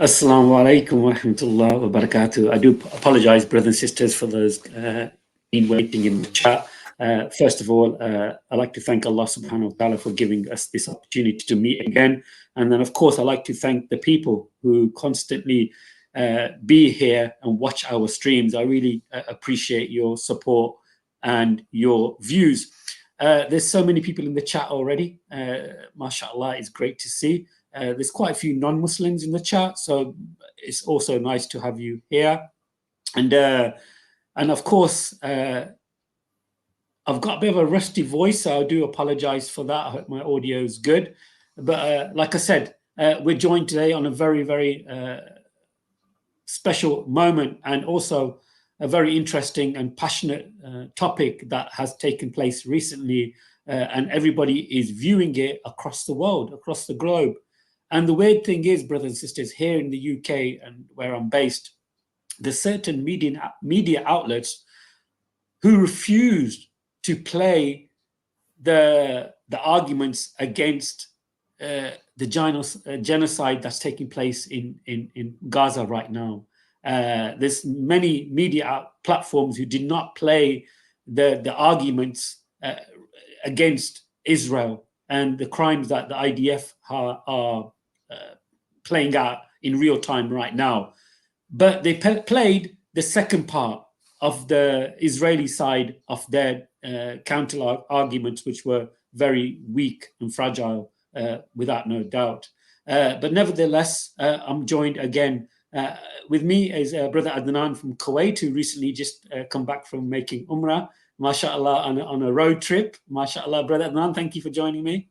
Assalamu alaikum wa rahmatullahi wa barakatuh. I do apologize, brothers and sisters, for those been waiting in the chat. First of all, I'd like to thank Allah subhanahu wa ta'ala for giving us this opportunity to meet again. And then, of course, I'd like to thank the people who constantly be here and watch our streams. I really appreciate your support and your views. There's so many people in the chat already. MashaAllah, it's great to see. There's quite a few non-Muslims in the chat, so it's also nice to have you here. And of course, I've got a bit of a rusty voice, so I do apologize for that. I hope my audio is good. But like I said, we're joined today on a very, very special moment, and also a very interesting and passionate topic that has taken place recently, and everybody is viewing it across the world, across the globe. And the weird thing is, brothers and sisters, here in the UK and where I'm based, there's certain media outlets who refused to play the arguments against the genocide that's taking place in Gaza right now. There's many media platforms who did not play the arguments against Israel and the crimes that the IDF are playing out in real time right now. But they played the second part of the Israeli side of their counter arguments, which were very weak and fragile, without no doubt. But nevertheless, I'm joined again. With me is Brother Adnan from Kuwait, who recently just come back from making Umrah, mashallah, on a road trip. Mashallah, Brother Adnan, thank you for joining me.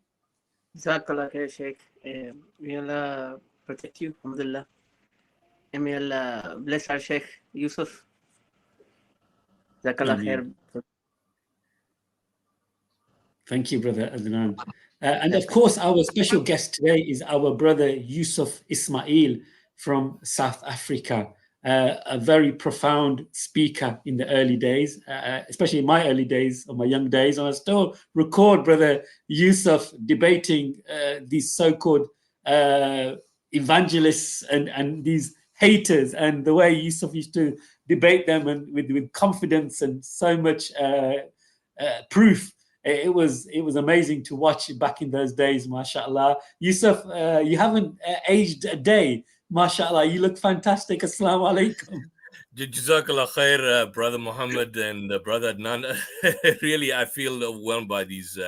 Jazakallah khair, Sheikh. May Allah protect you, alhamdulillah. And may Allah bless our Sheikh Yusuf. Jazakallah khair. Thank you, Brother Adnan. And of course, our special guest today is our brother Yusuf Ismail from South Africa, a very profound speaker in the early days, especially in my early days, or my young days. And I still record Brother Yusuf debating these so-called evangelists and these haters, and the way Yusuf used to debate them and with confidence and so much proof. It was amazing to watch back in those days, mashallah. Yusuf, you haven't aged a day. MashaAllah, you look fantastic. Assalamu alaikum. Jazakallah khair, Brother Muhammad and Brother Adnan. Really, I feel overwhelmed by these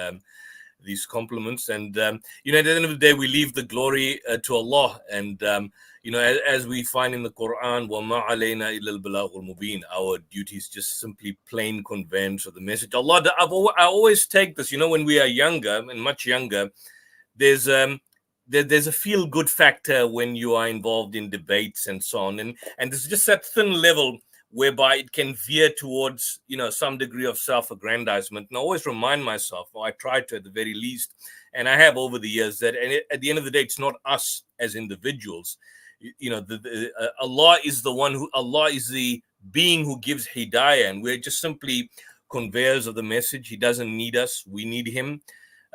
compliments. And, at the end of the day, we leave the glory to Allah. And, as we find in the Quran, وَمَا عَلَيْنَا إِلَّا الْبَلَاغُ الْمُبِينَ, our duty is just simply plain conveyance of the message. Allah, I always take this, when we are younger and much younger, there's a feel-good factor when you are involved in debates and so on. And there's just that thin level whereby it can veer towards, some degree of self-aggrandizement. And I always remind myself, or I try to at the very least, and I have over the years, that at the end of the day, it's not us as individuals. Allah is the being who gives hidayah, and we're just simply conveyors of the message. He doesn't need us. We need him.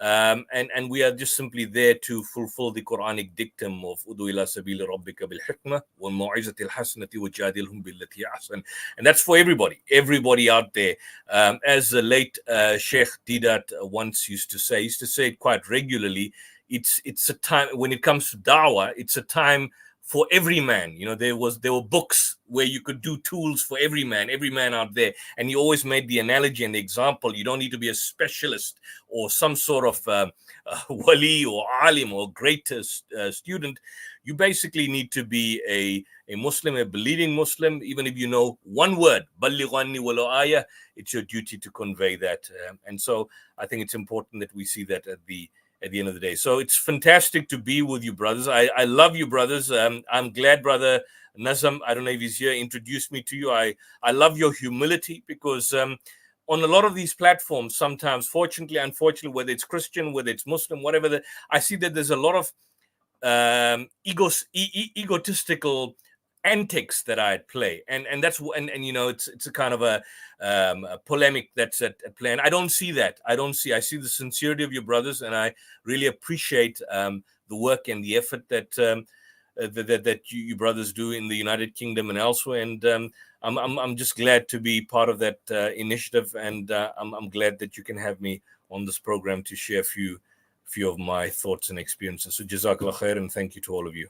And we are just simply there to fulfill the Quranic dictum of Udu ila sabili rabbika bil hikmah wal mau'izati al hasanati wajadilhum billati ahsan. And that's for everybody out there. As the late Sheikh Didat once used to say it quite regularly, it's a time, when it comes to da'wah, it's a time for every man. There were books where you could do tools for every man out there. And he always made the analogy and the example. You don't need to be a specialist or some sort of wali or alim or greatest student. You basically need to be a Muslim, a believing Muslim. Even if you know one word, ballighanni walau ayah, it's your duty to convey that. And so I think it's important that we see that at the end of the day. So it's fantastic to be with you, brothers. I love you, brothers. I'm glad Brother Nazam, I don't know if he's here, introduced me to you. I love your humility, because on a lot of these platforms, sometimes, fortunately, unfortunately, whether it's Christian, whether it's Muslim, whatever, I see that there's a lot of egotistical antics that I'd play, and that's it's a kind of a polemic that's at play, and I don't see that. I see the sincerity of your brothers, and I really appreciate the work and the effort that that you brothers do in the United Kingdom and elsewhere. And I'm just glad to be part of that initiative, and I'm glad that you can have me on this program to share a few of my thoughts and experiences. So Jazakallah khair, and thank you to all of you.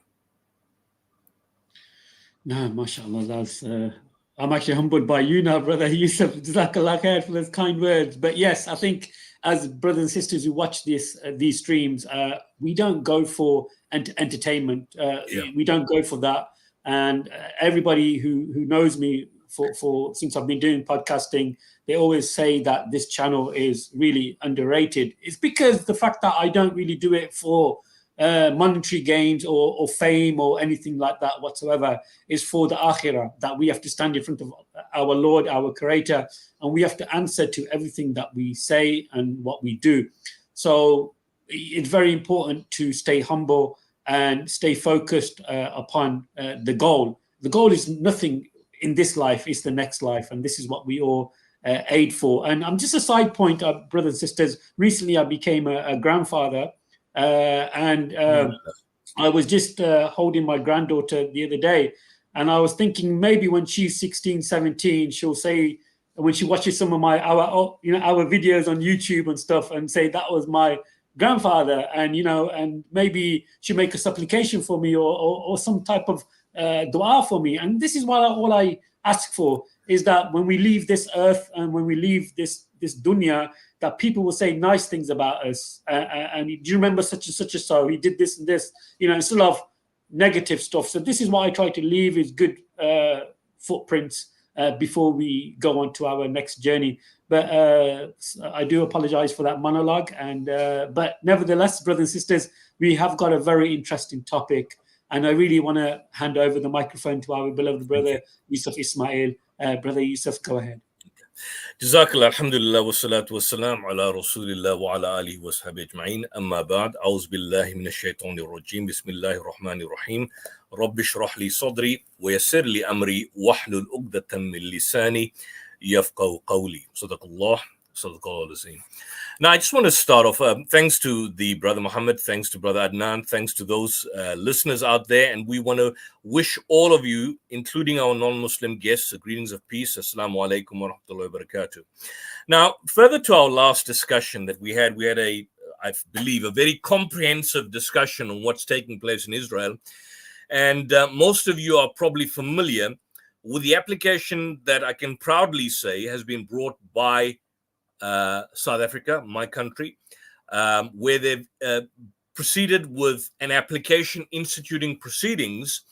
No, mashallah, that's I'm actually humbled by you now, brother Yusuf. Jazakallah khair for those kind words. But yes, I think as brothers and sisters who watch these streams, we don't go for entertainment. We don't go for that. And everybody who knows me for since I've been doing podcasting, they always say that this channel is really underrated. It's because the fact that I don't really do it for monetary gains or fame or anything like that whatsoever, is for the akhirah, that we have to stand in front of our Lord, our Creator, and we have to answer to everything that we say and what we do. So it's very important to stay humble and stay focused upon the goal. The goal is nothing in this life, it's the next life, and this is what we all aid for. And I'm just a side point, brothers and sisters. Recently, I became a grandfather, and I was just holding my granddaughter the other day, and I was thinking maybe when she's 16, 17, she'll say, when she watches some of our videos on YouTube and stuff, and say that was my grandfather, and and maybe she'll make a supplication for me or some type of dua for me. And this is what all I ask for, is that when we leave this earth and when we leave this dunya, that people will say nice things about us. And do you remember such and such so? He did this and this, instead of negative stuff. So this is what I try to leave, is good footprints before we go on to our next journey. But I do apologize for that monologue. And but nevertheless, brothers and sisters, we have got a very interesting topic. And I really want to hand over the microphone to our beloved brother, Yusuf Ismail. Brother Yusuf, go ahead. Jazakallah, alhamdulillah, wa salatu wa salam ala rasulillah wa ala alihi wa sahbihi ajma'in. Amma ba'd, a'udhu billahi minash shaitanir rajim, bismillahir rahmanir rahim. Rabbi shrah li sadri wa yassir li amri wahlul 'uqdatan min lisani yafqahu qawli. Sadaqallah, sadaqallahu azim. Now, I just want to start off. Thanks to the brother Muhammad, thanks to brother Adnan, thanks to those listeners out there. And we want to wish all of you, including our non-Muslim guests, greetings of peace. Assalamu alaikum wa rahmatullahi wa barakatuh. Now, further to our last discussion that we had I believe, a very comprehensive discussion on what's taking place in Israel. And most of you are probably familiar with the application that I can proudly say has been brought by South Africa, my country, where they've proceeded with an application instituting proceedings,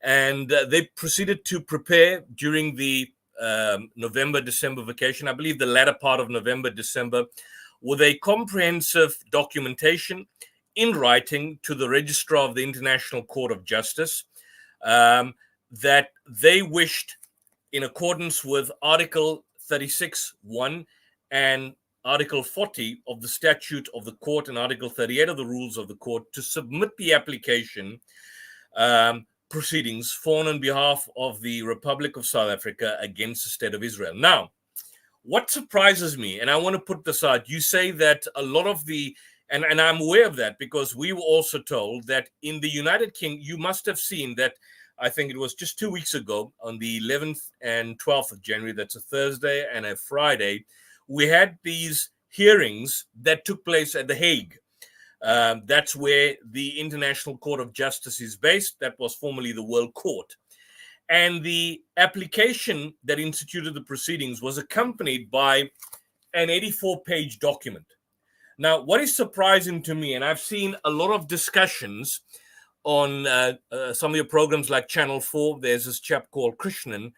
and they proceeded to prepare during the November-December vacation, I believe the latter part of November, December, with a comprehensive documentation in writing to the Registrar of the International Court of Justice that they wished, in accordance with Article 36(1) and Article 40 of the Statute of the Court and Article 38 of the Rules of the Court, to submit the application proceedings for and on behalf of the Republic of South Africa against the State of Israel. Now, what surprises me, and I want to put this out, you say that a lot of the, and I'm aware of that because we were also told that in the United Kingdom, you must have seen that, I think it was just 2 weeks ago, on the 11th and 12th of January, that's a Thursday and a Friday, we had these hearings that took place at The Hague. That's where the International Court of Justice is based. That was formerly the World Court. And the application that instituted the proceedings was accompanied by an 84-page document. Now, what is surprising to me, and I've seen a lot of discussions on some of your programs like Channel 4, there's this chap called Krishnan,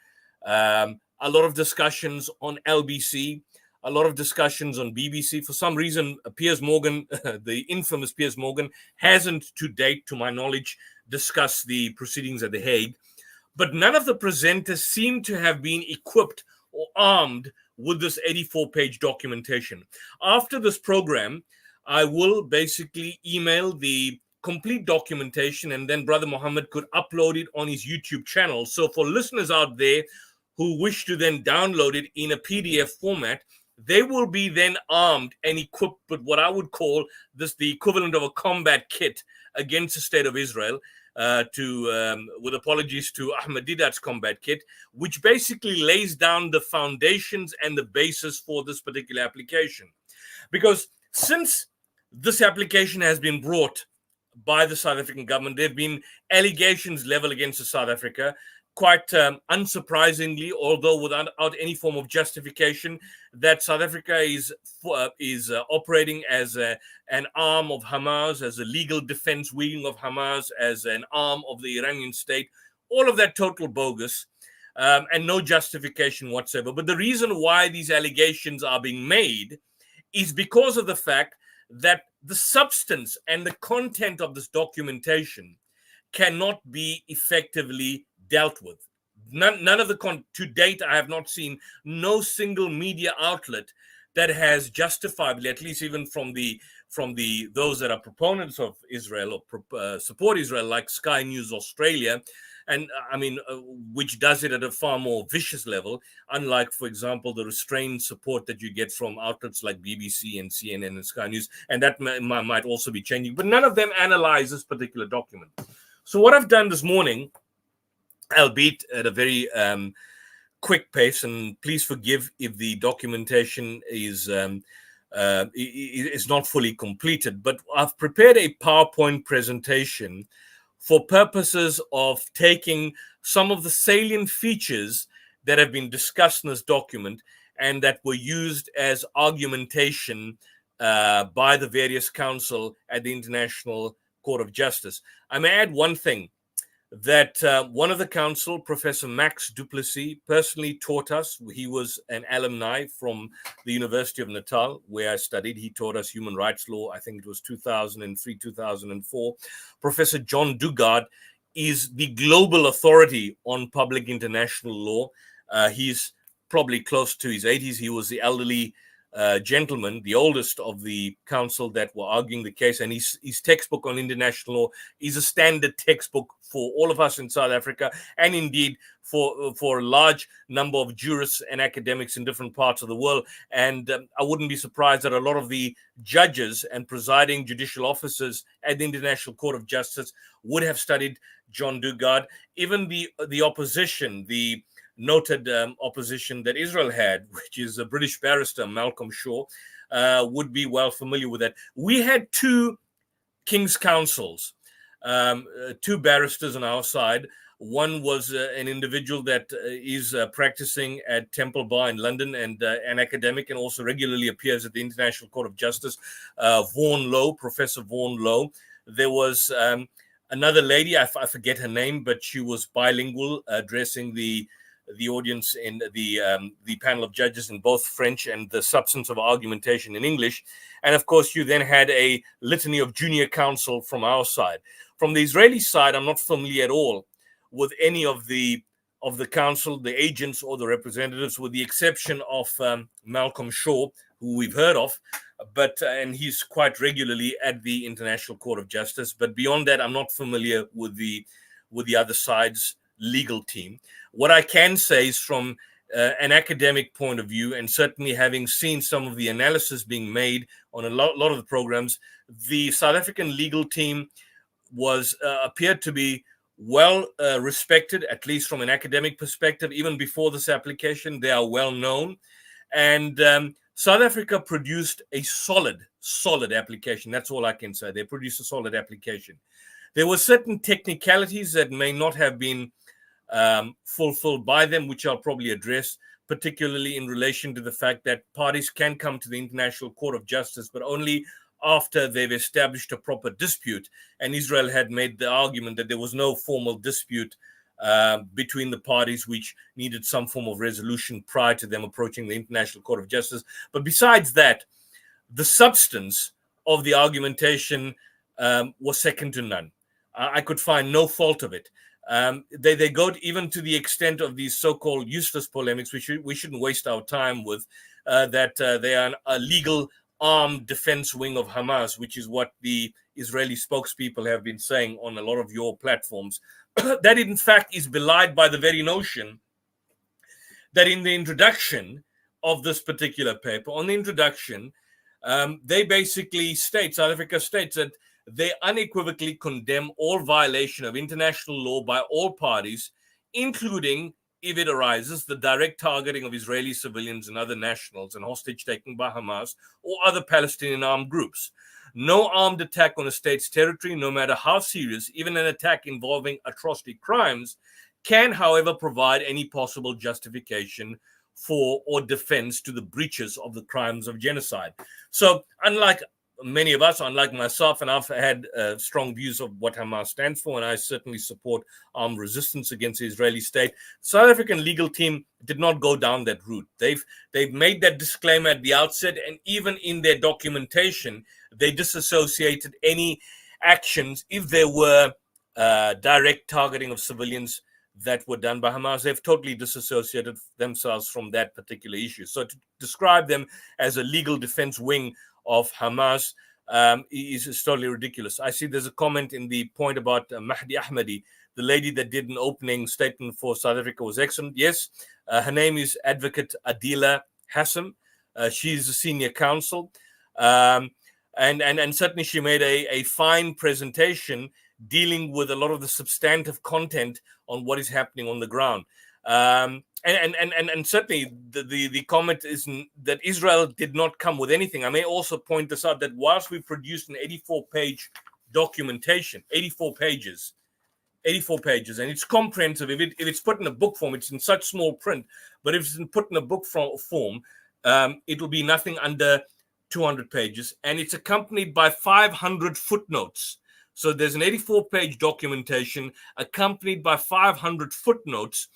a lot of discussions on LBC, a lot of discussions on BBC. For some reason, Piers Morgan, the infamous Piers Morgan, hasn't to date, to my knowledge, discussed the proceedings at The Hague. But none of the presenters seem to have been equipped or armed with this 84-page documentation. After this program, I will basically email the complete documentation, and then Brother Muhammad could upload it on his YouTube channel. So for listeners out there who wish to then download it in a PDF format, they will be then armed and equipped with what I would call this, the equivalent of a combat kit against the State of Israel. with apologies to Ahmed Didat's combat kit, which basically lays down the foundations and the basis for this particular application. Because since this application has been brought by the South African government, there have been allegations leveled against South Africa, quite unsurprisingly, although without any form of justification, that South Africa is operating as an arm of Hamas, as a legal defense wing of Hamas, as an arm of the Iranian state. All of that total bogus, and no justification whatsoever. But the reason why these allegations are being made is because of the fact that the substance and the content of this documentation cannot be effectively dealt with. None of the to date, I have not seen no single media outlet that has justifiably, at least even from those that are proponents of Israel or support Israel, like Sky News Australia, and I mean, which does it at a far more vicious level, unlike, for example, the restrained support that you get from outlets like BBC and CNN and Sky News, and that might also be changing. But none of them analyze this particular document. So what I've done this morning, albeit at a very quick pace, and please forgive if the documentation is not fully completed, but I've prepared a PowerPoint presentation for purposes of taking some of the salient features that have been discussed in this document and that were used as argumentation by the various counsel at the International Court of Justice. I may add one thing, that one of the counsel, Professor Max Duplessis, personally taught us. He was an alumni from the University of Natal, where I studied. He taught us human rights law. I think it was 2003, 2004. Professor John Dugard is the global authority on public international law. He's probably close to his 80s. He was the elderly gentleman, the oldest of the council that were arguing the case, and his textbook on international law is a standard textbook for all of us in South Africa, and indeed for a large number of jurists and academics in different parts of the world. And I wouldn't be surprised that a lot of the judges and presiding judicial officers at the International Court of Justice would have studied John Dugard. Even the opposition, the noted opposition that Israel had, which is a British barrister, Malcolm Shaw, would be well familiar with that. We had two King's Counsels, two barristers on our side. One was an individual that is practicing at Temple Bar in London and an academic, and also regularly appears at the International Court of Justice, Vaughan Lowe, Professor Vaughan Lowe. There was another lady, I forget her name, but she was bilingual, addressing the audience in the panel of judges in both French and the substance of argumentation in English. And of course, you then had a litany of junior counsel from our side. From the Israeli side, I'm not familiar at all with any of the counsel, the agents or the representatives, with the exception of Malcolm Shaw, who we've heard of, and he's quite regularly at the International Court of Justice. But beyond that, I'm not familiar with the other side's legal team. What I can say is, from an academic point of view, and certainly having seen some of the analysis being made on a lot of the programs, the South African legal team appeared to be well respected, at least from an academic perspective. Even before this application, they are well known. And South Africa produced a solid application. That's all I can say. They produced a solid application. There were certain technicalities that may not have been fulfilled by them, which I'll probably address, particularly in relation to the fact that parties can come to the International Court of Justice, but only after they've established a proper dispute. And Israel had made the argument that there was no formal dispute between the parties, which needed some form of resolution prior to them approaching the International Court of Justice. But besides that, the substance of the argumentation was second to none. I could find no fault of it. They go even to the extent of these so-called useless polemics, which we shouldn't waste our time with, that they are a legal armed defense wing of Hamas, which is what the Israeli spokespeople have been saying on a lot of your platforms. That, in fact, is belied by the very notion that in the introduction of this particular paper, on the introduction, they basically state, South Africa states, that they unequivocally condemn all violation of international law by all parties, including, if it arises, the direct targeting of Israeli civilians and other nationals and hostage taking by Hamas or other Palestinian armed groups. No armed attack on a state's territory, no matter how serious, even an attack involving atrocity crimes, can, however, provide any possible justification for or defense to the breaches of the crimes of genocide. So unlike many of us, unlike myself, and I've had strong views of what Hamas stands for, and I certainly support armed resistance against the Israeli state, the South African legal team did not go down that route. They've made that disclaimer at the outset, and even in their documentation, they disassociated any actions, if there were direct targeting of civilians that were done by Hamas. They've totally disassociated themselves from that particular issue. So to describe them as a legal defense wing of Hamas is totally ridiculous. I see there's a comment in the point about Mahdi Ahmadi, the lady that did an opening statement for South Africa was excellent. Yes, her name is Advocate Adila Hassan. She's a senior counsel. And certainly she made a fine presentation dealing with a lot of the substantive content on what is happening on the ground. And certainly the comment is that Israel did not come with anything. I may also point this out, that whilst we produced an 84-page documentation, 84 pages, and it's comprehensive. If it's put in a book form, it's in such small print, but if it's put in a book form, it'll be nothing under 200 pages, and it's accompanied by 500 footnotes. So there's an 84-page documentation accompanied by 500 footnotes,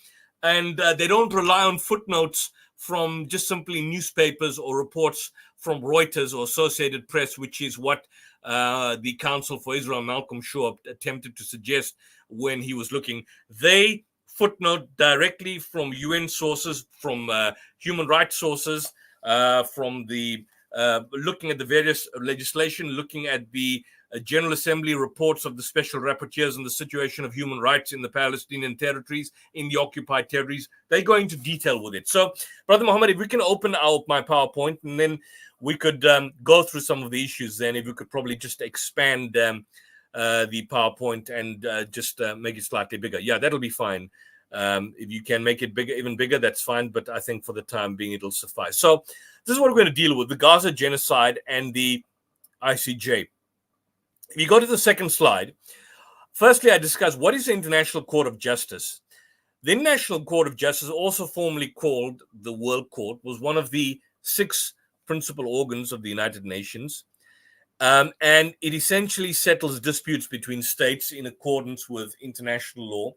and they don't rely on footnotes from just simply newspapers or reports from Reuters or Associated Press, which is what the Counsel for Israel, Malcolm Shaw, attempted to suggest when he was looking. They footnote directly from UN sources, from human rights sources, from the looking at the various legislation, looking at the General Assembly reports of the special rapporteurs on the situation of human rights in the Palestinian territories, in the occupied territories. They go into detail with it. So, Brother Muhammad, if we can open my PowerPoint, and then we could go through some of the issues, then if we could probably just expand the PowerPoint and just make it slightly bigger. Yeah, that'll be fine. If you can make it bigger, even bigger, that's fine. But I think for the time being, it'll suffice. So this is what we're going to deal with: the Gaza genocide and the ICJ. If you go to the second slide, firstly, I discuss what is the International Court of Justice. The International Court of Justice, also formerly called the World Court, was one of the 6 principal organs of the United Nations. And it essentially settles disputes between states in accordance with international law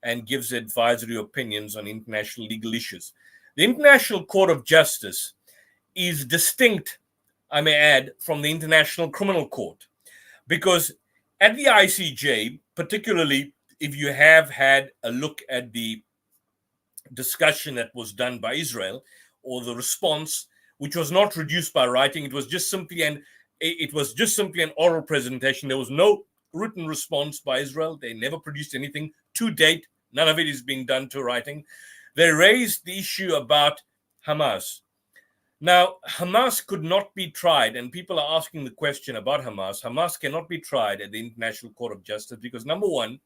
and gives advisory opinions on international legal issues. The International Court of Justice is distinct, I may add, from the International Criminal Court, because at the ICJ, particularly if you have had a look at the discussion that was done by Israel, or the response, which was not reduced by writing, it was just simply an oral presentation. There was no written response by Israel. They never produced anything to date. None of it is being done to writing. They raised the issue about Hamas. Now, Hamas could not be tried, and people are asking the question about Hamas. Hamas cannot be tried at the International Court of Justice because, number one,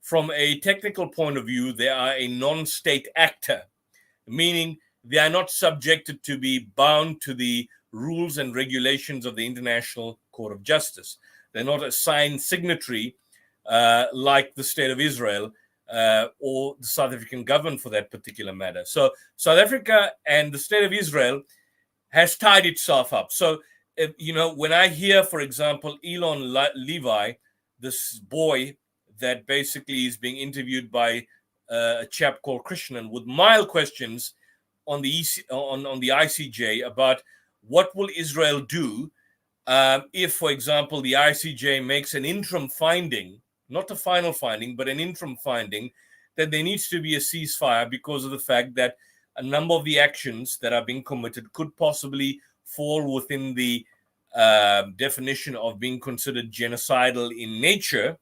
from a technical point of view, they are a non-state actor, meaning they are not subjected to be bound to the rules and regulations of the International Court of Justice. They're not a signed signatory like the State of Israel or the South African government for that particular matter. So South Africa and the State of Israel has tied itself up. So, when I hear, for example, Elon Levi, this boy that basically is being interviewed by a chap called Krishnan with mild questions on the ICJ about what will Israel do if, for example, the ICJ makes an interim finding, not a final finding, but an interim finding, that there needs to be a ceasefire because of the fact that a number of the actions that are being committed could possibly fall within the definition of being considered genocidal in nature.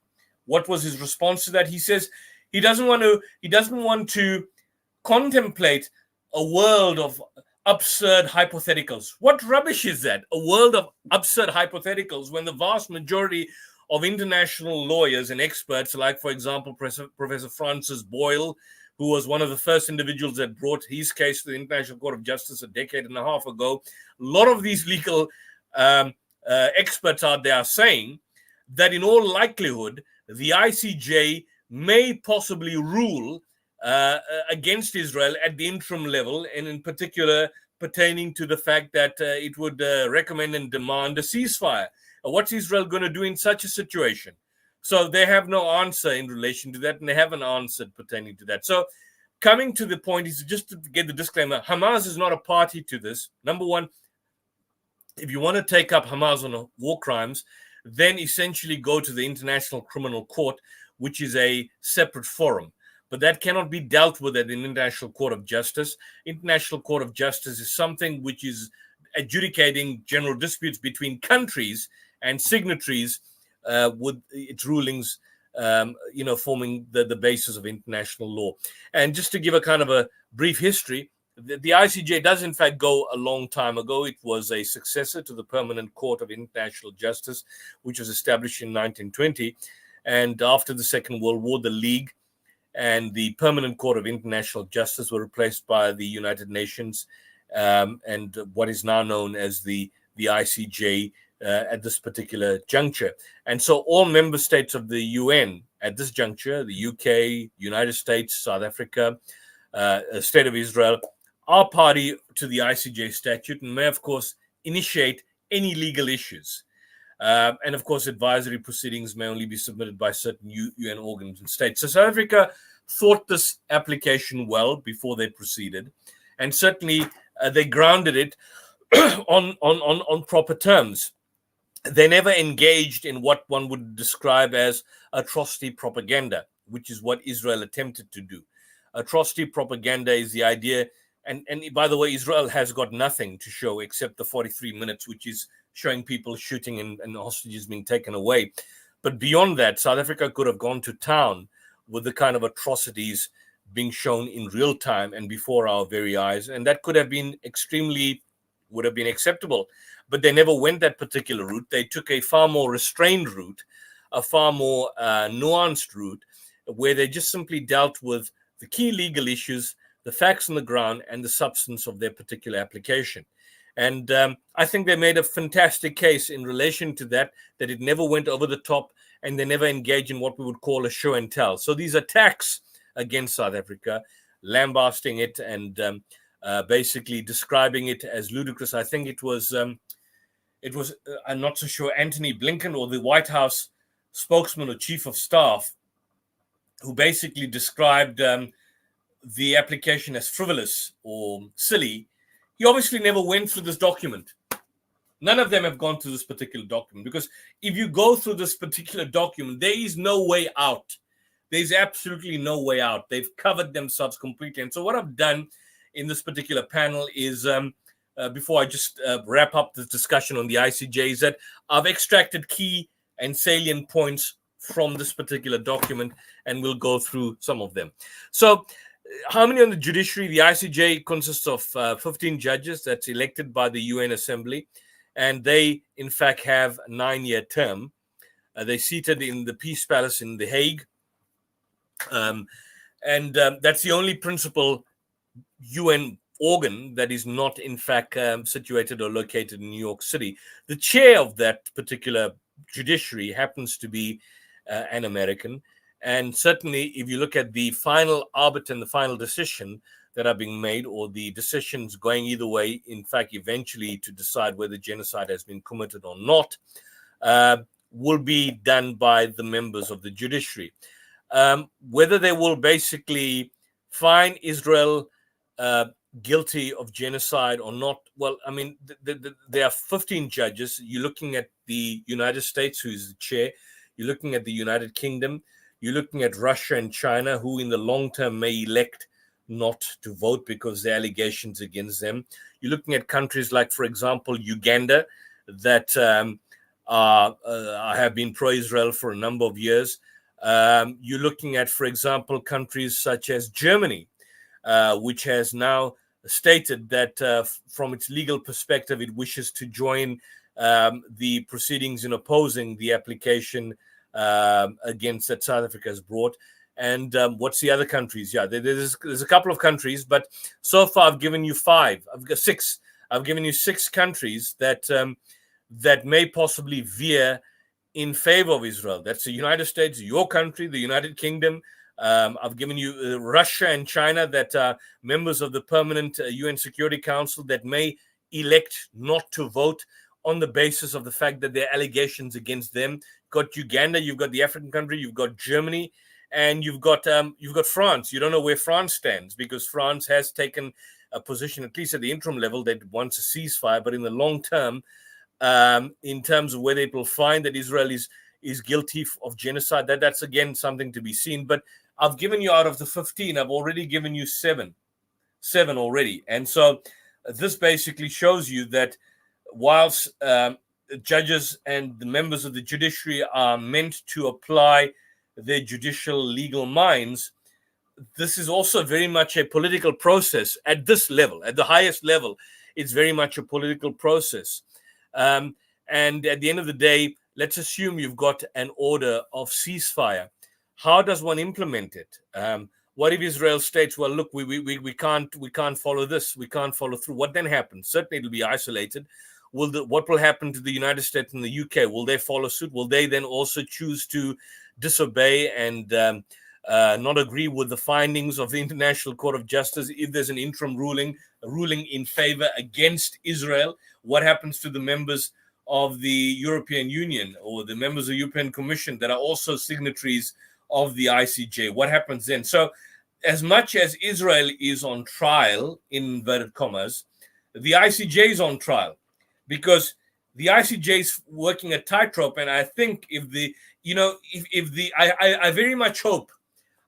What was his response to that? He says he doesn't want to contemplate a world of absurd hypotheticals. What rubbish is that? A world of absurd hypotheticals when the vast majority of international lawyers and experts, like, for example, Professor Francis Boyle, who was one of the first individuals that brought his case to the International Court of Justice a decade and a half ago, a lot of these legal experts out there are saying that in all likelihood, the ICJ may possibly rule against Israel at the interim level, and in particular pertaining to the fact that it would recommend and demand a ceasefire. What's Israel going to do in such a situation? So they have no answer in relation to that, and they haven't answered pertaining to that. So coming to the point is just to get the disclaimer, Hamas is not a party to this. Number one, if you want to take up Hamas on war crimes, then essentially go to the International Criminal Court, which is a separate forum. But that cannot be dealt with at the International Court of Justice. International Court of Justice is something which is adjudicating general disputes between countries and signatories with its rulings, forming the basis of international law. And just to give a kind of a brief history, the ICJ does in fact go a long time ago. It was a successor to the Permanent Court of International Justice, which was established in 1920. And after the Second World War, the League and the Permanent Court of International Justice were replaced by the United Nations and what is now known as the ICJ at this particular juncture. And so all member states of the UN at this juncture, the UK, United States, South Africa, State of Israel, are party to the ICJ statute and may, of course, initiate any legal issues. And of course, advisory proceedings may only be submitted by certain UN organs and states. So South Africa thought this application well before they proceeded, and certainly they grounded it on proper terms. They never engaged in what one would describe as atrocity propaganda, which is what Israel attempted to do. Atrocity propaganda is the idea, and by the way, Israel has got nothing to show except the 43 minutes, which is showing people shooting and hostages being taken away. But beyond that, South Africa could have gone to town with the kind of atrocities being shown in real time and before our very eyes. And that could have been would have been acceptable. But they never went that particular route. They took a far more restrained route, a far more nuanced route, where they just simply dealt with the key legal issues, the facts on the ground, and the substance of their particular application. And I think they made a fantastic case in relation to that it never went over the top and they never engaged in what we would call a show and tell. So these attacks against South Africa, lambasting it and basically describing it as ludicrous. I think it was, I'm not so sure, Antony Blinken or the White House spokesman or chief of staff, who basically described the application as frivolous or silly. He obviously never went through this document. None of them have gone through this particular document, because if you go through this particular document, there is no way out. There's absolutely no way out. They've covered themselves completely. And so what I've done in this particular panel is, before I just wrap up this discussion on the ICJ, is that I've extracted key and salient points from this particular document, and we'll go through some of them. So, harmony on the judiciary. The ICJ consists of 15 judges that's elected by the UN Assembly, and they, in fact, have a 9-year term. They're seated in the Peace Palace in The Hague, and that's the only principal UN organ that is not, in fact, situated or located in New York City. The chair of that particular judiciary happens to be an American. And certainly, if you look at the final arbiter and the final decision that are being made, or the decisions going either way, in fact, eventually to decide whether genocide has been committed or not, will be done by the members of the judiciary. Whether they will basically find Israel guilty of genocide or not, well, I mean, there are 15 judges. You're looking at the United States, who's the chair. You're looking at the United Kingdom. You're looking at Russia and China, who in the long term may elect not to vote because there are allegations against them. You're looking at countries like, for example, Uganda, that have been pro-Israel for a number of years. You're looking at, for example, countries such as Germany, which has now stated that from its legal perspective, it wishes to join the proceedings in opposing the application against that South Africa has brought. And what's the other countries? Yeah, there's a couple of countries, but so far I've given you 5. I've got 6. I've given you 6 countries that that may possibly veer in favor of Israel. That's the United States, your country, the United Kingdom. I've given you Russia and China that are members of the permanent UN Security Council that may elect not to vote on the basis of the fact that there are allegations against them. You've got Uganda, you've got the African country, you've got Germany, and you've got France. You don't know where France stands because France has taken a position, at least at the interim level, that wants a ceasefire, but in the long term, in terms of whether it will find that Israel is guilty of genocide, that's again something to be seen. But I've given you, out of the 15, I've already given you 7 already. And so this basically shows you that whilst judges and the members of the judiciary are meant to apply their judicial legal minds, this is also very much a political process at this level, at the highest level. It's very much a political process. And at the end of the day, let's assume you've got an order of ceasefire. How does one implement it? What if Israel states, well, look, we can't follow this, we can't follow through? What then happens? Certainly it'll be isolated. What will happen to the United States and the UK? Will they follow suit? Will they then also choose to disobey and not agree with the findings of the International Court of Justice if there's an interim ruling in favor against Israel? What happens to the members of the European Union or the members of the European Commission that are also signatories of the ICJ? What happens then? So as much as Israel is on trial, in inverted commas, the ICJ is on trial, because the ICJ is working a tightrope. And I think I very much hope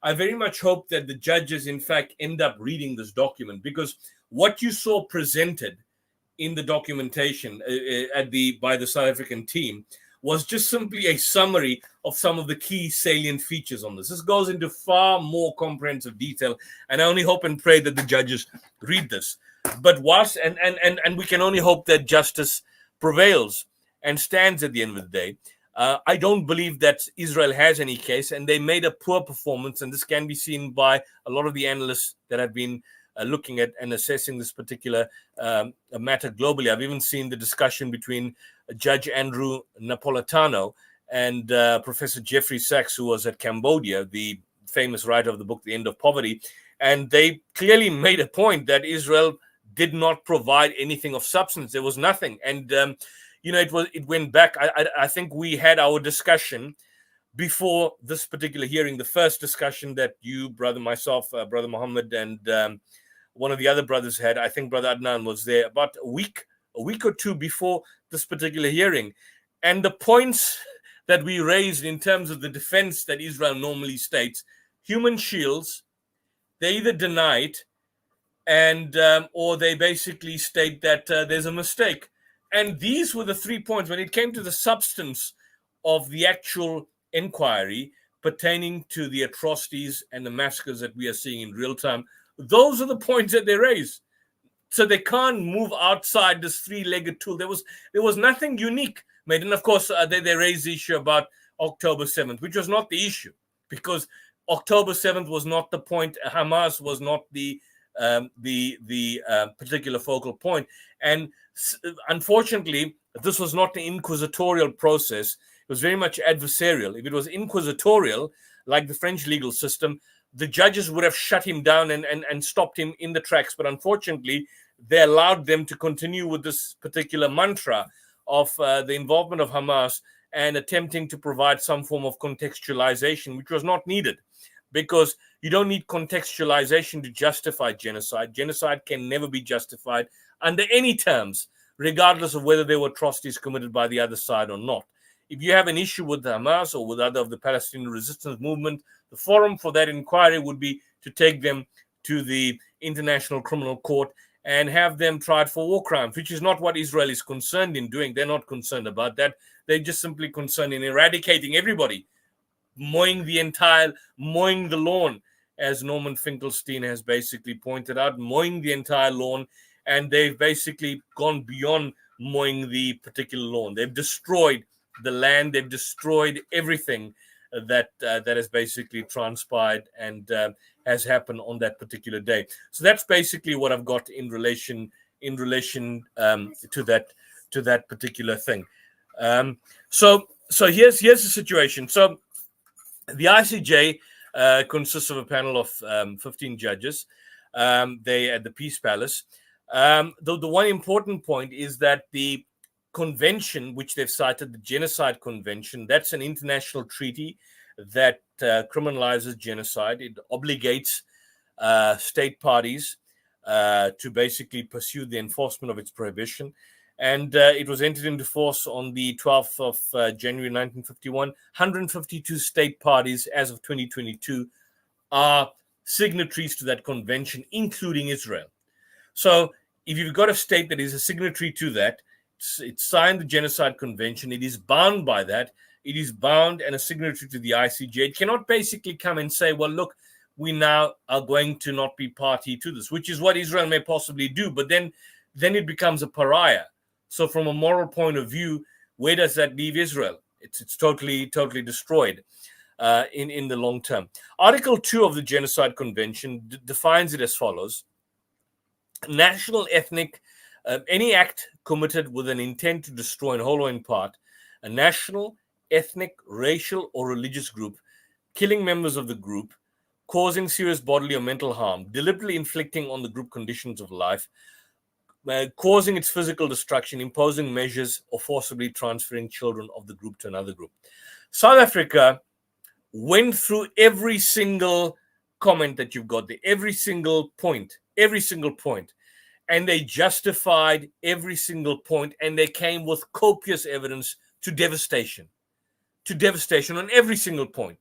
that the judges, in fact, end up reading this document, because what you saw presented in the documentation by the South African team was just simply a summary of some of the key salient features on this. This goes into far more comprehensive detail, and I only hope and pray that the judges read this. But whilst and we can only hope that justice prevails and stands at the end of the day. I don't believe that Israel has any case, and they made a poor performance, and this can be seen by a lot of the analysts that have been looking at and assessing this particular matter globally. I've even seen the discussion between Judge Andrew Napolitano and Professor Jeffrey Sachs, who was at Cambodia, the famous writer of the book The End of Poverty, and they clearly made a point that Israel did not provide anything of substance. There was nothing, and it went back. I think we had our discussion before this particular hearing, the first discussion that you, brother, myself, Brother Muhammad, and one of the other brothers had. I think Brother Adnan was there about a week or two before this particular hearing. And the points that we raised in terms of the defense that Israel normally states, human shields, they either deny it and or they basically state that there's a mistake. And these were the 3 points when it came to the substance of the actual inquiry pertaining to the atrocities and the massacres that we are seeing in real time. Those are the points that they raise. So they can't move outside this 3-legged tool. There was nothing unique made. And of course, they raised the issue about October 7th, which was not the issue, because October 7th was not the point. Hamas was not the particular focal point. And unfortunately, this was not an inquisitorial process. It was very much adversarial. If it was inquisitorial, like the French legal system, the judges would have shut him down and stopped him in the tracks. But unfortunately, they allowed them to continue with this particular mantra of the involvement of Hamas and attempting to provide some form of contextualization, which was not needed, because you don't need contextualization to justify genocide. Genocide can never be justified under any terms, regardless of whether there were atrocities committed by the other side or not. If you have an issue with Hamas or with other of the Palestinian resistance movement, the forum for that inquiry would be to take them to the International Criminal Court and have them tried for war crimes, which is not what Israel is concerned in doing. They're not concerned about that. They're just simply concerned in eradicating everybody, mowing the lawn, as Norman Finkelstein has basically pointed out, mowing the entire lawn, and they've basically gone beyond mowing the particular lawn. They've destroyed the land, they've destroyed everything that has basically transpired and has happened on that particular day. So that's basically what I've got in relation to that particular thing. So here's the situation. So the ICJ consists of a panel of 15 judges. They at the Peace Palace. The one important point is that the convention, which they've cited, the Genocide Convention, that's an international treaty that criminalizes genocide. It obligates state parties to basically pursue the enforcement of its prohibition. And it was entered into force on the 12th of January 1951. 152 state parties as of 2022 are signatories to that convention, including Israel. So if you've got a state that is a signatory to that, it's signed the Genocide Convention, it is bound by that, it is bound and a signatory to the ICJ. It cannot basically come and say, well, look, we now are going to not be party to this, which is what Israel may possibly do, but then it becomes a pariah. So from a moral point of view, where does that leave Israel? It's totally destroyed in the long term. Article 2 of the Genocide Convention defines it as follows. National, ethnic, any act committed with an intent to destroy in whole or in part a national, ethnic, racial, or religious group, killing members of the group, causing serious bodily or mental harm, deliberately inflicting on the group conditions of life, causing its physical destruction, imposing measures, or forcibly transferring children of the group to another group. South Africa went through every single comment that you've got there, every single point, and they justified every single point, and they came with copious evidence to devastation on every single point.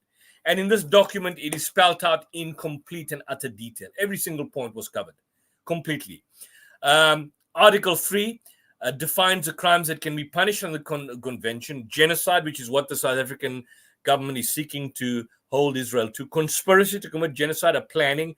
And in this document, it is spelled out in complete and utter detail. Every single point was covered completely. Article 3 defines the crimes that can be punished under the convention: genocide, which is what the South African government is seeking to hold Israel to; conspiracy to commit genocide or planning;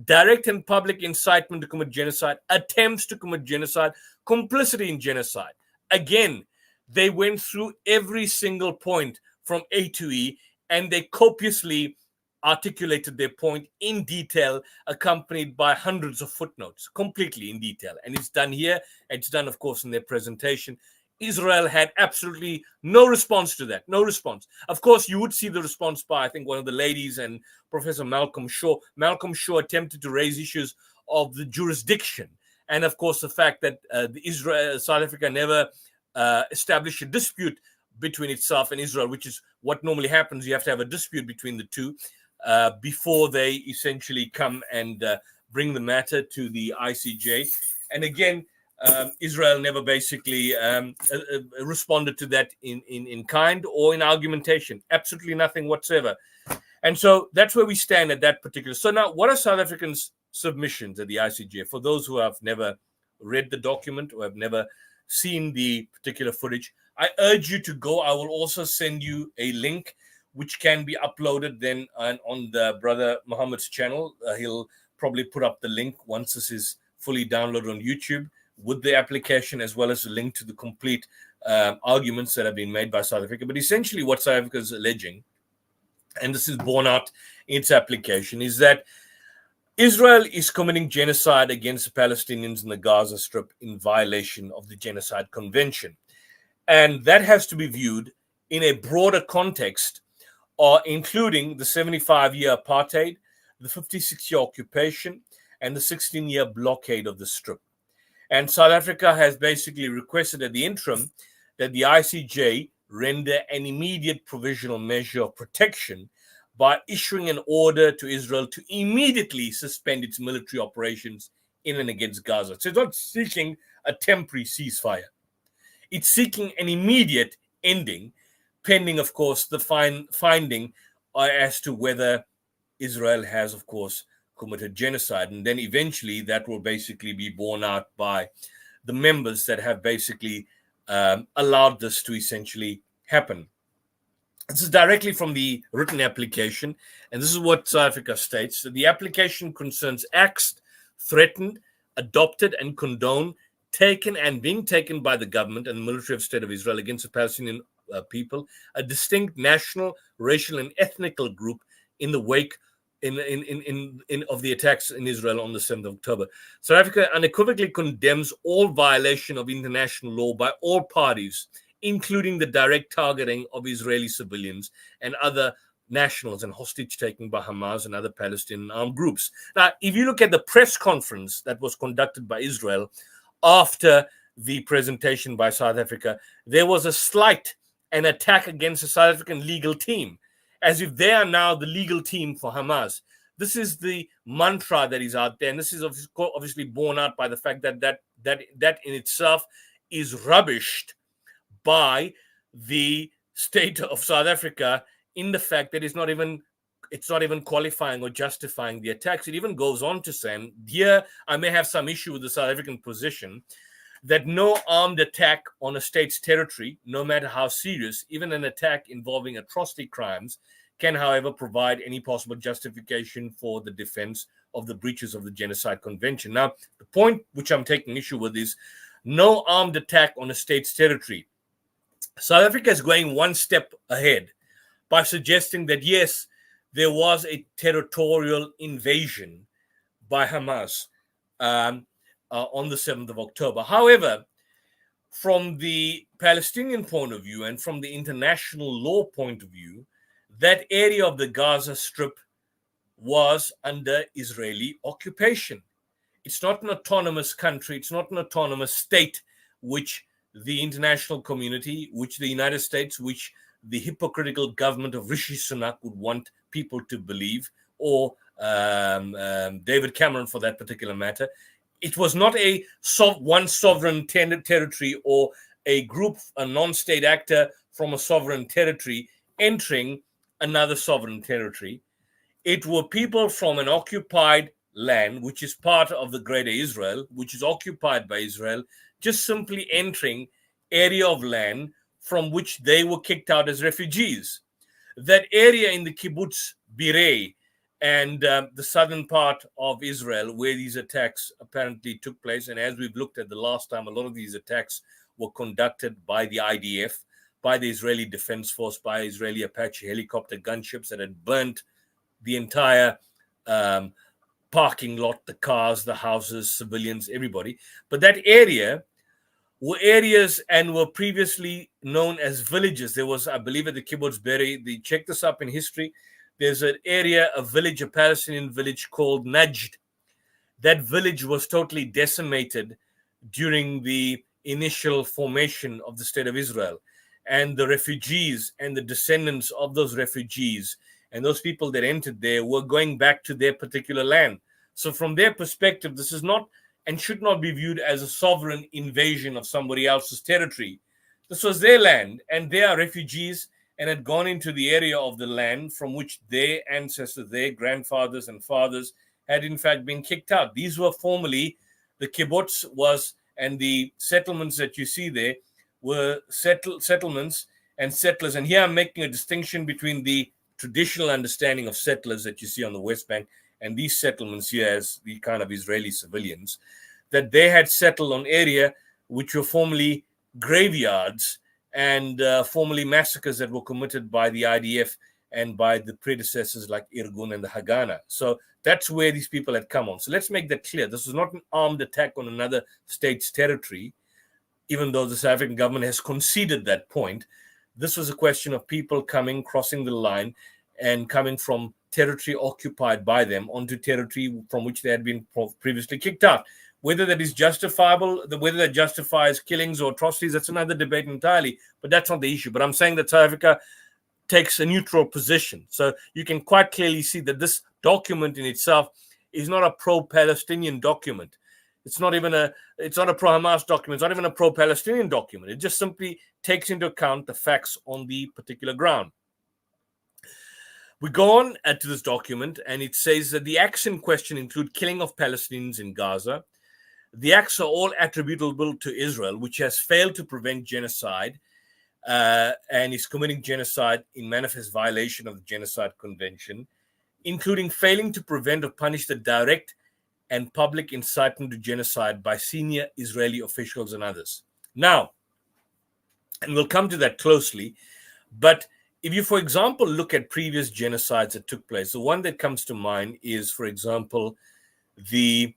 direct and public incitement to commit genocide; attempts to commit genocide; complicity in genocide. Again, they went through every single point from A to E, and they copiously articulated their point in detail, accompanied by hundreds of footnotes, completely in detail. And it's done here. It's done, of course, in their presentation. Israel had absolutely no response to that, no response. Of course, you would see the response by, I think, one of the ladies and Professor Malcolm Shaw. Malcolm Shaw attempted to raise issues of the jurisdiction. And, of course, the fact that South Africa never established a dispute between itself and Israel, which is what normally happens. You have to have a dispute between the two before they essentially come and bring the matter to the ICJ. And again, Israel never basically responded to that in kind or in argumentation. Absolutely nothing whatsoever. And so that's where we stand at that particular. So now, what are South Africans' submissions at the ICJ? For those who have never read the document or have never seen the particular footage, I urge you to go. I will also send you a link which can be uploaded then on the brother Muhammad's channel. He'll probably put up the link once this is fully downloaded on YouTube, with the application as well as a link to the complete arguments that have been made by South Africa. But essentially what South Africa is alleging, and this is borne out in its application, is that Israel is committing genocide against the Palestinians in the Gaza Strip in violation of the Genocide Convention. And that has to be viewed in a broader context, including the 75-year apartheid, the 56-year occupation, and the 16-year blockade of the Strip. And South Africa has basically requested at the interim that the ICJ render an immediate provisional measure of protection by issuing an order to Israel to immediately suspend its military operations in and against Gaza. So it's not seeking a temporary ceasefire. It's seeking an immediate ending, pending, of course, the finding as to whether Israel has, of course, committed genocide. And then eventually that will basically be borne out by the members that have basically allowed this to essentially happen. This is directly from the written application, and this is what South Africa states. So the application concerns acts threatened, adopted, and condoned, taken and being taken by the government and the military of the State of Israel against the Palestinian people, a distinct national, racial, and ethnical group in the wake of the attacks in Israel on the 7th of October. South Africa unequivocally condemns all violation of international law by all parties, including the direct targeting of Israeli civilians and other nationals and hostage taking by Hamas and other Palestinian armed groups. Now, if you look at the press conference that was conducted by Israel after the presentation by South Africa, there was a slight and attack against the South African legal team, as if they are now the legal team for Hamas. This is the mantra that is out there, and this is obviously borne out by the fact that in itself is rubbished by the state of South Africa, in the fact that it's not even qualifying or justifying the attacks. It even goes on to say, and here I may have some issue with the South African position, that no armed attack on a state's territory, no matter how serious, even an attack involving atrocity crimes, can, however, provide any possible justification for the defense of the breaches of the Genocide Convention. Now, the point which I'm taking issue with is no armed attack on a state's territory. South Africa is going one step ahead by suggesting that, yes, there was a territorial invasion by Hamas on the 7th of October. However, from the Palestinian point of view and from the international law point of view, that area of the Gaza Strip was under Israeli occupation. It's not an autonomous country. It's not an autonomous state, which the international community, which the United States, which the hypocritical government of Rishi Sunak would want people to believe, or David Cameron for that particular matter. It was not a one sovereign territory or a group, a non-state actor from a sovereign territory entering another sovereign territory. It were people from an occupied land, which is part of the greater Israel, which is occupied by Israel, just simply entering area of land from which they were kicked out as refugees. That area in the kibbutz Birei and the southern part of Israel, where these attacks apparently took place, and as we've looked at the last time, a lot of these attacks were conducted by the IDF, by the Israeli Defense Force, by Israeli Apache helicopter gunships that had burnt the entire parking lot, the cars, the houses, civilians, everybody. But that area were areas and were previously known as villages. There was, I believe, at the kibbutz Beri, they check this up in history, there's an area, a village, a Palestinian village called Najd. That village was totally decimated during the initial formation of the State of Israel. And the refugees and the descendants of those refugees and those people that entered there were going back to their particular land. So from their perspective, this is not and should not be viewed as a sovereign invasion of somebody else's territory. This was their land, and they are refugees and had gone into the area of the land from which their ancestors, their grandfathers and fathers had in fact been kicked out. These were formerly the kibbutz was, and the settlements that you see there were settlements and settlers. And here I'm making a distinction between the traditional understanding of settlers that you see on the West Bank and these settlements here as the kind of Israeli civilians, that they had settled on area which were formerly graveyards and formerly massacres that were committed by the IDF and by the predecessors like Irgun and the Haganah. So that's where these people had come on. So let's make that clear. This was not an armed attack on another state's territory, even though the South African government has conceded that point. This was a question of people coming, crossing the line, and coming from territory occupied by them onto territory from which they had been previously kicked out. Whether that is justifiable, whether that justifies killings or atrocities, that's another debate entirely, but that's not the issue. But I'm saying that South Africa takes a neutral position. So you can quite clearly see that this document in itself is not a pro-Palestinian document. It's not a pro-Hamas document. It's not even a pro-Palestinian document. It just simply takes into account the facts on the particular ground. We go on to this document, and it says that the acts in question include killing of Palestinians in Gaza. The acts are all attributable to Israel, which has failed to prevent genocide and is committing genocide in manifest violation of the Genocide Convention, including failing to prevent or punish the direct and public incitement to genocide by senior Israeli officials and others. Now, and we'll come to that closely, but if you, for example, look at previous genocides that took place, the one that comes to mind is, for example, which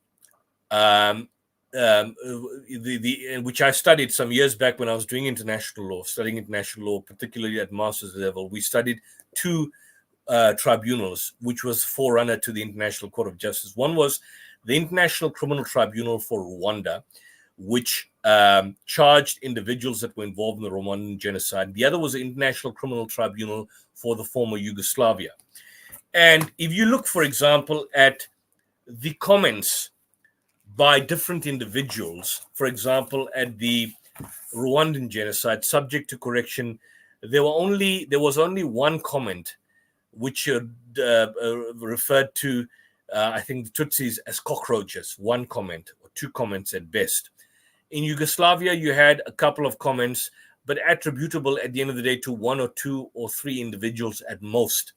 I studied some years back when I was doing international law, studying international law, particularly at master's level. We studied two tribunals, which was forerunner to the International Court of Justice. One was the International Criminal Tribunal for Rwanda, which charged individuals that were involved in the Rwandan genocide. The other was the International Criminal Tribunal for the former Yugoslavia. And if you look, for example, at the comments by different individuals, for example, at the Rwandan genocide, subject to correction, there was only one comment which referred to, I think, the Tutsis as cockroaches, one comment or two comments at best. In Yugoslavia, you had a couple of comments, but attributable at the end of the day to one or two or three individuals at most,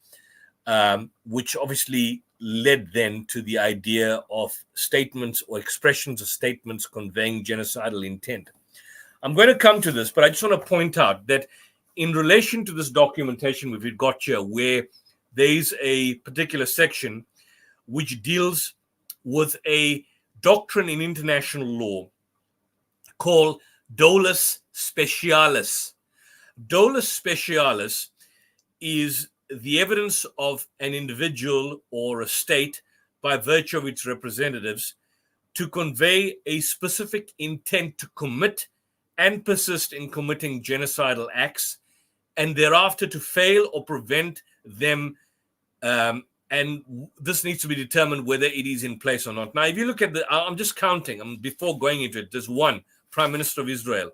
which obviously led then to the idea of statements or expressions of statements conveying genocidal intent. I'm going to come to this, but I just want to point out that in relation to this documentation we've got here, where there's a particular section which deals with a doctrine in international law called dolus specialis. Dolus specialis is the evidence of an individual or a state by virtue of its representatives to convey a specific intent to commit and persist in committing genocidal acts, and thereafter to fail or prevent them. And this needs to be determined whether it is in place or not. Now, if you look at I'm just counting before going into it. There's 1, Prime Minister of Israel;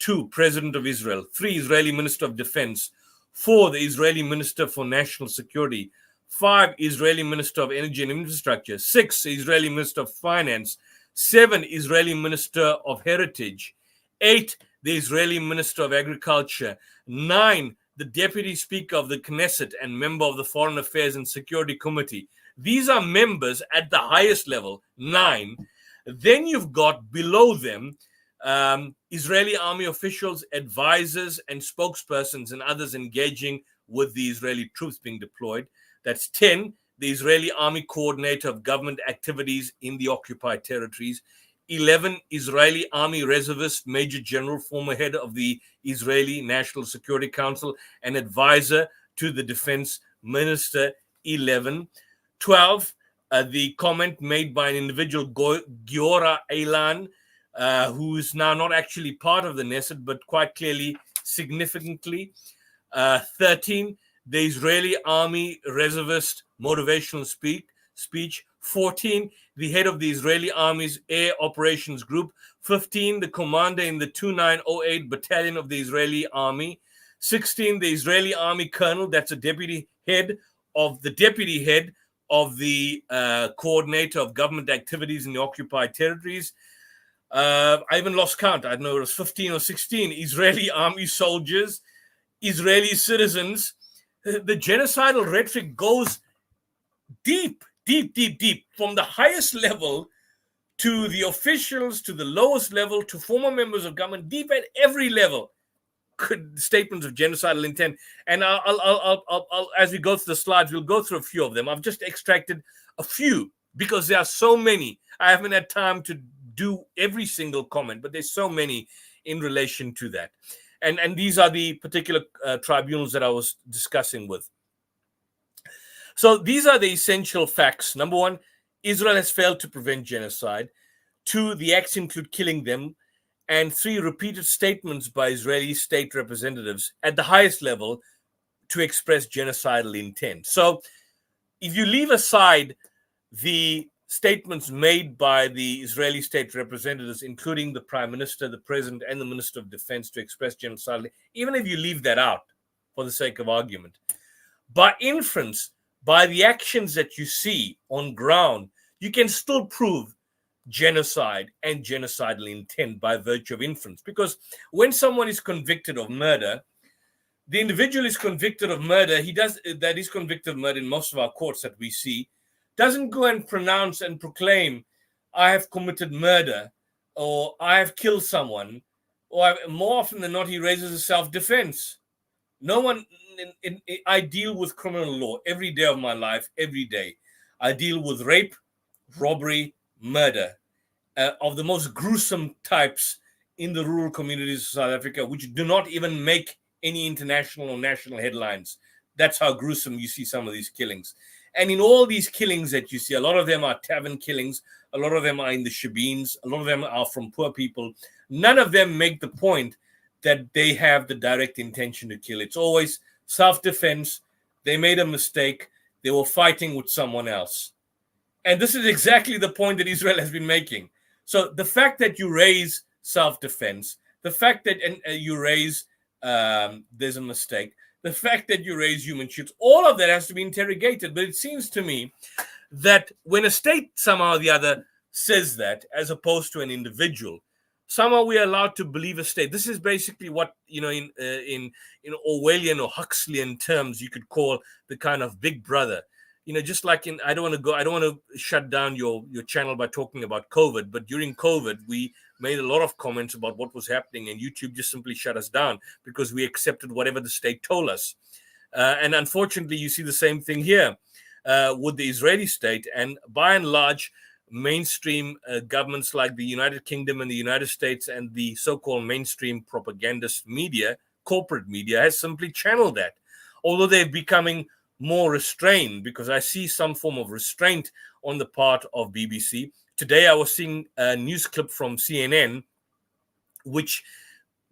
2, President of Israel; 3, Israeli Minister of Defense; 4, the Israeli Minister for National Security; 5, Israeli Minister of Energy and Infrastructure; 6, Israeli Minister of Finance; 7, Israeli Minister of Heritage; 8, the Israeli Minister of Agriculture; 9, the Deputy Speaker of the Knesset and member of the Foreign Affairs and Security Committee. These are members at the highest level, 9. Then you've got below them Israeli army officials, advisors, and spokespersons and others engaging with the Israeli troops being deployed. That's 10, the Israeli army coordinator of government activities in the occupied territories. 11, Israeli army reservist major general, former head of the Israeli National Security Council and advisor to the defense minister. 11. 12, the comment made by an individual, Giora Eilan, who is now not actually part of the Knesset, but quite clearly, significantly. 13, the Israeli Army Reservist motivational speech. 14, the head of the Israeli Army's Air Operations Group. 15, the commander in the 2908 Battalion of the Israeli Army. 16, the Israeli Army Colonel, that's a deputy head of the coordinator of government activities in the occupied territories. I even lost count. I don't know, it was 15 or 16 Israeli army soldiers, Israeli citizens. The genocidal rhetoric goes deep, from the highest level to the officials, to the lowest level, to former members of government, deep at every level. Statements of genocidal intent. And I'll as we go through the slides, we'll go through a few of them. I've just extracted a few because there are so many. I haven't had time to do every single comment, but there's so many in relation to that. And these are the particular tribunals that I was discussing with. So these are the essential facts. Number 1, Israel has failed to prevent genocide. 2, the acts include killing them. And 3, repeated statements by Israeli state representatives at the highest level to express genocidal intent. So if you leave aside the statements made by the Israeli state representatives, including the Prime Minister, the President, and the Minister of Defense, to express genocidal, even if you leave that out for the sake of argument, by inference, by the actions that you see on ground, you can still prove genocide and genocidal intent by virtue of inference. Because when someone is convicted of murder, the individual is convicted of murder. That is convicted of murder in most of our courts that we see, doesn't go and pronounce and proclaim, I have committed murder, or I have killed someone, or more often than not, he raises a self-defense. No one, I deal with criminal law every day of my life, every day. I deal with rape, robbery, murder, of the most gruesome types in the rural communities of South Africa, which do not even make any international or national headlines. That's how gruesome you see some of these killings. And in all these killings that you see, a lot of them are tavern killings, a lot of them are in the shebeens, a lot of them are from poor people. None of them make the point that they have the direct intention to kill. It's always self-defense. They made a mistake. They were fighting with someone else. And this is exactly the point that Israel has been making. So the fact that you raise self-defense, the fact that you raise there's a mistake, the fact that you raise human shields, all of that has to be interrogated. But it seems to me that when a state somehow or the other says that, as opposed to an individual, somehow we are allowed to believe a state. This is basically what, in Orwellian or Huxleyan terms, you could call the kind of big brother. Just like I don't want to shut down your channel by talking about COVID, but during COVID, we made a lot of comments about what was happening, and YouTube just simply shut us down because we accepted whatever the state told us. And unfortunately, you see the same thing here with the Israeli state. And by and large, mainstream governments like the United Kingdom and the United States and the so-called mainstream propagandist media, corporate media, has simply channeled that. Although they're becoming more restrained, because I see some form of restraint on the part of BBC. Today, I was seeing a news clip from CNN, which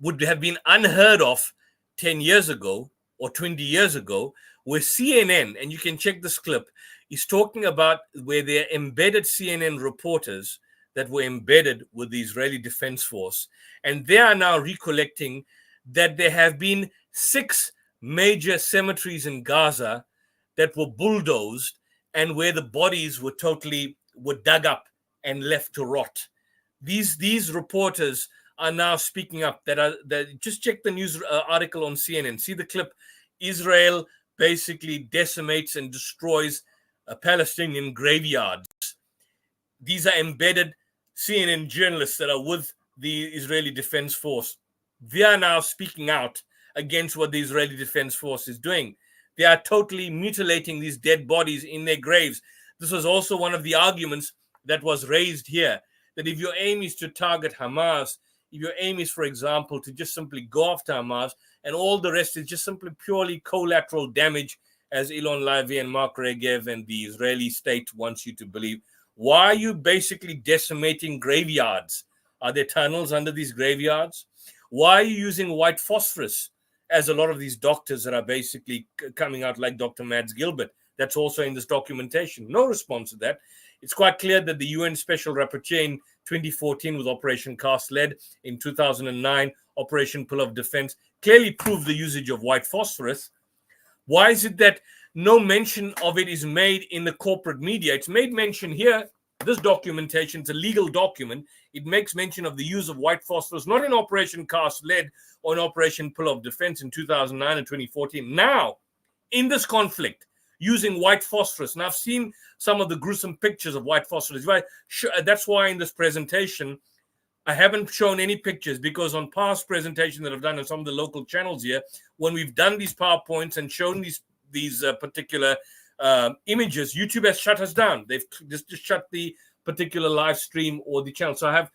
would have been unheard of 10 years ago or 20 years ago, where CNN, and you can check this clip, is talking about where they're embedded CNN reporters that were embedded with the Israeli Defense Force. And they are now recollecting that there have been 6 major cemeteries in Gaza that were bulldozed and where the bodies were dug up and left to rot. These reporters are now speaking up. That just check the news article on CNN. See the clip. Israel basically decimates and destroys Palestinian graveyards. These are embedded CNN journalists that are with the Israeli Defense Force. They are now speaking out against what the Israeli Defense Force is doing. They are totally mutilating these dead bodies in their graves. This was also one of the arguments that was raised here, that if your aim is to target Hamas, if your aim is, for example, to just simply go after Hamas, and all the rest is just simply purely collateral damage, as Elon Levy and Mark Regev and the Israeli state wants you to believe, why are you basically decimating graveyards? Are there tunnels under these graveyards? Why are you using white phosphorus, as a lot of these doctors that are basically coming out, like Dr. Mads Gilbert? That's also in this documentation. No response to that. It's quite clear that the UN Special Rapporteur in 2014 with Operation Cast Lead, in 2009, Operation Pillar of Defense, clearly proved the usage of white phosphorus. Why is it that no mention of it is made in the corporate media? It's made mention here. This documentation, it's a legal document. It makes mention of the use of white phosphorus, not in Operation Cast Lead or in Operation Pillar of Defense in 2009 and 2014. Now, in this conflict, using white phosphorus. And I've seen some of the gruesome pictures of white phosphorus. That's why in this presentation, I haven't shown any pictures, because on past presentations that I've done on some of the local channels here, when we've done these PowerPoints and shown these particular images, YouTube has shut us down. They've just shut the particular live stream or the channel. So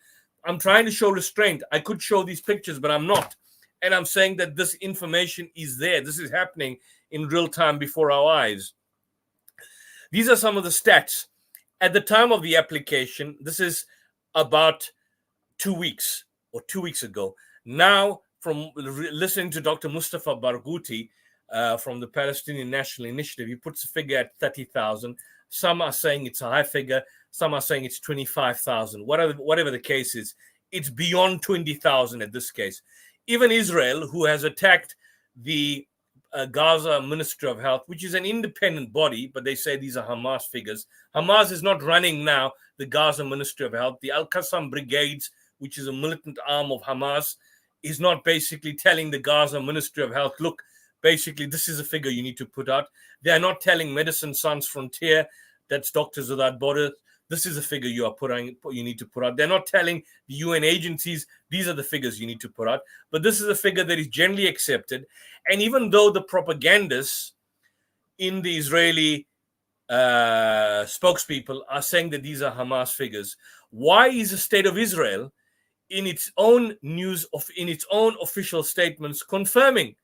I'm trying to show restraint. I could show these pictures, but I'm not. And I'm saying that this information is there. This is happening in real time before our eyes. These are some of the stats. At the time of the application, this is about 2 weeks or 2 weeks ago. Now, from listening to Dr. Mustafa Barghouti from the Palestinian National Initiative, he puts a figure at 30,000. Some are saying it's a high figure. Some are saying it's 25,000. Whatever the case is, it's beyond 20,000 at this case. Even Israel, who has attacked the Gaza Ministry of Health, which is an independent body, but they say these are Hamas figures. Hamas is not running now the Gaza Ministry of Health. The Al-Qassam Brigades, which is a militant arm of Hamas, is not basically telling the Gaza Ministry of Health, look, basically, this is a figure you need to put out. They are not telling Medicine Sans Frontier, that's Doctors Without Borders, this is a figure you need to put out. They're not telling the UN agencies, these are the figures you need to put out. But this is a figure that is generally accepted. And even though the propagandists in the Israeli spokespeople are saying that these are Hamas figures, why is the state of Israel in its own news, in its own official statements, confirming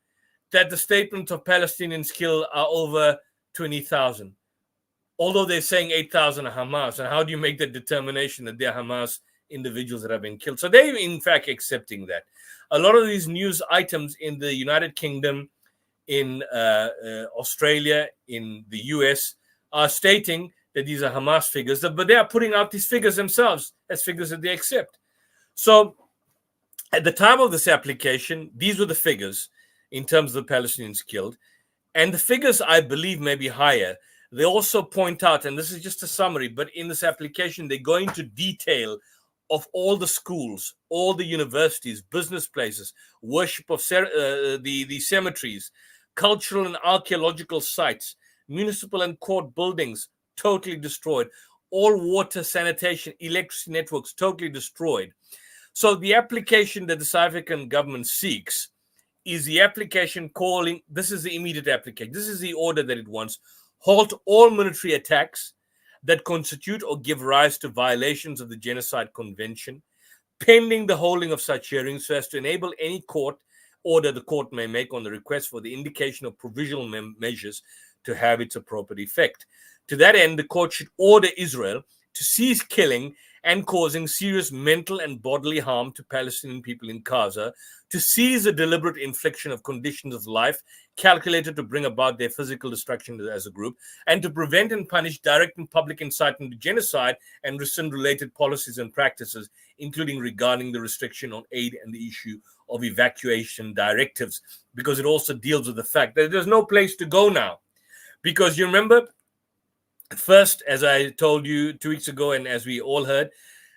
that the statement of Palestinians killed are over 20,000? Although they're saying 8,000 are Hamas. And how do you make that determination that they're Hamas individuals that have been killed? So they're in fact accepting that. A lot of these news items in the United Kingdom, in Australia, in the US, are stating that these are Hamas figures, but they are putting out these figures themselves as figures that they accept. So at the time of this application, these were the figures in terms of the Palestinians killed. And the figures, I believe, may be higher. They also point out, and this is just a summary, but in this application, they go into detail of all the schools, all the universities, business places, worship of the cemeteries, cultural and archaeological sites, municipal and court buildings totally destroyed, all water, sanitation, electricity networks totally destroyed. So the application that the South African government seeks is the application calling, this is the immediate application, this is the order that it wants: halt all military attacks that constitute or give rise to violations of the Genocide Convention, pending the holding of such hearings, so as to enable any court order the court may make on the request for the indication of provisional measures to have its appropriate effect. To that end, the court should order Israel to cease killing and causing serious mental and bodily harm to Palestinian people in Gaza, to cease the deliberate infliction of conditions of life calculated to bring about their physical destruction as a group, and to prevent and punish direct and public incitement to genocide and rescind related policies and practices, including regarding the restriction on aid and the issue of evacuation directives, because it also deals with the fact that there's no place to go now. Because you remember, first, as I told you 2 weeks ago, and as we all heard,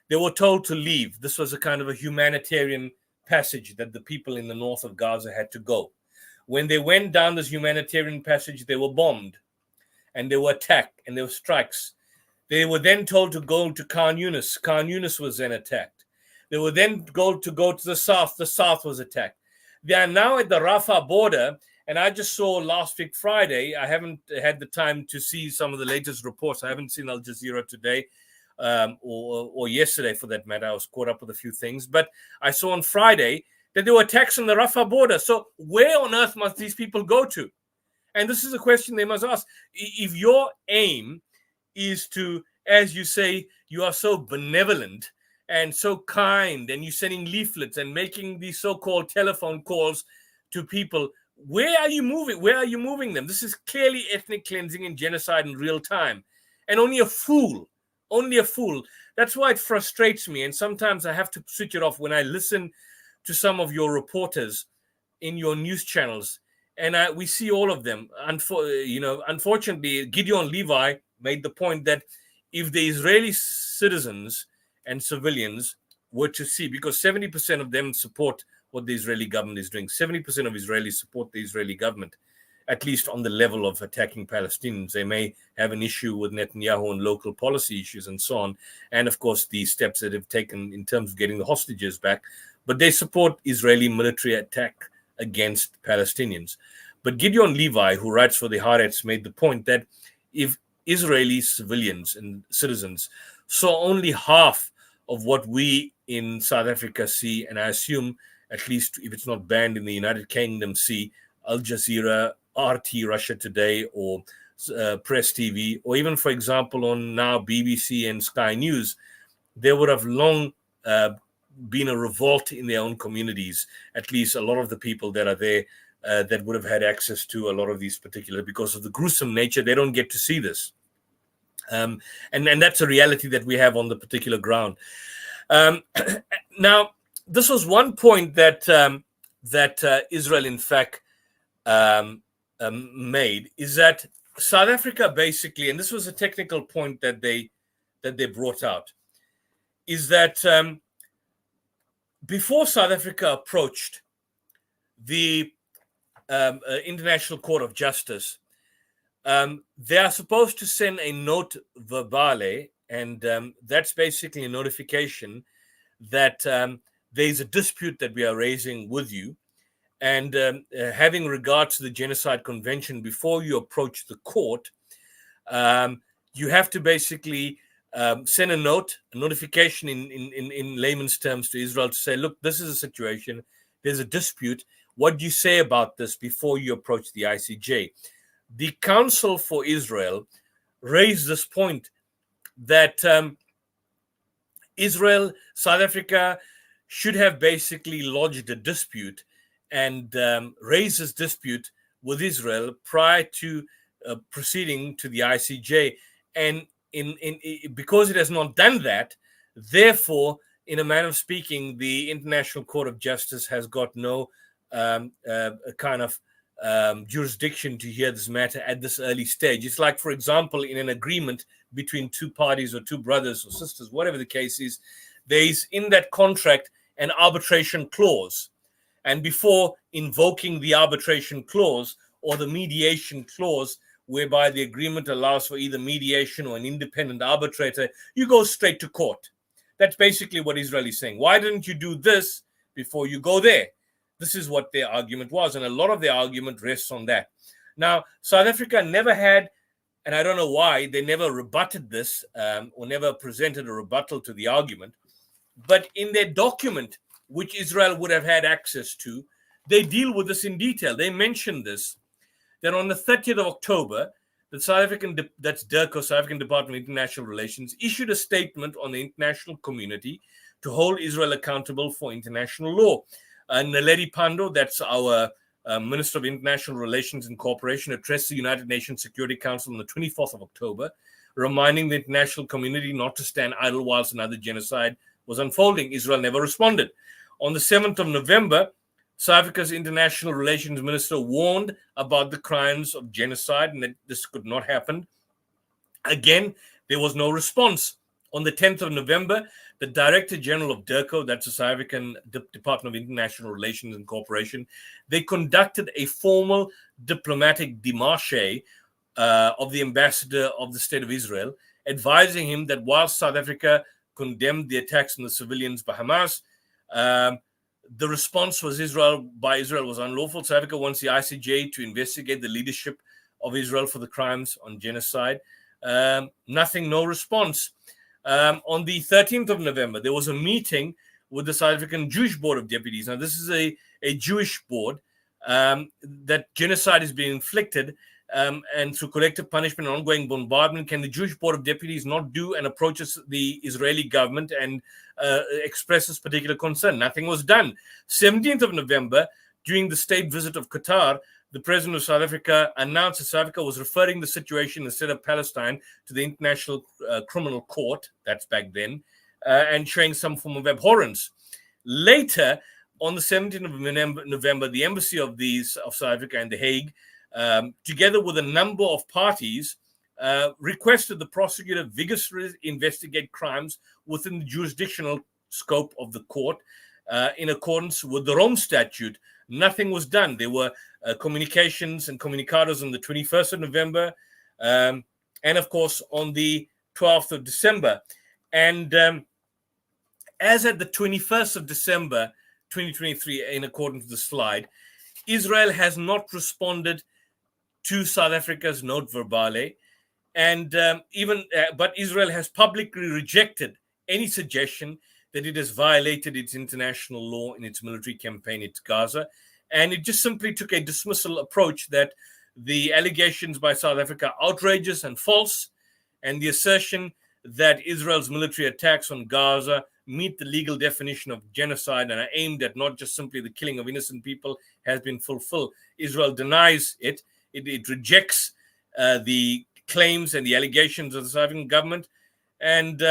they were told to leave. This was a kind of a humanitarian passage that the people in the north of Gaza had to go. When they went down this humanitarian passage, they were bombed and they were attacked and there were strikes. They were then told to go to Khan Yunis. Khan Yunis was then attacked. They were then told to go to the south. The south was attacked. They are now at the Rafah border. And I just saw last week, Friday, I haven't had the time to see some of the latest reports. I haven't seen Al Jazeera today or yesterday, for that matter. I was caught up with a few things. But I saw on Friday that there were attacks on the Rafah border. So where on earth must these people go to? And this is a question they must ask. If your aim is to, as you say, you are so benevolent and so kind, and you're sending leaflets and making these so-called telephone calls to people, where are you moving? Where are you moving them? This is clearly ethnic cleansing and genocide in real time. And only a fool, that's why it frustrates me. And sometimes I have to switch it off when I listen to some of your reporters in your news channels. And we see all of them. Unfortunately, Gideon Levi made the point that if the Israeli citizens and civilians were to see, because 70% of them support what the Israeli government is doing. 70% of Israelis support the Israeli government, at least on the level of attacking Palestinians. They may have an issue with Netanyahu and local policy issues and so on. And of course, the steps that have taken in terms of getting the hostages back. But they support Israeli military attack against Palestinians. But Gideon Levi, who writes for the Haaretz, made the point that if Israeli civilians and citizens saw only half of what we in South Africa see, and I assume, at least if it's not banned in the United Kingdom, see Al Jazeera, RT Russia Today, or Press TV, or even, for example, on now BBC and Sky News, there would have long been a revolt in their own communities. At least a lot of the people that are there that would have had access to a lot of these particular, because of the gruesome nature, they don't get to see this. And that's a reality that we have on the particular ground. Now, this was one point that Israel, in fact, made, is that South Africa basically, and this was a technical point that they brought out, is that before South Africa approached the International Court of Justice, they are supposed to send a note verbale, and that's basically a notification that there's a dispute that we are raising with you, and having regard to the Genocide Convention, before you approach the court, you have to basically send a notification in layman's terms to Israel to say, look, this is a situation, there's a dispute. What do you say about this before you approach the ICJ? The Council for Israel raised this point that Israel, South Africa should have basically lodged a dispute and raised this dispute with Israel prior to proceeding to the ICJ. And because it has not done that, therefore, in a manner of speaking, the International Court of Justice has got no kind of jurisdiction to hear this matter at this early stage. It's like, for example, in an agreement between two parties or two brothers or sisters, whatever the case is, there is in that contract an arbitration clause. And before invoking the arbitration clause or the mediation clause, whereby the agreement allows for either mediation or an independent arbitrator, you go straight to court. That's basically what Israel is saying. Why didn't you do this before you go there? This is what their argument was, and a lot of their argument rests on that. Now, South Africa never had, and I don't know why, they never rebutted this or never presented a rebuttal to the argument, but in their document, which Israel would have had access to, they deal with this in detail. They mention this, that on the 30th of October, the South African, that's DIRCO, South African Department of International Relations, issued a statement on the international community to hold Israel accountable for international law. Naledi Pandor, that's our Minister of International Relations and Cooperation, addressed the United Nations Security Council on the 24th of October, reminding the international community not to stand idle whilst another genocide was unfolding. Israel never responded. On the 7th of November, South Africa's International Relations Minister warned about the crimes of genocide and that this could not happen. Again, there was no response. On the 10th of November, the Director General of DIRCO, that's the South African Department of International Relations and Cooperation, they conducted a formal diplomatic démarche of the ambassador of the State of Israel, advising him that while South Africa condemned the attacks on the civilians by Hamas, the response by Israel was unlawful. South Africa wants the ICJ to investigate the leadership of Israel for the crimes on genocide. Nothing, no response. On the 13th of November, there was a meeting with the South African Jewish Board of Deputies. Now, this is a Jewish board that genocide is being inflicted and through collective punishment and ongoing bombardment. Can the Jewish Board of Deputies not do and approaches the Israeli government and express this particular concern? Nothing was done. 17th of November, during the state visit of Qatar, the president of South Africa announced that South Africa was referring the situation instead of Palestine to the International Criminal Court, that's back then, and showing some form of abhorrence. Later, on the 17th of November, the embassy of South Africa in The Hague, together with a number of parties, requested the prosecutor vigorously investigate crimes within the jurisdictional scope of the court in accordance with the Rome Statute. Nothing was done. There were communications and communicados on the 21st of November and, of course, on the 12th of December. And as at the 21st of December, 2023, in accordance with the slide, Israel has not responded to South Africa's note verbale, and but Israel has publicly rejected any suggestion that it has violated its international law in its military campaign in Gaza, and it just simply took a dismissal approach that the allegations by South Africa are outrageous and false, and the assertion that Israel's military attacks on Gaza meet the legal definition of genocide and are aimed at not just simply the killing of innocent people has been fulfilled. Israel denies it. It rejects the claims and the allegations of the South African government. And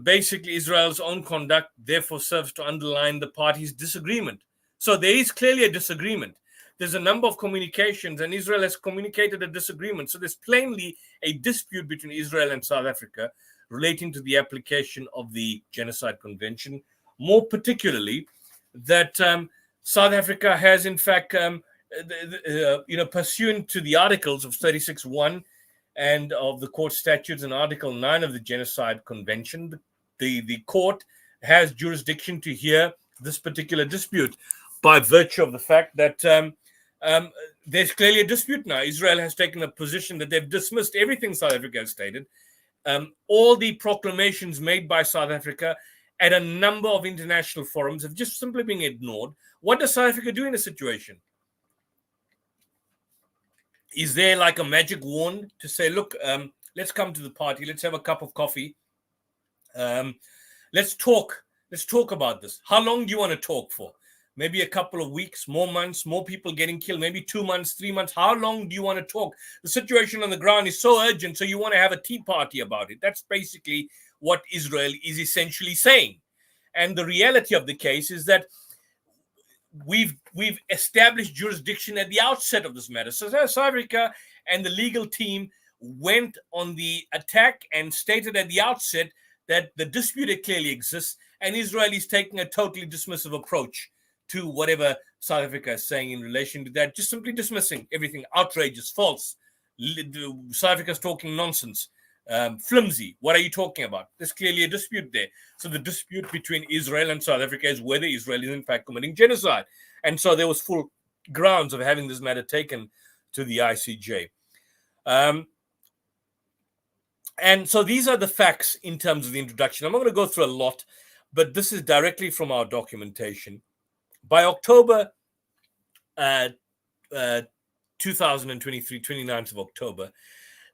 basically, Israel's own conduct therefore serves to underline the parties' disagreement. So there is clearly a disagreement. There's a number of communications, and Israel has communicated a disagreement. So there's plainly a dispute between Israel and South Africa relating to the application of the Genocide Convention, more particularly that South Africa has, in fact, pursuant to the articles of 36.1 and of the court statutes and Article 9 of the Genocide Convention, the court has jurisdiction to hear this particular dispute by virtue of the fact that there's clearly a dispute now. Israel has taken a position that they've dismissed everything South Africa has stated. All the proclamations made by South Africa at a number of international forums have just simply been ignored. What does South Africa do in a situation? Is there like a magic wand to say, look, let's come to the party, let's have a cup of coffee, let's talk about this. How long do you want to talk for? Maybe a couple of weeks, more months, more people getting killed, maybe 2 months, 3 months. How long do you want to talk? The situation on the ground is so urgent, so you want to have a tea party about it. That's basically what Israel is essentially saying. And the reality of the case is that we've established jurisdiction at the outset of this matter. So South Africa and the legal team went on the attack and stated at the outset that the dispute clearly exists, and Israel is taking a totally dismissive approach to whatever South Africa is saying in relation to that, just simply dismissing everything outrageous, false. South Africa is talking nonsense, flimsy. What are you talking about? There's clearly a dispute there. So the dispute between Israel and South Africa is whether Israel is in fact committing genocide. And so there was full grounds of having this matter taken to the ICJ. And so these are the facts in terms of the introduction. I'm not going to go through a lot, but this is directly from our documentation. By October 2023, 29th of October,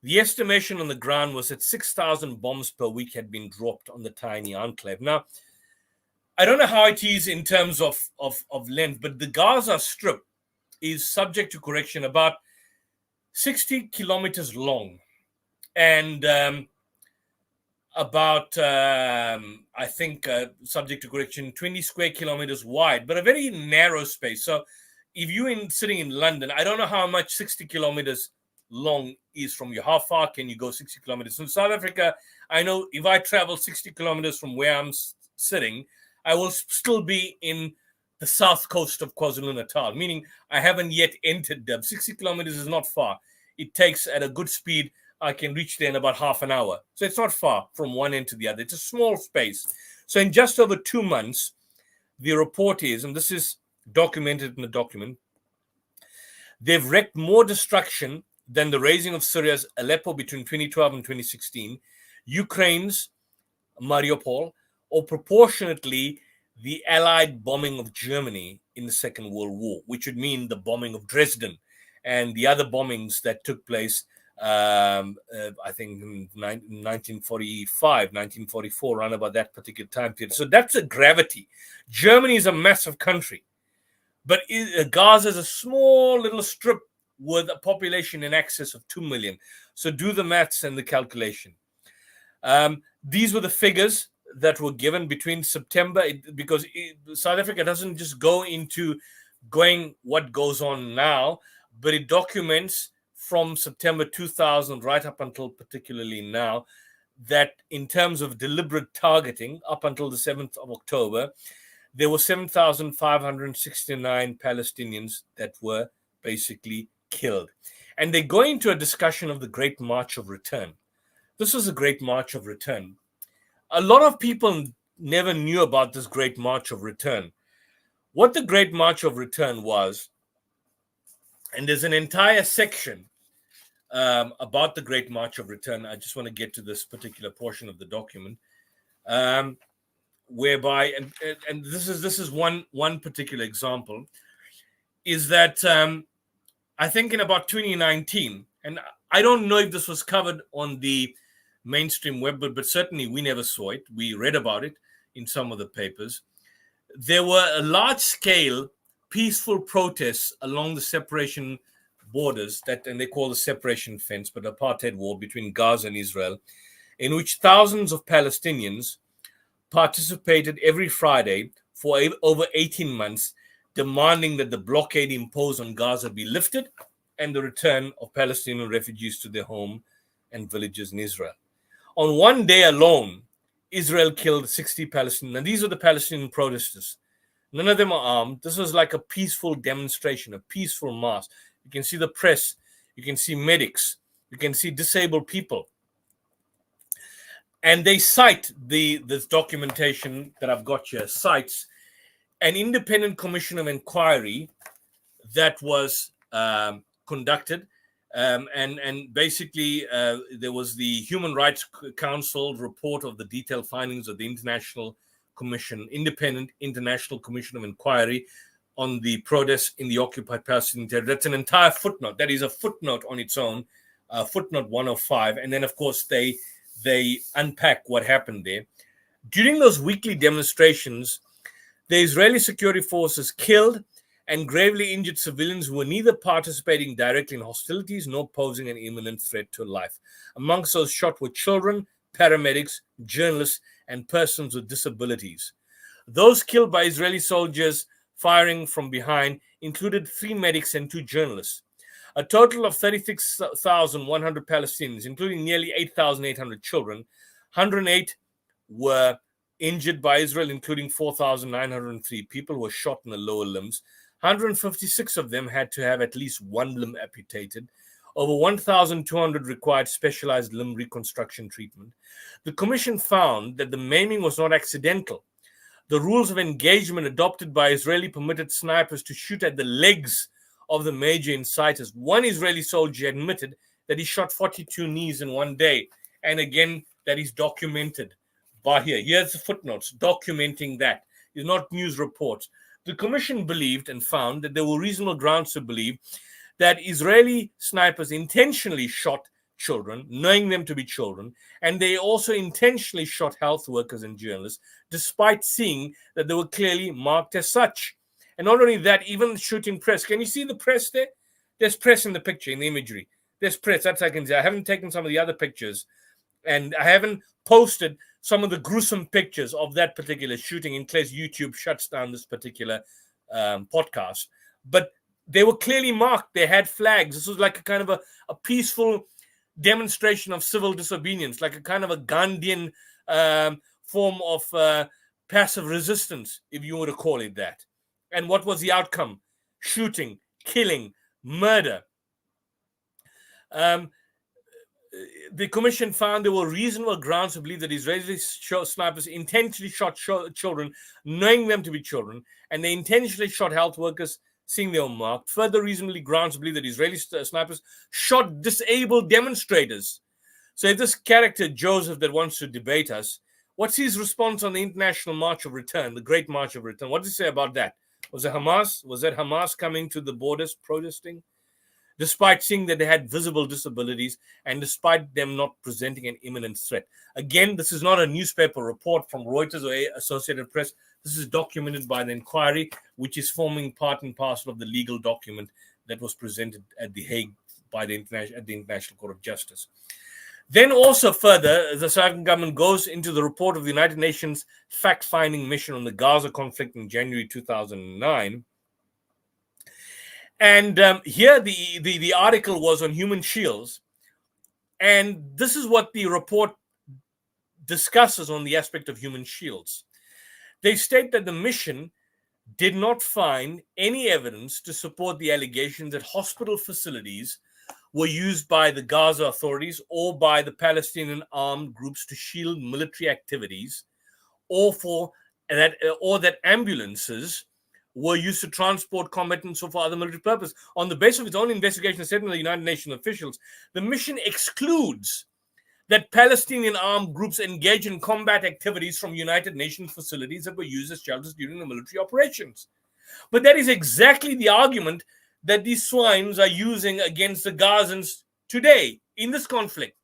the estimation on the ground was that 6,000 bombs per week had been dropped on the tiny enclave. Now, I don't know how it is in terms of length, but the Gaza Strip is subject to correction, about 60 kilometers long and about, I think, subject to correction, 20 square kilometers wide, but a very narrow space. So if you're sitting in London, I don't know how much 60 kilometers long is from you. How far can you go 60 kilometers? In South Africa, I know if I travel 60 kilometers from where I'm sitting, I will still be in the south coast of KwaZulu-Natal, meaning I haven't yet entered Dub. 60 kilometers is not far. It takes, at a good speed, I can reach there in about half an hour. So it's not far from one end to the other. It's a small space. So in just over 2 months, the report is, and this is documented in the document, they've wreaked more destruction than the raising of Syria's Aleppo between 2012 and 2016, Ukraine's Mariupol, or proportionately the Allied bombing of Germany in the Second World War, which would mean the bombing of Dresden and the other bombings that took place, I think in 1945, 1944, around about that particular time period. So that's a gravity. Germany is a massive country, but Gaza is a small little strip with a population in excess of 2 million. So do the maths and the calculation. These were the figures that were given between September, because South Africa doesn't just go into what goes on now, but it documents from September 2000 right up until particularly now, that in terms of deliberate targeting, up until the 7th of October, there were 7,569 Palestinians that were basically killed. And they go into a discussion of the Great March of Return. This was a Great March of Return. A lot of people never knew about this Great March of Return. What the Great March of Return was, and there's an entire section about the Great March of Return. I just want to get to this particular portion of the document, whereby, and this is one particular example, is that I think in about 2019, and I don't know if this was covered on the mainstream web, but certainly we never saw it. We read about it in some of the papers. There were a large-scale peaceful protests along the separation borders, and they call the separation fence, but apartheid wall between Gaza and Israel, in which thousands of Palestinians participated every Friday for over 18 months, demanding that the blockade imposed on Gaza be lifted and the return of Palestinian refugees to their home and villages in Israel. On one day alone, Israel killed 60 Palestinians. And these are the Palestinian protesters. None of them are armed. This was like a peaceful demonstration, a peaceful march. You can see the press, you can see medics, you can see disabled people. And they cite this documentation that I've got here, cites an independent commission of inquiry that was conducted. And basically, there was the Human Rights Council report of the detailed findings of the Independent International Commission of Inquiry on the protests in the occupied Palestinian territory. That's an entire footnote. That is a footnote on its own, footnote 105. And then, of course, they unpack what happened there. During those weekly demonstrations, the Israeli security forces killed and gravely injured civilians who were neither participating directly in hostilities nor posing an imminent threat to life. Amongst those shot were children, paramedics, journalists, and persons with disabilities. Those killed by Israeli soldiers firing from behind included 3 medics and 2 journalists. A total of 36,100 Palestinians, including nearly 8,800 children, 108 were injured by Israel, including 4,903 people who were shot in the lower limbs. 156 of them had to have at least one limb amputated. Over 1,200 required specialized limb reconstruction treatment. The commission found that the maiming was not accidental. The rules of engagement adopted by Israeli permitted snipers to shoot at the legs of the major inciters. One Israeli soldier admitted that he shot 42 knees in one day. And again, that is documented by here. Here's the footnotes documenting that. It's not news reports. The commission believed and found that there were reasonable grounds to believe that Israeli snipers intentionally shot children, knowing them to be children, and they also intentionally shot health workers and journalists, despite seeing that they were clearly marked as such. And not only that, even shooting press. Can you see the press there? There's press in the picture, in the imagery. There's press, that's I can see. I haven't taken some of the other pictures, and I haven't posted some of the gruesome pictures of that particular shooting in case YouTube shuts down this particular podcast. But they were clearly marked. They had flags. This was like a kind of a peaceful demonstration of civil disobedience, like a kind of a Gandhian form of passive resistance, if you were to call it that. And what was the outcome? Shooting, killing, murder. The commission found there were reasonable grounds to believe that Israeli snipers intentionally shot children, knowing them to be children, and they intentionally shot health workers, seeing they were marked. Further reasonably grounds to believe that Israeli snipers shot disabled demonstrators. So if this character, Joseph, that wants to debate us, what's his response on the International March of Return, the Great March of Return? What does he say about that? Was it Hamas? Was that Hamas coming to the borders protesting? Despite seeing that they had visible disabilities and despite them not presenting an imminent threat. Again, this is not a newspaper report from Reuters or Associated Press. This is documented by the inquiry, which is forming part and parcel of the legal document that was presented at The Hague by the International Court of Justice. Then also further, the South African government goes into the report of the United Nations fact-finding mission on the Gaza conflict in January 2009. And here the article was on human shields. And this is what the report discusses on the aspect of human shields. They state that the mission did not find any evidence to support the allegations that hospital facilities were used by the Gaza authorities or by the Palestinian armed groups to shield military activities, or that ambulances were used to transport combatants or for other military purposes. On the basis of its own investigation and statement of the United Nations officials, the mission excludes that Palestinian armed groups engage in combat activities from United Nations facilities that were used as shelters during the military operations. But that is exactly the argument that these swines are using against the Gazans today in this conflict.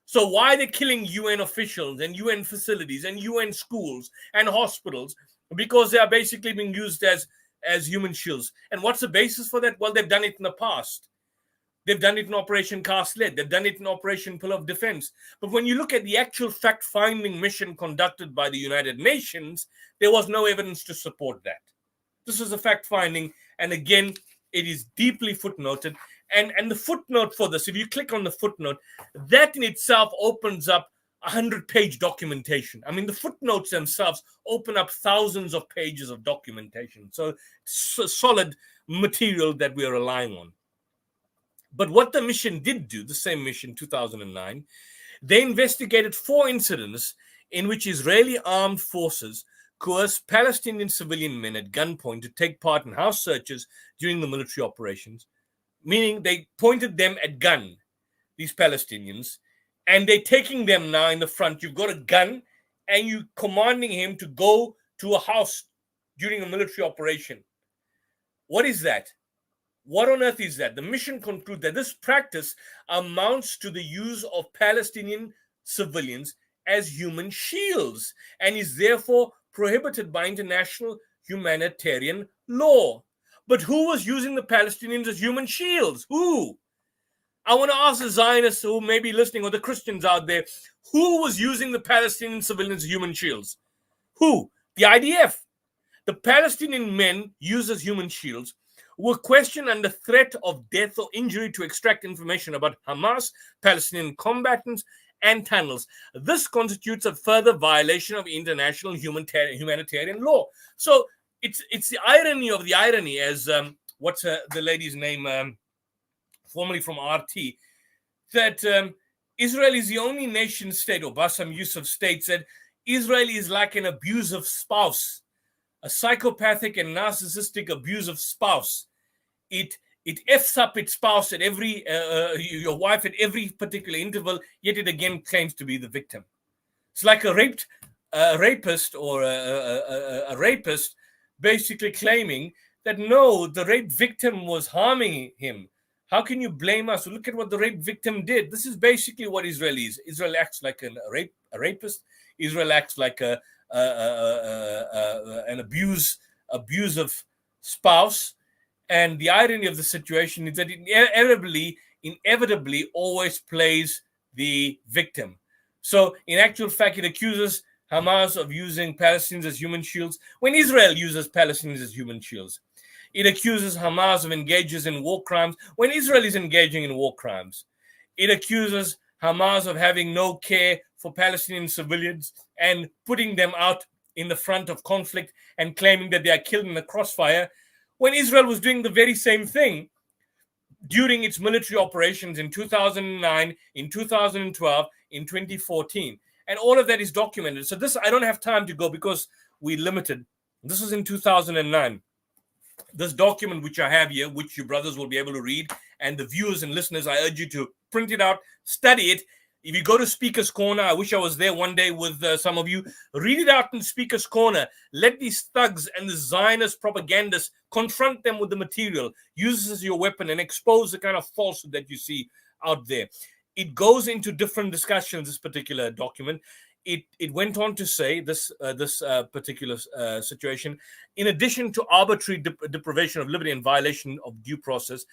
So why are they killing UN officials and UN facilities and UN schools and hospitals? Because they are basically being used as human shields. And what's the basis for that? Well, they've done it in the past. They've done it in Operation Cast Lead. They've done it in Operation Pillar of Defense. But when you look at the actual fact-finding mission conducted by the United Nations, there was no evidence to support that. This was a fact-finding, and again, it is deeply footnoted. And the footnote for this, if you click on the footnote, that in itself opens up 100-page documentation. I mean, the footnotes themselves open up thousands of pages of documentation. So it's solid material that we're relying on. But what the mission did do, the same mission, 2009, they investigated 4 incidents in which Israeli armed forces coerced Palestinian civilian men at gunpoint to take part in house searches during the military operations, meaning they pointed them at gun, these Palestinians, and they're taking them now in the front. You've got a gun and you're commanding him to go to a house during a military operation. What is that? What on earth is that? The mission concludes that this practice amounts to the use of Palestinian civilians as human shields and is therefore prohibited by international humanitarian law. But who was using the Palestinians as human shields? Who? I want to ask the Zionists who may be listening, or the Christians out there, who was using the Palestinian civilians as human shields? Who? The IDF. The Palestinian men used as human shields were questioned under threat of death or injury to extract information about Hamas, Palestinian combatants, and tunnels. This constitutes a further violation of international humanitarian law. So it's the irony of the irony, as what's the lady's name, formerly from RT, that Israel is the only nation state, or Bassam Youssef states that Israel is like an abusive spouse, a psychopathic and narcissistic abusive spouse. It F's up its spouse at every, your wife at every particular interval, yet it again claims to be the victim. It's like a rapist or a rapist basically claiming that no, the rape victim was harming him. How can you blame us? Look at what the rape victim did. This is basically what Israel is. Israel acts like a rapist. Israel acts like an abusive spouse. And the irony of the situation is that it inevitably always plays the victim. So in actual fact, it accuses Hamas of using Palestinians as human shields when Israel uses Palestinians as human shields. It accuses Hamas of engaging in war crimes when Israel is engaging in war crimes. It accuses Hamas of having no care for Palestinian civilians and putting them out in the front of conflict and claiming that they are killed in the crossfire, when Israel was doing the very same thing during its military operations in 2009, in 2012, in 2014. And all of that is documented. So this, I don't have time to go because we're limited. This is in 2009. This document which I have here, which you brothers will be able to read, and the viewers and listeners, I urge you to print it out, study it. If you go to Speaker's Corner, I wish I was there one day with some of you, read it out in Speaker's Corner. Let these thugs and the Zionist propagandists confront them with the material, use this as your weapon, and expose the kind of falsehood that you see out there. It goes into different discussions, this particular document. It went on to say this particular situation, in addition to arbitrary deprivation of liberty and violation of due process,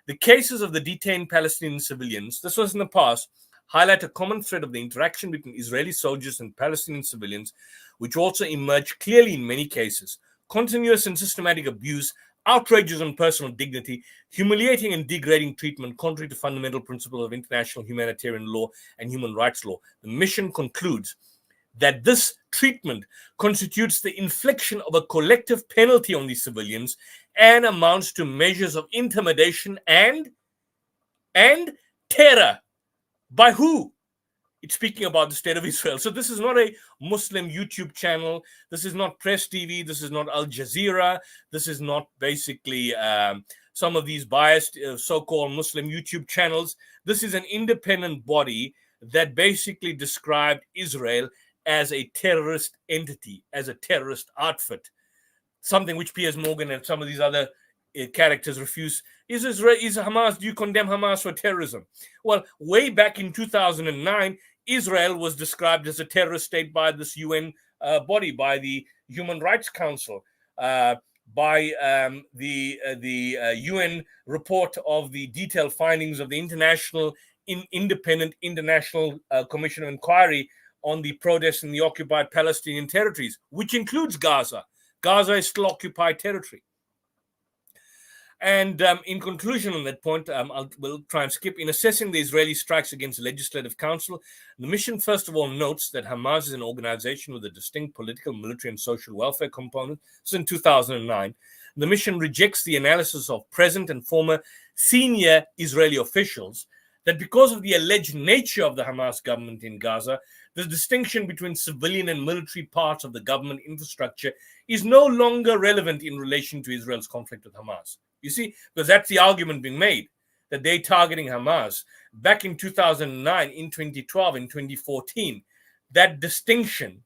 the cases of the detained Palestinian civilians, this was in the past, highlight a common thread of the interaction between Israeli soldiers and Palestinian civilians, which also emerged clearly in many cases. Continuous and systematic abuse, outrages on personal dignity, humiliating and degrading treatment contrary to fundamental principles of international humanitarian law and human rights law. The mission concludes that this treatment constitutes the infliction of a collective penalty on these civilians and amounts to measures of intimidation and terror. By who? It's speaking about the state of Israel. So this is not a Muslim YouTube channel. This is not Press TV. This is not Al Jazeera. This is not basically some of these biased so-called Muslim YouTube channels. This is an independent body that basically described Israel as a terrorist entity, as a terrorist outfit, something which Piers Morgan and some of these other characters refuse. Is Hamas, do you condemn Hamas for terrorism? Well, way back in 2009, Israel was described as a terrorist state by this UN body, by the Human Rights Council, by the UN report of the detailed findings of the independent international commission of inquiry on the protests in the occupied Palestinian territories, which includes Gaza. Gaza is still occupied territory. And in conclusion on that point, we'll try and skip. In assessing the Israeli strikes against the Legislative Council, the mission first of all notes that Hamas is an organization with a distinct political, military, and social welfare component. Since 2009, the mission rejects the analysis of present and former senior Israeli officials that because of the alleged nature of the Hamas government in Gaza, the distinction between civilian and military parts of the government infrastructure is no longer relevant in relation to Israel's conflict with Hamas. You see, because that's the argument being made, that they're targeting Hamas. Back in 2009, in 2012, in 2014, that distinction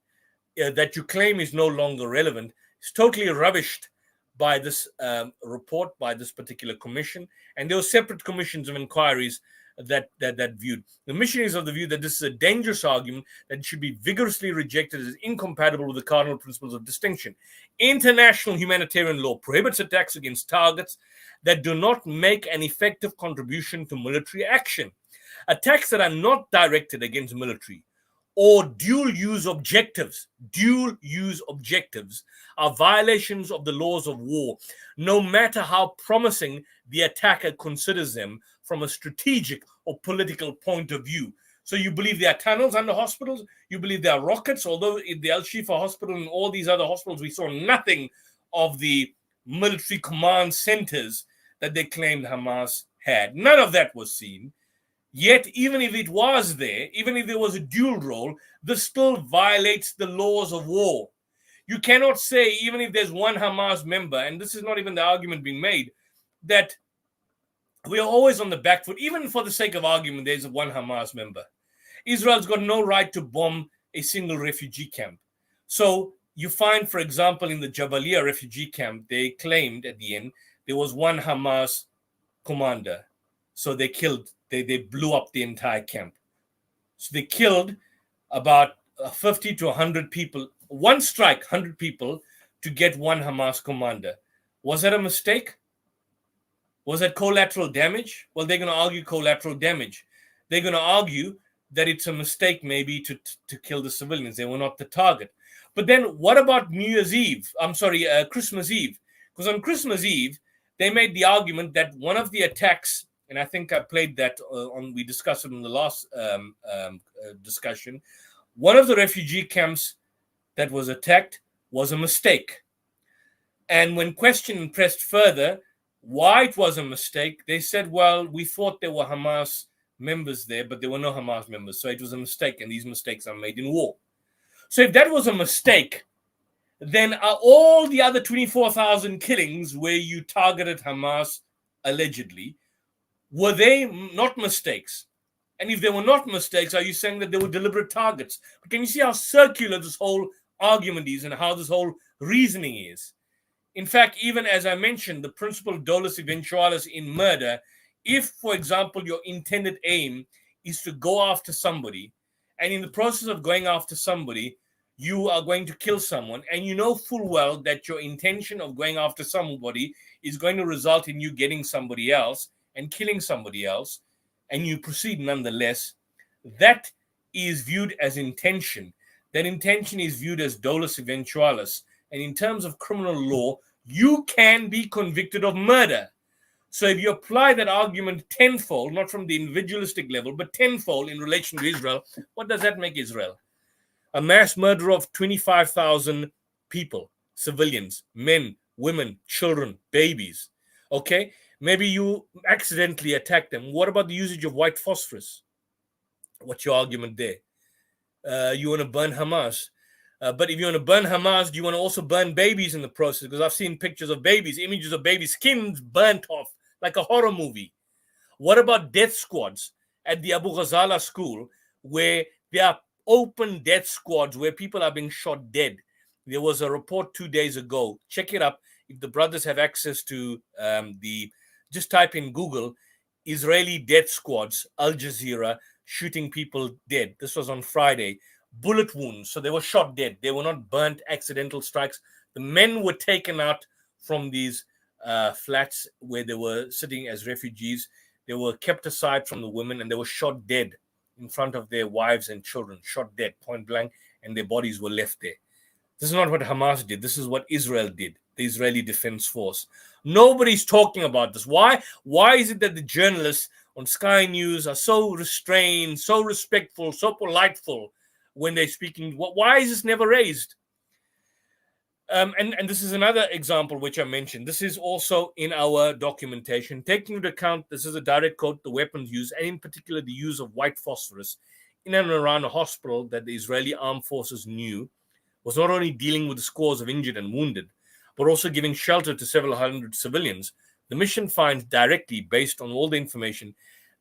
that you claim is no longer relevant is totally rubbished by this report, by this particular commission. And there were separate commissions of inquiries that viewed. The mission is of the view that this is a dangerous argument that should be vigorously rejected as incompatible with the cardinal principles of distinction. International humanitarian law prohibits attacks against targets that do not make an effective contribution to military action. Attacks that are not directed against military or dual-use objectives are violations of the laws of war, no matter how promising the attacker considers them from a strategic or political point of view. So you believe there are tunnels under hospitals, you believe there are rockets, although in the Al-Shifa hospital and all these other hospitals, we saw nothing of the military command centers that they claimed Hamas had. None of that was seen. Yet, even if it was there, even if there was a dual role, this still violates the laws of war. You cannot say, even if there's one Hamas member, and this is not even the argument being made, that we are always on the back foot, even for the sake of argument, there's one Hamas member. Israel's got no right to bomb a single refugee camp. So you find, for example, in the Jabalia refugee camp, they claimed at the end there was one Hamas commander. So they blew up the entire camp. So they killed about 50 to 100 people, one strike, 100 people to get one Hamas commander. Was that a mistake? Was that collateral damage? Well, they're going to argue collateral damage. They're going to argue that it's a mistake maybe to kill the civilians. They were not the target. But then what about Christmas Eve? Because on Christmas Eve, they made the argument that one of the attacks, and I think I played that we discussed it in the last discussion, one of the refugee camps that was attacked was a mistake. And when questioned and pressed further why it was a mistake, they said, well, we thought there were Hamas members there, but there were no Hamas members. So it was a mistake, and these mistakes are made in war. So if that was a mistake, then are all the other 24,000 killings where you targeted Hamas allegedly, were they not mistakes? And if they were not mistakes, are you saying that they were deliberate targets? But can you see how circular this whole argument is and how this whole reasoning is? In fact, even as I mentioned, the principle of dolus eventualis in murder, if, for example, your intended aim is to go after somebody, and in the process of going after somebody, you are going to kill someone, and you know full well that your intention of going after somebody is going to result in you getting somebody else and killing somebody else, and you proceed nonetheless, that is viewed as intention. That intention is viewed as dolus eventualis. And in terms of criminal law, you can be convicted of murder. So if you apply that argument tenfold, not from the individualistic level, but tenfold in relation to Israel, what does that make Israel? A mass murder of 25,000 people, civilians, men, women, children, babies. Okay? Maybe you accidentally attack them. What about the usage of white phosphorus? What's your argument there? You want to burn Hamas. But if you want to burn Hamas, do you want to also burn babies in the process? Because I've seen pictures of babies, images of babies' skins burnt off like a horror movie. What about death squads at the Abu Ghazala school where there are open death squads where people are being shot dead? There was a report 2 days ago. Check it up. If the brothers have access to just type in Google, Israeli death squads, Al Jazeera, shooting people dead. This was on Friday. Bullet wounds, so they were shot dead. They were not burnt, accidental strikes. The men were taken out from these flats where they were sitting as refugees. They were kept aside from the women, and they were shot dead in front of their wives and children, shot dead, point blank, and their bodies were left there. This is not what Hamas did. This is what Israel did. the Israeli Defense Force. Nobody's talking about this. Why? Why is it that the journalists on Sky News are so restrained, so respectful, so politeful when they're speaking? Why is this never raised? And this is another example which I mentioned. This is also in our documentation. Taking into account, this is a direct quote, the weapons used, and in particular the use of white phosphorus in and around a hospital that the Israeli armed forces knew was not only dealing with the scores of injured and wounded, but also giving shelter to several hundred civilians. The mission finds directly, based on all the information,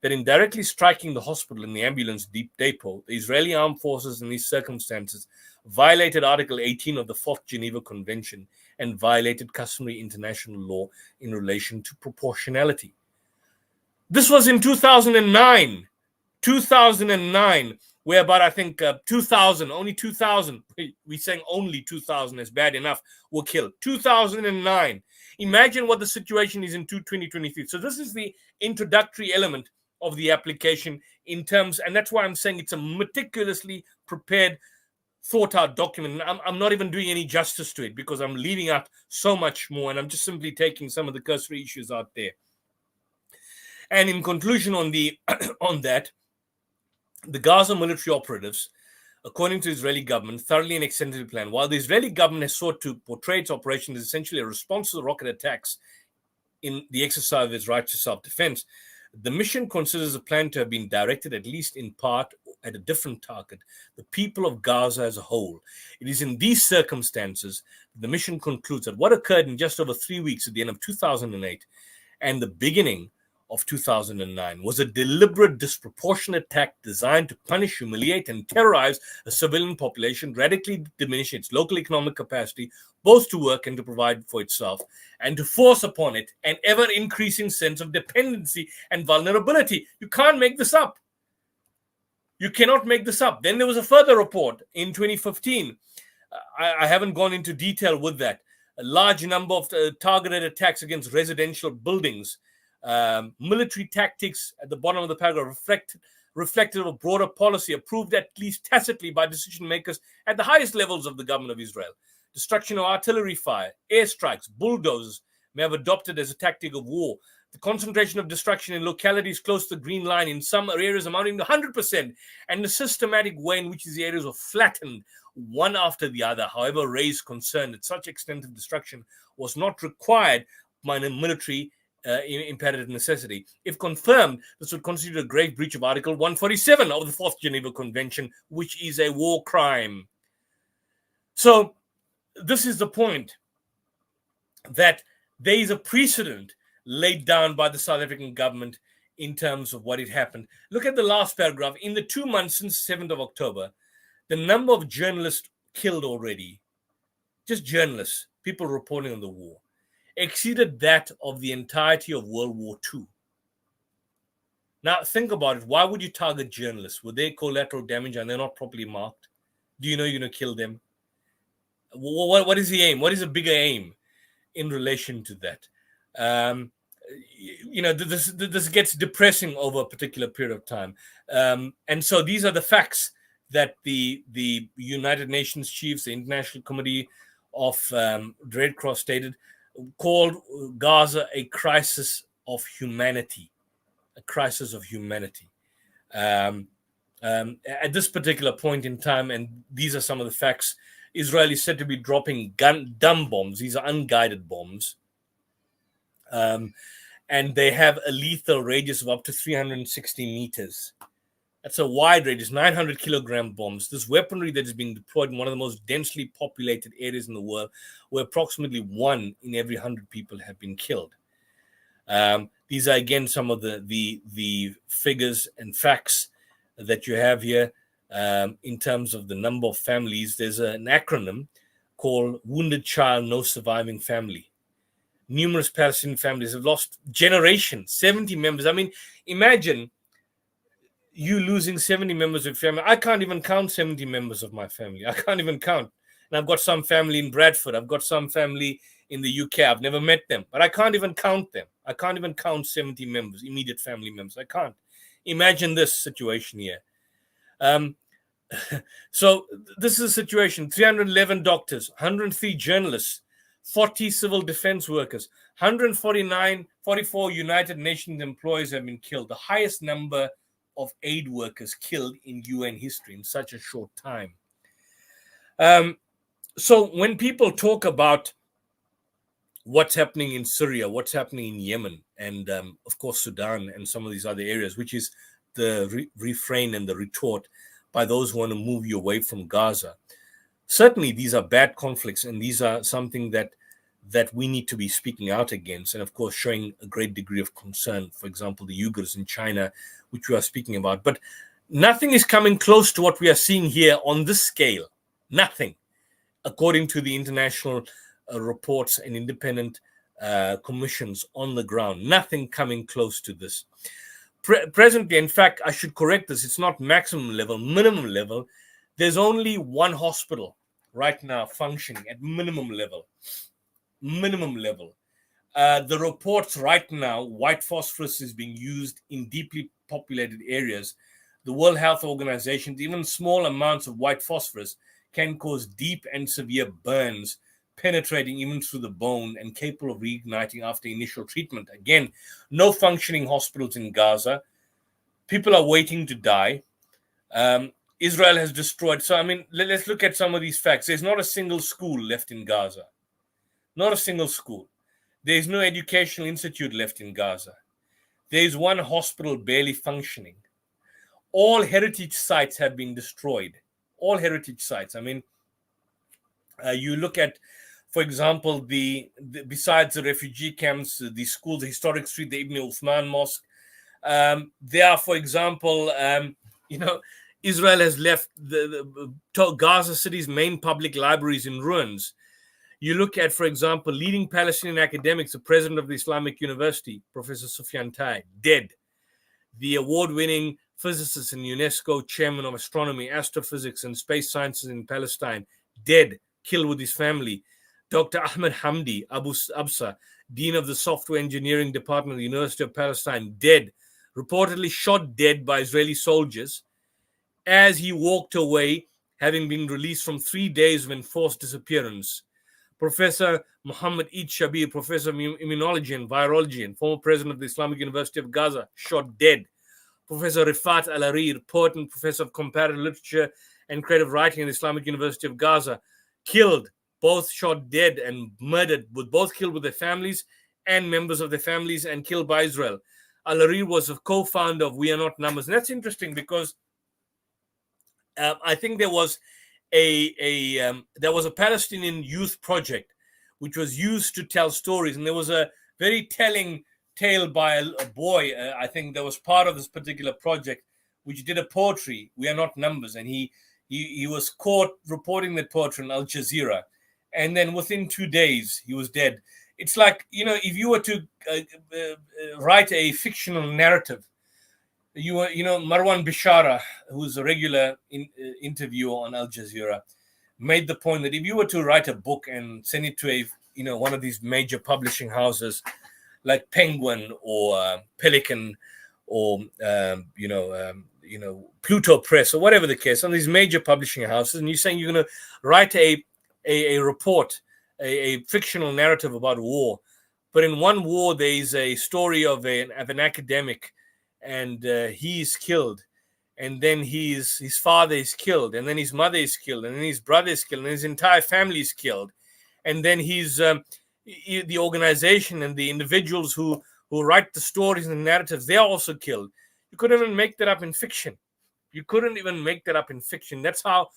that in directly striking the hospital and the ambulance depot, the Israeli armed forces in these circumstances violated Article 18 of the 4th Geneva Convention and violated customary international law in relation to proportionality. This was in 2009. 2009, where about, I think, 2,000, only 2,000, we're saying only 2,000 is bad enough, were killed. 2009. Imagine what the situation is in 2023. So this is the introductory element of the application in terms, and that's why I'm saying it's a meticulously prepared, thought out document. I'm not even doing any justice to it because I'm leaving out so much more, and I'm just simply taking some of the cursory issues out there. And in conclusion on the on that, the Gaza military operatives, according to the Israeli government, thoroughly and extensively planned. While the Israeli government has sought to portray its operation as essentially a response to the rocket attacks in the exercise of its right to self-defense, the mission considers the plan to have been directed, at least in part, at a different target, the people of Gaza as a whole. It is in these circumstances the mission concludes that what occurred in just over 3 weeks at the end of 2008 and the beginning of 2009 was a deliberate, disproportionate attack designed to punish, humiliate, and terrorize a civilian population, radically diminish its local economic capacity, both to work and to provide for itself, and to force upon it an ever-increasing sense of dependency and vulnerability. You can't make this up. You cannot make this up. Then there was a further report in 2015. I haven't gone into detail with that. A large number of targeted attacks against residential buildings. Military tactics at the bottom of the paragraph reflected a broader policy approved at least tacitly by decision makers at the highest levels of the government of Israel. Destruction of artillery fire, airstrikes, bulldozers may have adopted as a tactic of war. The concentration of destruction in localities close to the Green Line, in some areas amounting to 100%, and the systematic way in which these areas were flattened one after the other, however, raised concern that such extensive destruction was not required by a military imperative necessity. If confirmed, this would constitute a grave breach of Article 147 of the 4th Geneva Convention, which is a war crime. So this is the point, that there is a precedent laid down by the South African government in terms of what had happened. Look at the last paragraph. In the 2 months since the 7th of October, the number of journalists killed already, just journalists, people reporting on the war, exceeded that of the entirety of World War II. Now, think about it. Why would you target journalists? Were they collateral damage and they're not properly marked? Do you know you're going to kill them? What is the aim? What is the bigger aim in relation to that? This gets depressing over a particular period of time. And so these are the facts that the United Nations chiefs, the International Committee of Red Cross stated, called Gaza a crisis of humanity, a crisis of humanity. At this particular point in time, and these are some of the facts, Israel is said to be dropping dumb bombs. These are unguided bombs. And they have a lethal radius of up to 360 meters. That's a wide radius, 900 kilogram bombs. This weaponry that is being deployed in one of the most densely populated areas in the world, where approximately 1 in every 100 people have been killed. These are, again, some of the figures and facts that you have here in terms of the number of families. There's an acronym called Wounded Child, No Surviving Family. Numerous Palestinian families have lost generations, 70 members. I mean, imagine you losing 70 members of your family. I can't even count 70 members of my family. I can't even count. And I've got some family in Bradford. I've got some family in the UK. I've never met them, but I can't even count them. I can't even count 70 members, immediate family members. I can't. Imagine this situation here. So this is a situation. 311 doctors, 103 journalists, 40 civil defense workers, 44 United Nations employees have been killed, the highest number of aid workers killed in UN history in such a short time. So when people talk about what's happening in Syria, what's happening in Yemen, and of course Sudan and some of these other areas, which is the refrain and the retort by those who want to move you away from Gaza. Certainly these are bad conflicts, and these are something that we need to be speaking out against, and of course showing a great degree of concern. For example, the Uyghurs in China, which we are speaking about. But nothing is coming close to what we are seeing here on this scale. Nothing, according to the international reports and independent commissions on the ground. Nothing coming close to this. Presently, in fact, I should correct this. It's not maximum level, minimum level. There's only one hospital right now functioning at minimum level. Minimum level. The reports right now, white phosphorus is being used in deeply populated areas. The World Health Organization, even small amounts of white phosphorus can cause deep and severe burns, penetrating even through the bone and capable of reigniting after initial treatment. Again, no functioning hospitals in Gaza. People are waiting to die. Israel has destroyed. So, I mean, let's look at some of these facts. There's not a single school left in Gaza. Not a single school. There is no educational institute left in Gaza. There is one hospital barely functioning. All heritage sites have been destroyed. All heritage sites. I mean, you look at, for example, besides the refugee camps, the schools, the historic street, the Ibn Uthman Mosque. There are, for example, Israel has left the Gaza City's main public libraries in ruins. You look at, for example, leading Palestinian academics, the president of the Islamic University, Professor Sufyan Tai, dead. The award-winning physicist and UNESCO chairman of astronomy, astrophysics, and space sciences in Palestine, dead, killed with his family. Dr. Ahmed Hamdi Abu Absa, dean of the software engineering department of the University of Palestine, dead, reportedly shot dead by Israeli soldiers as he walked away, having been released from 3 days of enforced disappearance. Professor Muhammad Eid Shabir, professor of immunology and virology and former president of the Islamic University of Gaza, shot dead. Professor Rifat Al-Arir, poet and professor of comparative literature and creative writing at the Islamic University of Gaza, killed, both shot dead and murdered, both killed with their families and members of their families and killed by Israel. Al-Arir was a co-founder of We Are Not Numbers. And that's interesting because I think there was a Palestinian youth project which was used to tell stories, and there was a very telling tale by a boy, I think that was part of this particular project, which did a poetry, We Are Not Numbers, and he was caught reporting that poetry on Al Jazeera, and then within 2 days he was dead. It's like, if you were to write a fictional narrative, Marwan Bishara, who's a regular interviewer on Al Jazeera, made the point that if you were to write a book and send it to one of these major publishing houses like Penguin or Pelican or Pluto Press or whatever the case, some of these major publishing houses, and you're saying you're going to write a report, a fictional narrative about war, but in one war there is a story of an academic, and he's killed, and then his father is killed, and then his mother is killed, and then his brother is killed, and his entire family is killed, and then the organization and the individuals who write the stories and the narratives, they are also killed. You couldn't even make that up in fiction. That's how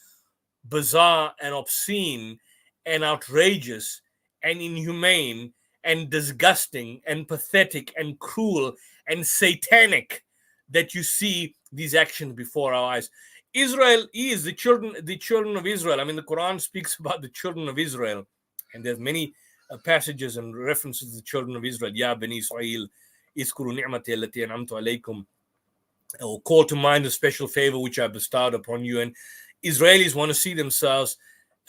bizarre and obscene and outrageous and inhumane and disgusting and pathetic and cruel and satanic that you see these actions before our eyes. Israel is the children of Israel. I mean, the Quran speaks about the children of Israel, and there's many passages and references to the children of Israel. Ya Bani Israel, iskuru ni'mati allati an'amtu alaykum, or call to mind the special favor which I bestowed upon you. And Israelis want to see themselves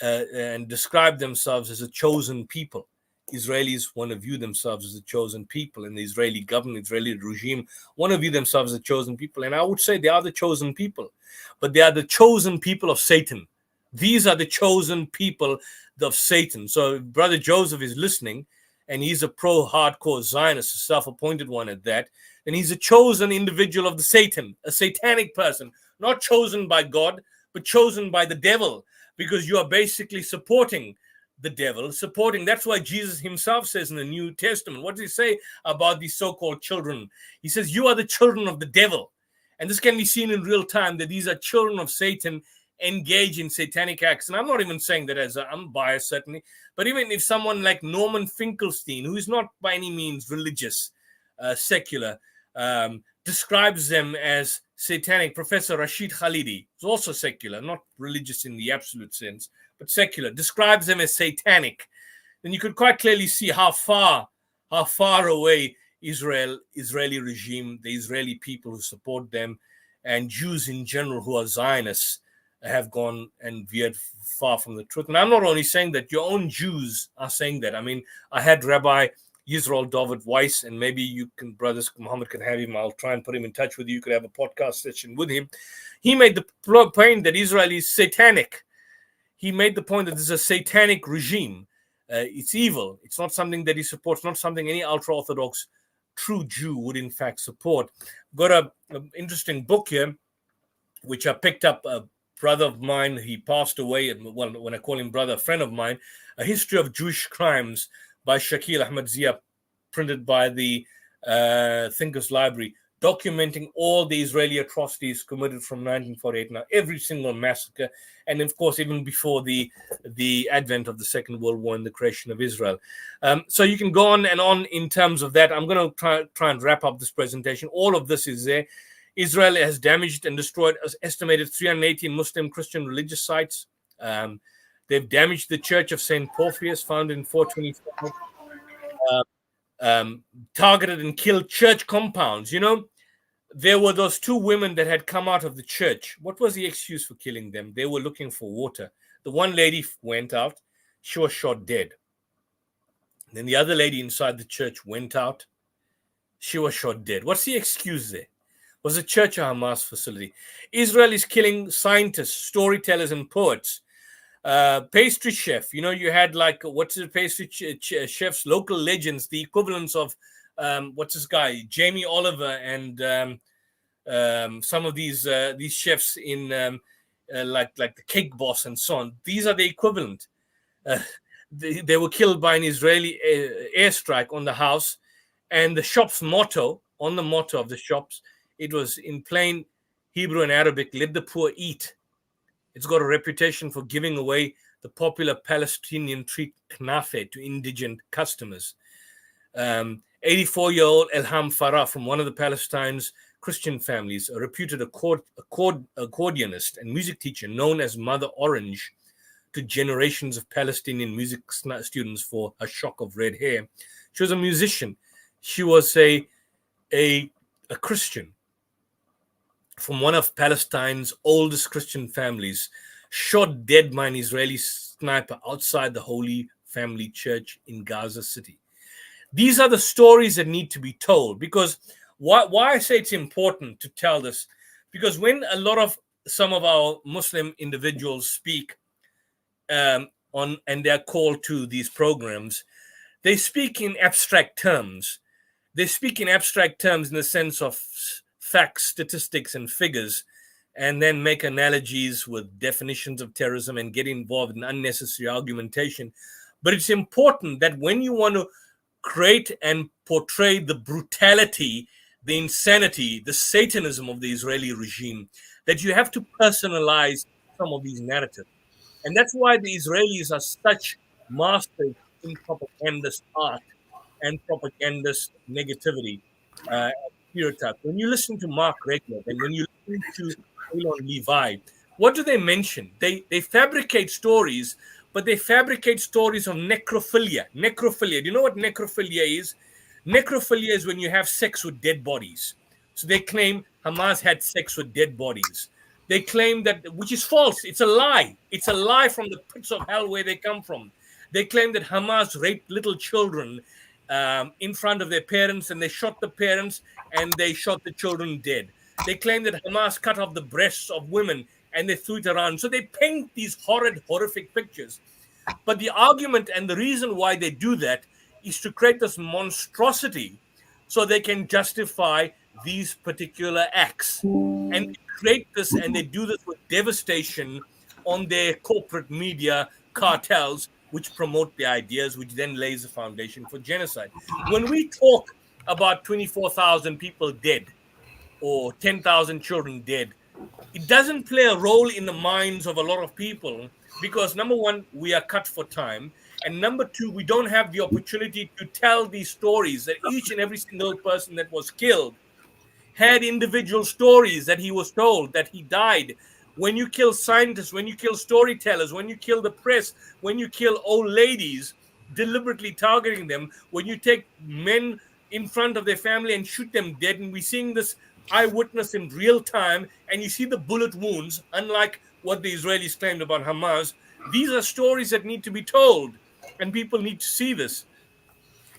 and describe themselves as a chosen people. Israelis want to view themselves as a chosen people, and the Israeli government, Israeli regime want to view themselves as a chosen people. And I would say they are the chosen people, but they are the chosen people of Satan. These are the chosen people of Satan. So if Brother Joseph is listening, and he's a pro-hardcore Zionist, a self-appointed one at that, then he's a chosen individual of the Satan, a satanic person, not chosen by God, but chosen by the devil, because you are basically supporting the devil, supporting. That's why Jesus himself says in the New Testament, what does he say about these so-called children? He says, you are the children of the devil. And this can be seen in real time, that these are children of Satan engage in satanic acts. And I'm not even saying that as I'm biased, certainly, but even if someone like Norman Finkelstein, who is not by any means religious, secular, describes them as satanic. Professor Rashid Khalidi is also secular, not religious in the absolute sense, but secular, describes them as satanic. Then you could quite clearly see how far away Israeli regime, the Israeli people who support them, and Jews in general who are Zionists have gone and veered far from the truth. And I'm not only saying that, your own Jews are saying that. I mean, I had Rabbi Yisrael David Weiss, and maybe you can, brothers, Muhammad can have him. I'll try and put him in touch with you. You could have a podcast session with him. He made the point that Israel is satanic. He made the point that this is a satanic regime. It's evil. It's not something that he supports, not something any ultra-Orthodox true Jew would in fact support. Got an interesting book here, which I picked up. A brother of mine, he passed away, and well, when I call him brother, a friend of mine, A History of Jewish Crimes by Shakil Ahmed Zia, printed by the Thinkers Library, documenting all the Israeli atrocities committed from 1948 now, every single massacre, and of course even before the advent of the Second World War and the creation of Israel. So you can go on and on in terms of that. I'm going to try and wrap up this presentation. All of this is there. Israel has damaged and destroyed an estimated 318 Muslim Christian religious sites. They've damaged the Church of St. Porphyrius, founded in 425. Targeted and killed church compounds. You know, there were those two women that had come out of the church. What was the excuse for killing them? They were looking for water. The one lady went out. She was shot dead. Then the other lady inside the church went out. She was shot dead. What's the excuse there? Was the church a Hamas facility? Israel is killing scientists, storytellers, and poets. Pastry chef, you know, you had like, what's the pastry chefs, local legends, the equivalents of, what's this guy, Jamie Oliver, and some of these chefs in like the Cake Boss and so on. These are the equivalent. They were killed by an Israeli airstrike on the house, and the shop's motto, on the motto of the shops, it was in plain Hebrew and Arabic, let the poor eat. It's got a reputation for giving away the popular Palestinian treat knafe to indigent customers. 84-year-old Elham Farah from one of the Palestine's Christian families, a reputed accordionist and music teacher known as Mother Orange to generations of Palestinian music students for her shock of red hair. She was a musician. She was a Christian from one of Palestine's oldest Christian families, shot dead by an Israeli sniper outside the Holy Family Church in Gaza City. These are the stories that need to be told, because why I say it's important to tell this, because when some of our Muslim individuals speak and they're called to these programs, they speak in abstract terms. They speak in abstract terms in the sense of facts, statistics, and figures, and then make analogies with definitions of terrorism and get involved in unnecessary argumentation. But it's important that when you want to create and portray the brutality, the insanity, the Satanism of the Israeli regime, that you have to personalize some of these narratives. And that's why the Israelis are such masters in propagandist art and propagandist negativity. When you listen to Mark Regler and when you listen to Elon Levi, what do they mention? They fabricate stories, but they fabricate stories of necrophilia. Necrophilia. Do you know what necrophilia is? Necrophilia is when you have sex with dead bodies. So they claim Hamas had sex with dead bodies. They claim that, which is false. It's a lie. It's a lie from the pits of hell where they come from. They claim that Hamas raped little children in front of their parents, and they shot the parents and they shot the children dead. They claim that Hamas cut off the breasts of women and they threw it around. So they paint these horrific pictures. But the argument and the reason why they do that is to create this monstrosity so they can justify these particular acts. And they create this and they do this with devastation on their corporate media cartels, which promote the ideas, which then lays the foundation for genocide. When we talk about 24,000 people dead or 10,000 children dead, it doesn't play a role in the minds of a lot of people because, number one, we are cut for time. And number two, we don't have the opportunity to tell these stories that each and every single person that was killed had individual stories that he was told that he died. When you kill scientists, when you kill storytellers, when you kill the press, when you kill old ladies, deliberately targeting them, when you take men in front of their family and shoot them dead, and we're seeing this eyewitness in real time, and you see the bullet wounds, unlike what the Israelis claimed about Hamas. These are stories that need to be told, and people need to see this.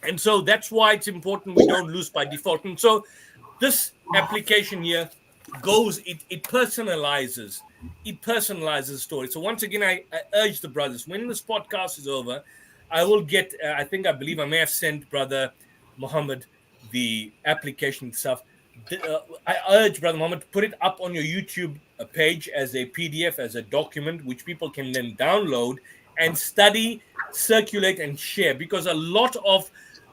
And so that's why it's important we don't lose by default. And so this application here goes, it personalizes the story. So once again, I urge the brothers, when this podcast is over, I will get, I believe I may have sent Brother Muhammad the application itself. I urge Brother Muhammad to put it up on your YouTube page as a PDF, as a document, which people can then download and study, circulate, and share. Because a lot of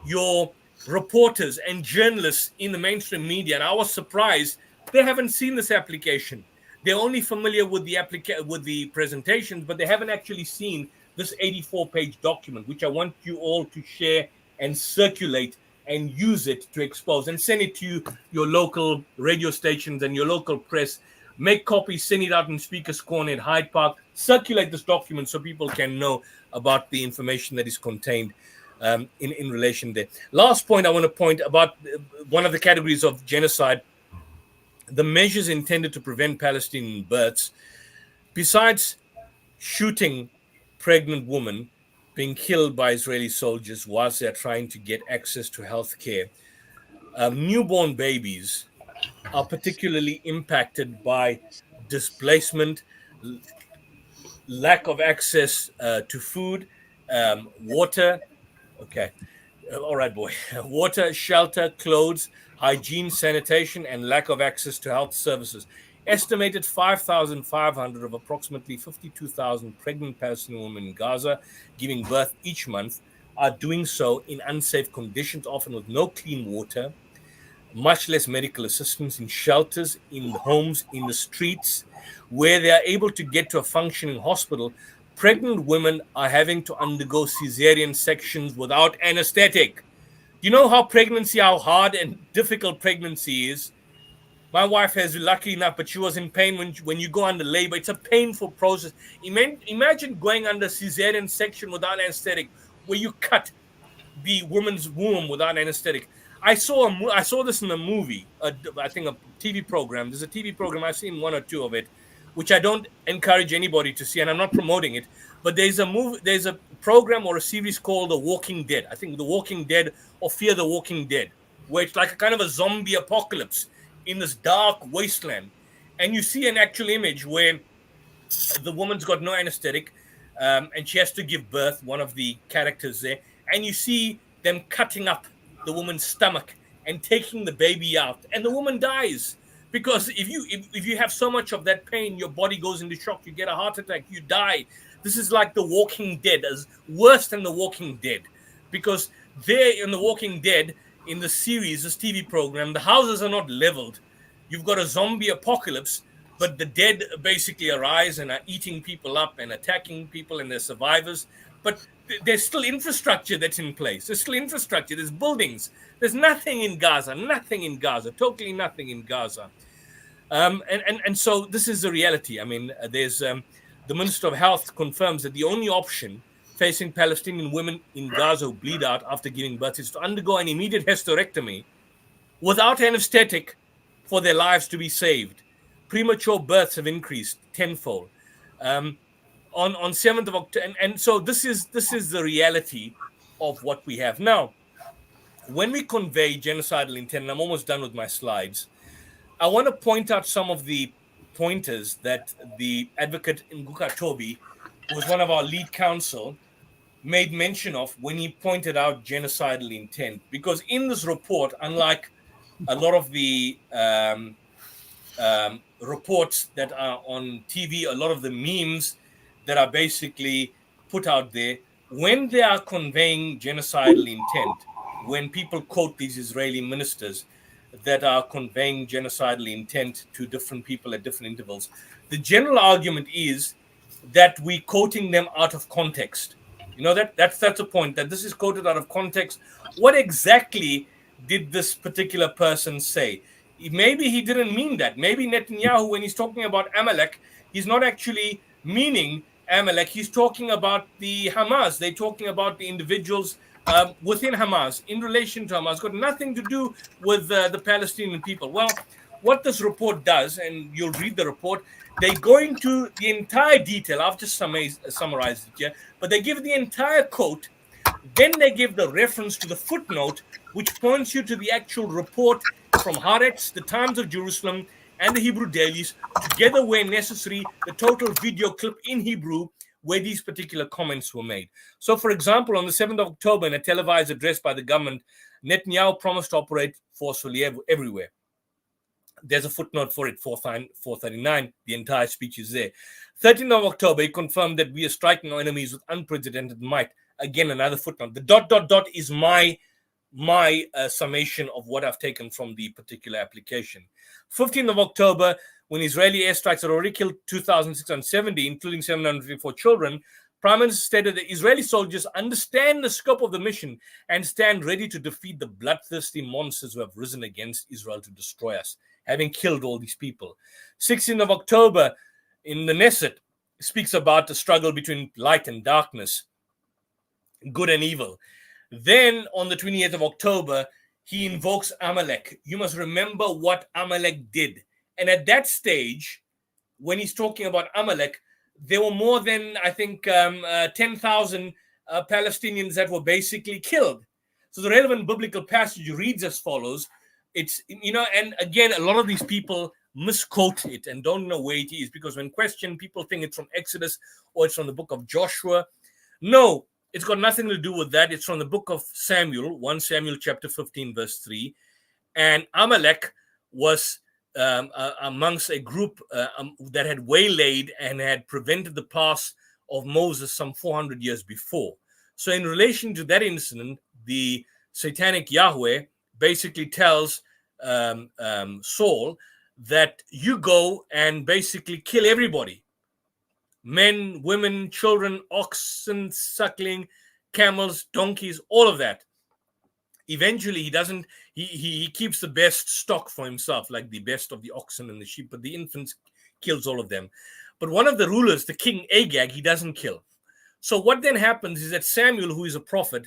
your reporters and journalists in the mainstream media, and I was surprised, they haven't seen this application. They're only familiar with the presentations, but they haven't actually seen this 84-page document, which I want you all to share and circulate and use it to expose and send it to your local radio stations and your local press. Make copies, send it out in Speaker's Corner at Hyde Park. Circulate this document so people can know about the information that is contained in relation there. Last point I want to point about one of the categories of genocide, the measures intended to prevent Palestinian births. Besides shooting pregnant women being killed by Israeli soldiers whilst they're trying to get access to health care, newborn babies are particularly impacted by displacement, lack of access to food, water. Okay. All right, boy. Water, shelter, clothes, hygiene, sanitation, and lack of access to health services. Estimated 5,500 of approximately 52,000 pregnant Palestinian women in Gaza giving birth each month are doing so in unsafe conditions, often with no clean water, much less medical assistance, in shelters, in homes, in the streets, where they are able to get to a functioning hospital. Pregnant women are having to undergo cesarean sections without anesthetic. You know how hard and difficult pregnancy is? My wife has, lucky enough, but she was in pain when you go under labor. It's a painful process. Imagine going under cesarean section without anesthetic, where you cut the woman's womb without anesthetic. I saw this in a movie, I think a TV program. There's a TV program, I've seen one or two of it, which I don't encourage anybody to see, and I'm not promoting it. But there's a program or a series called The Walking Dead. I think The Walking Dead or Fear the Walking Dead, where it's like a kind of a zombie apocalypse in this dark wasteland. And you see an actual image where the woman's got no anesthetic, and she has to give birth, one of the characters there. And you see them cutting up the woman's stomach and taking the baby out, and the woman dies. Because if you have so much of that pain, your body goes into shock, you get a heart attack, you die. This is like The Walking Dead, as worse than The Walking Dead. Because there in The Walking Dead, in the series, this TV program, the houses are not leveled. You've got a zombie apocalypse, but the dead basically arise and are eating people up and attacking people and their survivors. But there's still infrastructure that's in place. There's still infrastructure. There's buildings. There's nothing in Gaza, totally nothing in Gaza. And so this is the reality. I mean, there's the Minister of Health confirms that the only option facing Palestinian women in Gaza who bleed out after giving birth is to undergo an immediate hysterectomy without anesthetic for their lives to be saved. Premature births have increased tenfold. On 7th of October, and so this is the reality of what we have now. When we convey genocidal intent, and I'm almost done with my slides, I want to point out some of the pointers that the advocate Nguka Toby, who was one of our lead counsel, made mention of when he pointed out genocidal intent. Because in this report, unlike a lot of the reports that are on TV, a lot of the memes that are basically put out there, when they are conveying genocidal intent, when people quote these Israeli ministers that are conveying genocidal intent to different people at different intervals, the general argument is that we're quoting them out of context. You know, that's a point, that this is quoted out of context. What exactly did this particular person say? Maybe he didn't mean that. Maybe Netanyahu, when he's talking about Amalek, he's not actually meaning Amalek. He's talking about the Hamas. They're talking about the individuals within Hamas, in relation to Hamas. It's got nothing to do with the Palestinian people. Well, what this report does, and you'll read the report, they go into the entire detail. I've just summarized it here, but they give the entire quote. Then they give the reference to the footnote, which points you to the actual report from Haaretz, the Times of Jerusalem, and the Hebrew dailies, together where necessary, the total video clip in Hebrew where these particular comments were made. So, for example, on the 7th of October, in a televised address by the government, Netanyahu promised to operate forcefully everywhere. There's a footnote for it, 439. The entire speech is there. 13th of October, he confirmed that we are striking our enemies with unprecedented might. Again, another footnote. The ... is my summation of what I've taken from the particular application. 15th of October, when Israeli airstrikes had already killed 2,670, including 754 children, Prime Minister stated that Israeli soldiers understand the scope of the mission and stand ready to defeat the bloodthirsty monsters who have risen against Israel to destroy us, having killed all these people. 16th of October, in the Knesset, speaks about the struggle between light and darkness, good and evil. Then, on the 28th of October, he invokes Amalek. You must remember what Amalek did. And at that stage, when he's talking about Amalek, there were more than, I think, 10,000 Palestinians that were basically killed. So the relevant biblical passage reads as follows. It's, you know, and again, a lot of these people misquote it and don't know where it is, because when questioned, people think it's from Exodus or it's from the book of Joshua. No, it's got nothing to do with that. It's from the book of Samuel, 1 Samuel chapter 15, verse 3. And Amalek was amongst a group that had waylaid and had prevented the pass of Moses some 400 years before. So in relation to that incident, the satanic Yahweh basically tells Saul that you go and basically kill everybody. Men, women, children, oxen, suckling, camels, donkeys, all of that. Eventually, he doesn't. He keeps the best stock for himself, like the best of the oxen and the sheep, but the infants kills all of them. But one of the rulers, the king Agag, he doesn't kill. So what then happens is that Samuel, who is a prophet,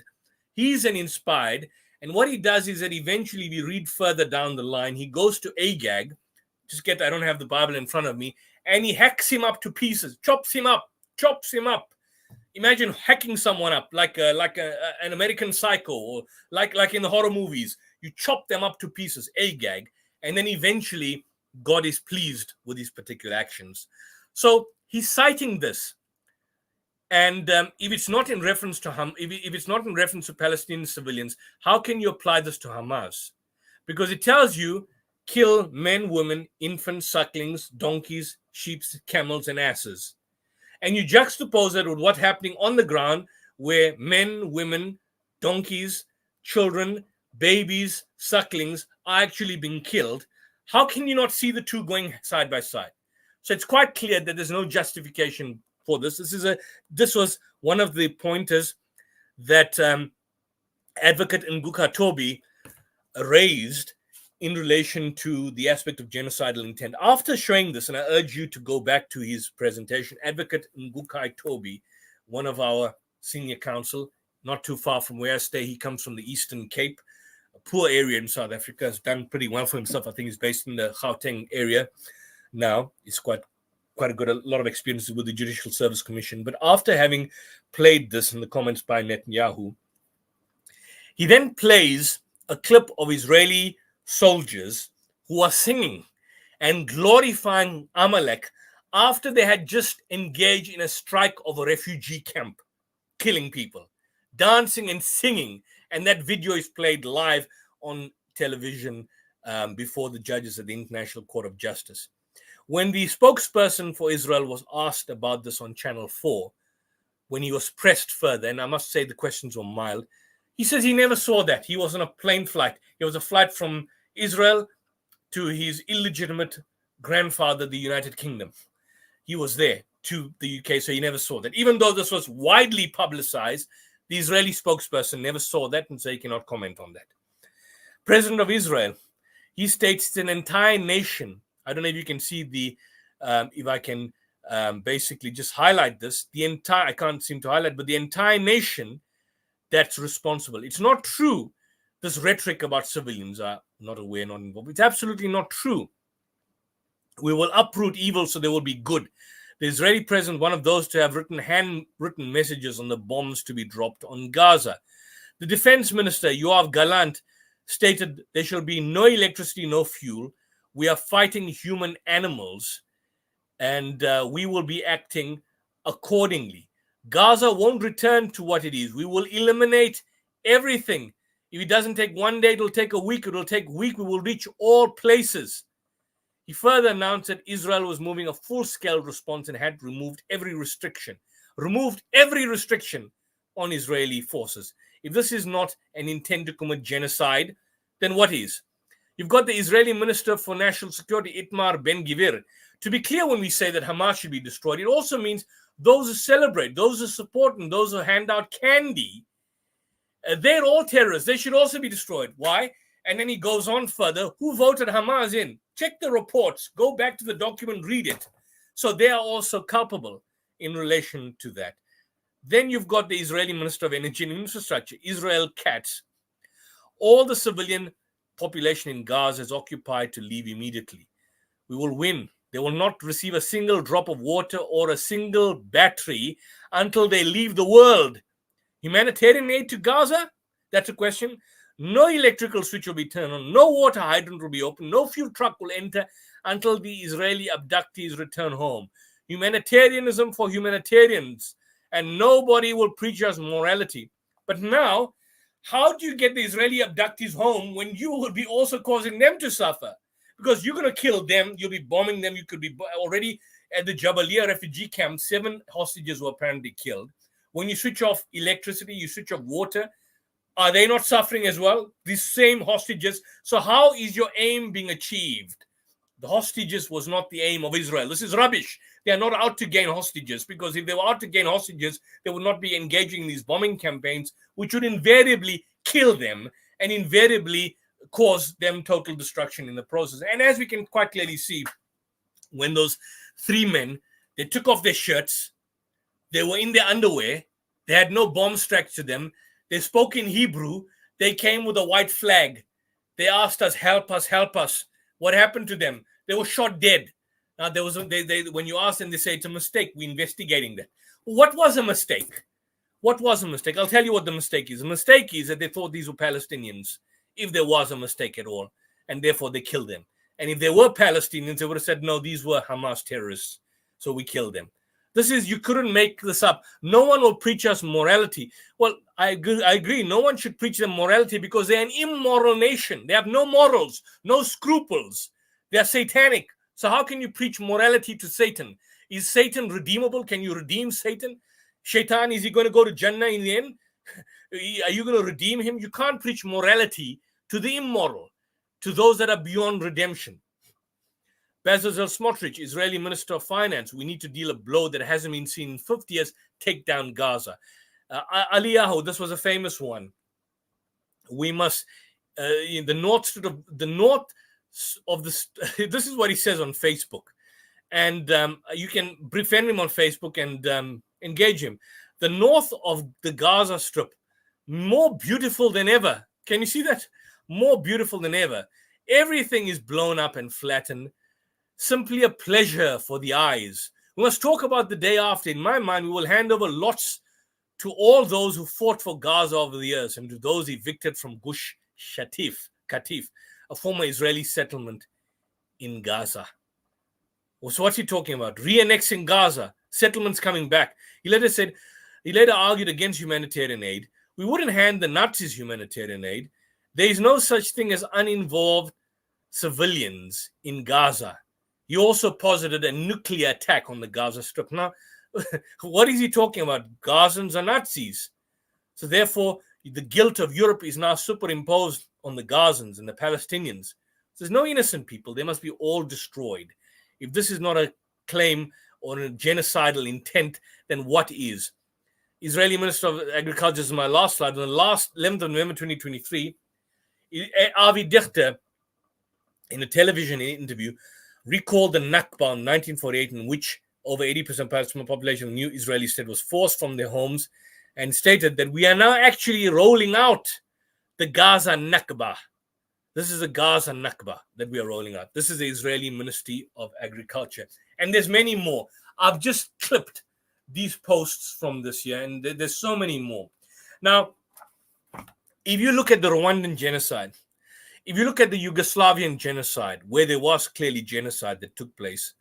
he's an inspired, and what he does is that eventually, we read further down the line, he goes to Agag. I don't have the Bible in front of me, and he hacks him up to pieces, chops him up. Imagine hacking someone up like an American Psycho, or like in the horror movies. You chop them up to pieces, Agag, and then eventually God is pleased with these particular actions. So he's citing this, and if it's not in reference to if it's not in reference to Palestinian civilians, how can you apply this to Hamas? Because it tells you kill men, women, infants, sucklings, donkeys, sheep, camels, and asses. And you juxtapose that with what's happening on the ground, where men, women, donkeys, children, babies, sucklings are actually being killed. How can you not see the two going side by side? So it's quite clear that there's no justification for this. This was one of the pointers that Advocate Nguka Toby raised in relation to the aspect of genocidal intent. After showing this, and I urge you to go back to his presentation, Advocate Nguka Toby, one of our senior counsel, not too far from where I stay. He comes from the Eastern Cape, a poor area in South Africa, has done pretty well for himself. I think he's based in the Gauteng area now. He's quite a lot of experience with the Judicial Service Commission. But after having played this in the comments by Netanyahu, he then plays a clip of Israeli soldiers who are singing. and glorifying Amalek after they had just engaged in a strike of a refugee camp, killing people, dancing and singing. And that video is played live on television before the judges at the International Court of Justice. When the spokesperson for Israel was asked about this on Channel 4, when he was pressed further, and I must say the questions were mild, he says he never saw that. He was on a plane flight. It was a flight from Israel to his illegitimate grandfather, the United Kingdom. He was there to the UK, so he never saw that. Even though this was widely publicized, the Israeli spokesperson never saw that, and so he cannot comment on that. President of Israel, he states it's an entire nation. I don't know if you can see the, if I can basically just highlight this, I can't seem to highlight, but the entire nation that's responsible. It's not true. This rhetoric about civilians are not aware, not involved. It's absolutely not true. We will uproot evil so there will be good. The Israeli president, one of those to have handwritten messages on the bombs to be dropped on Gaza. The defense minister, Yoav Gallant, stated there shall be no electricity, no fuel. We are fighting human animals, and we will be acting accordingly. Gaza won't return to what it is. We will eliminate everything. If it doesn't take 1 day, it'll take a week. It'll take a week. We will reach all places. He further announced that Israel was moving a full-scale response and had removed every restriction on Israeli forces. If this is not an intent to commit genocide, then what is? You've got the Israeli Minister for National Security, Itamar Ben-Gvir. To be clear, when we say that Hamas should be destroyed, it also means those who celebrate, those who support, and those who hand out candy, they're all terrorists. They should also be destroyed. Why? And then he goes on further. Who voted Hamas in? Check the reports. Go back to the document, read it. So they are also culpable in relation to that. Then you've got the Israeli Minister of Energy and Infrastructure, Israel Katz. All the civilian population in Gaza is occupied to leave immediately. We will win. They will not receive a single drop of water or a single battery until they leave the world. Humanitarian aid to Gaza? That's a question. No electrical switch will be turned on. No water hydrant will be opened. No fuel truck will enter until the Israeli abductees return home. Humanitarianism for humanitarians. And nobody will preach us morality. But now, how do you get the Israeli abductees home when you will be also causing them to suffer? Because you're going to kill them. You'll be bombing them. You could be already at the Jabalia refugee camp. 7 hostages were apparently killed. When you switch off electricity, you switch off water. Are they not suffering as well? These same hostages. So how is your aim being achieved? The hostages was not the aim of Israel. This is rubbish. They are not out to gain hostages, because if they were out to gain hostages, they would not be engaging in these bombing campaigns, which would invariably kill them and invariably cause them total destruction in the process. And as we can quite clearly see, when those 3 men, they took off their shirts, they were in their underwear, they had no bomb strapped to them, they spoke in Hebrew, they came with a white flag. They asked us, help us, help us. What happened to them? They were shot dead. Now, when you ask them, they say it's a mistake. We're investigating that. What was a mistake? What was a mistake? I'll tell you what the mistake is. The mistake is that they thought these were Palestinians, if there was a mistake at all, and therefore they killed them. And if they were Palestinians, they would have said, no, these were Hamas terrorists, so we killed them. You couldn't make this up. No one will preach us morality. Well, I agree. No one should preach them morality because they're an immoral nation. They have no morals, no scruples. They are satanic. So how can you preach morality to Satan? Is Satan redeemable? Can you redeem Satan? Shaitan, is he going to go to Jannah in the end? Are you going to redeem him? You can't preach morality to the immoral, to those that are beyond redemption. Bezalel Smotrich, Israeli Minister of Finance, we need to deal a blow that hasn't been seen in 50 years, take down Gaza. Aliyahu, this was a famous one. We must, in the north of this is what he says on Facebook. And you can befriend him on Facebook and engage him. The north of the Gaza Strip, more beautiful than ever. Can you see that? More beautiful than ever. Everything is blown up and flattened. Simply a pleasure for the eyes. We must talk about the day after. In my mind, we will hand over lots to all those who fought for Gaza over the years and to those evicted from Gush Katif, a former Israeli settlement in Gaza. So what's he talking about? Re-annexing Gaza, settlements coming back. He later argued against humanitarian aid. We wouldn't hand the Nazis humanitarian aid. There is no such thing as uninvolved civilians in Gaza. He also posited a nuclear attack on the Gaza Strip. Now, what is he talking about? Gazans are Nazis. So therefore, the guilt of Europe is now superimposed on the Gazans and the Palestinians. There's no innocent people. They must be all destroyed. If this is not a claim or a genocidal intent, then what is? Israeli Minister of Agriculture is my last slide. On the last 11th of November 2023, Avi Dichter, in a television interview, recalled the Nakba in 1948, in which over 80% of the population of the new Israeli state was forced from their homes, and stated that we are now actually rolling out the Gaza Nakba. This is a Gaza Nakba that we are rolling out. This is the Israeli Ministry of Agriculture. And there's many more. I've just clipped these posts from this year, and there's so many more. Now, if you look at the Rwandan genocide, if you look at the Yugoslavian genocide, where there was clearly genocide that took place,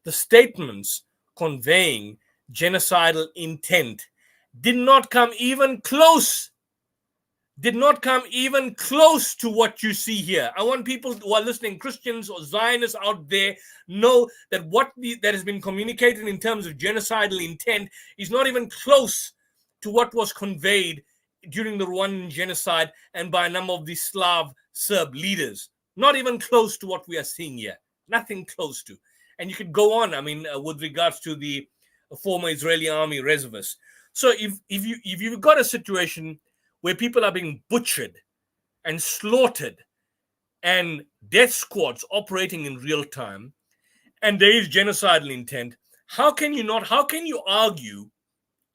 the statements conveying genocidal intent did not come even close to what you see here. I want people who are listening, Christians or Zionists out there, know that that has been communicated in terms of genocidal intent is not even close to what was conveyed during the Rwandan genocide and by a number of the Slav Serb leaders. Not even close to what we are seeing here. Nothing close to. And you could go on, with regards to the former Israeli army reservists. So if you've got a situation where people are being butchered and slaughtered and death squads operating in real time, and there is genocidal intent, how can you argue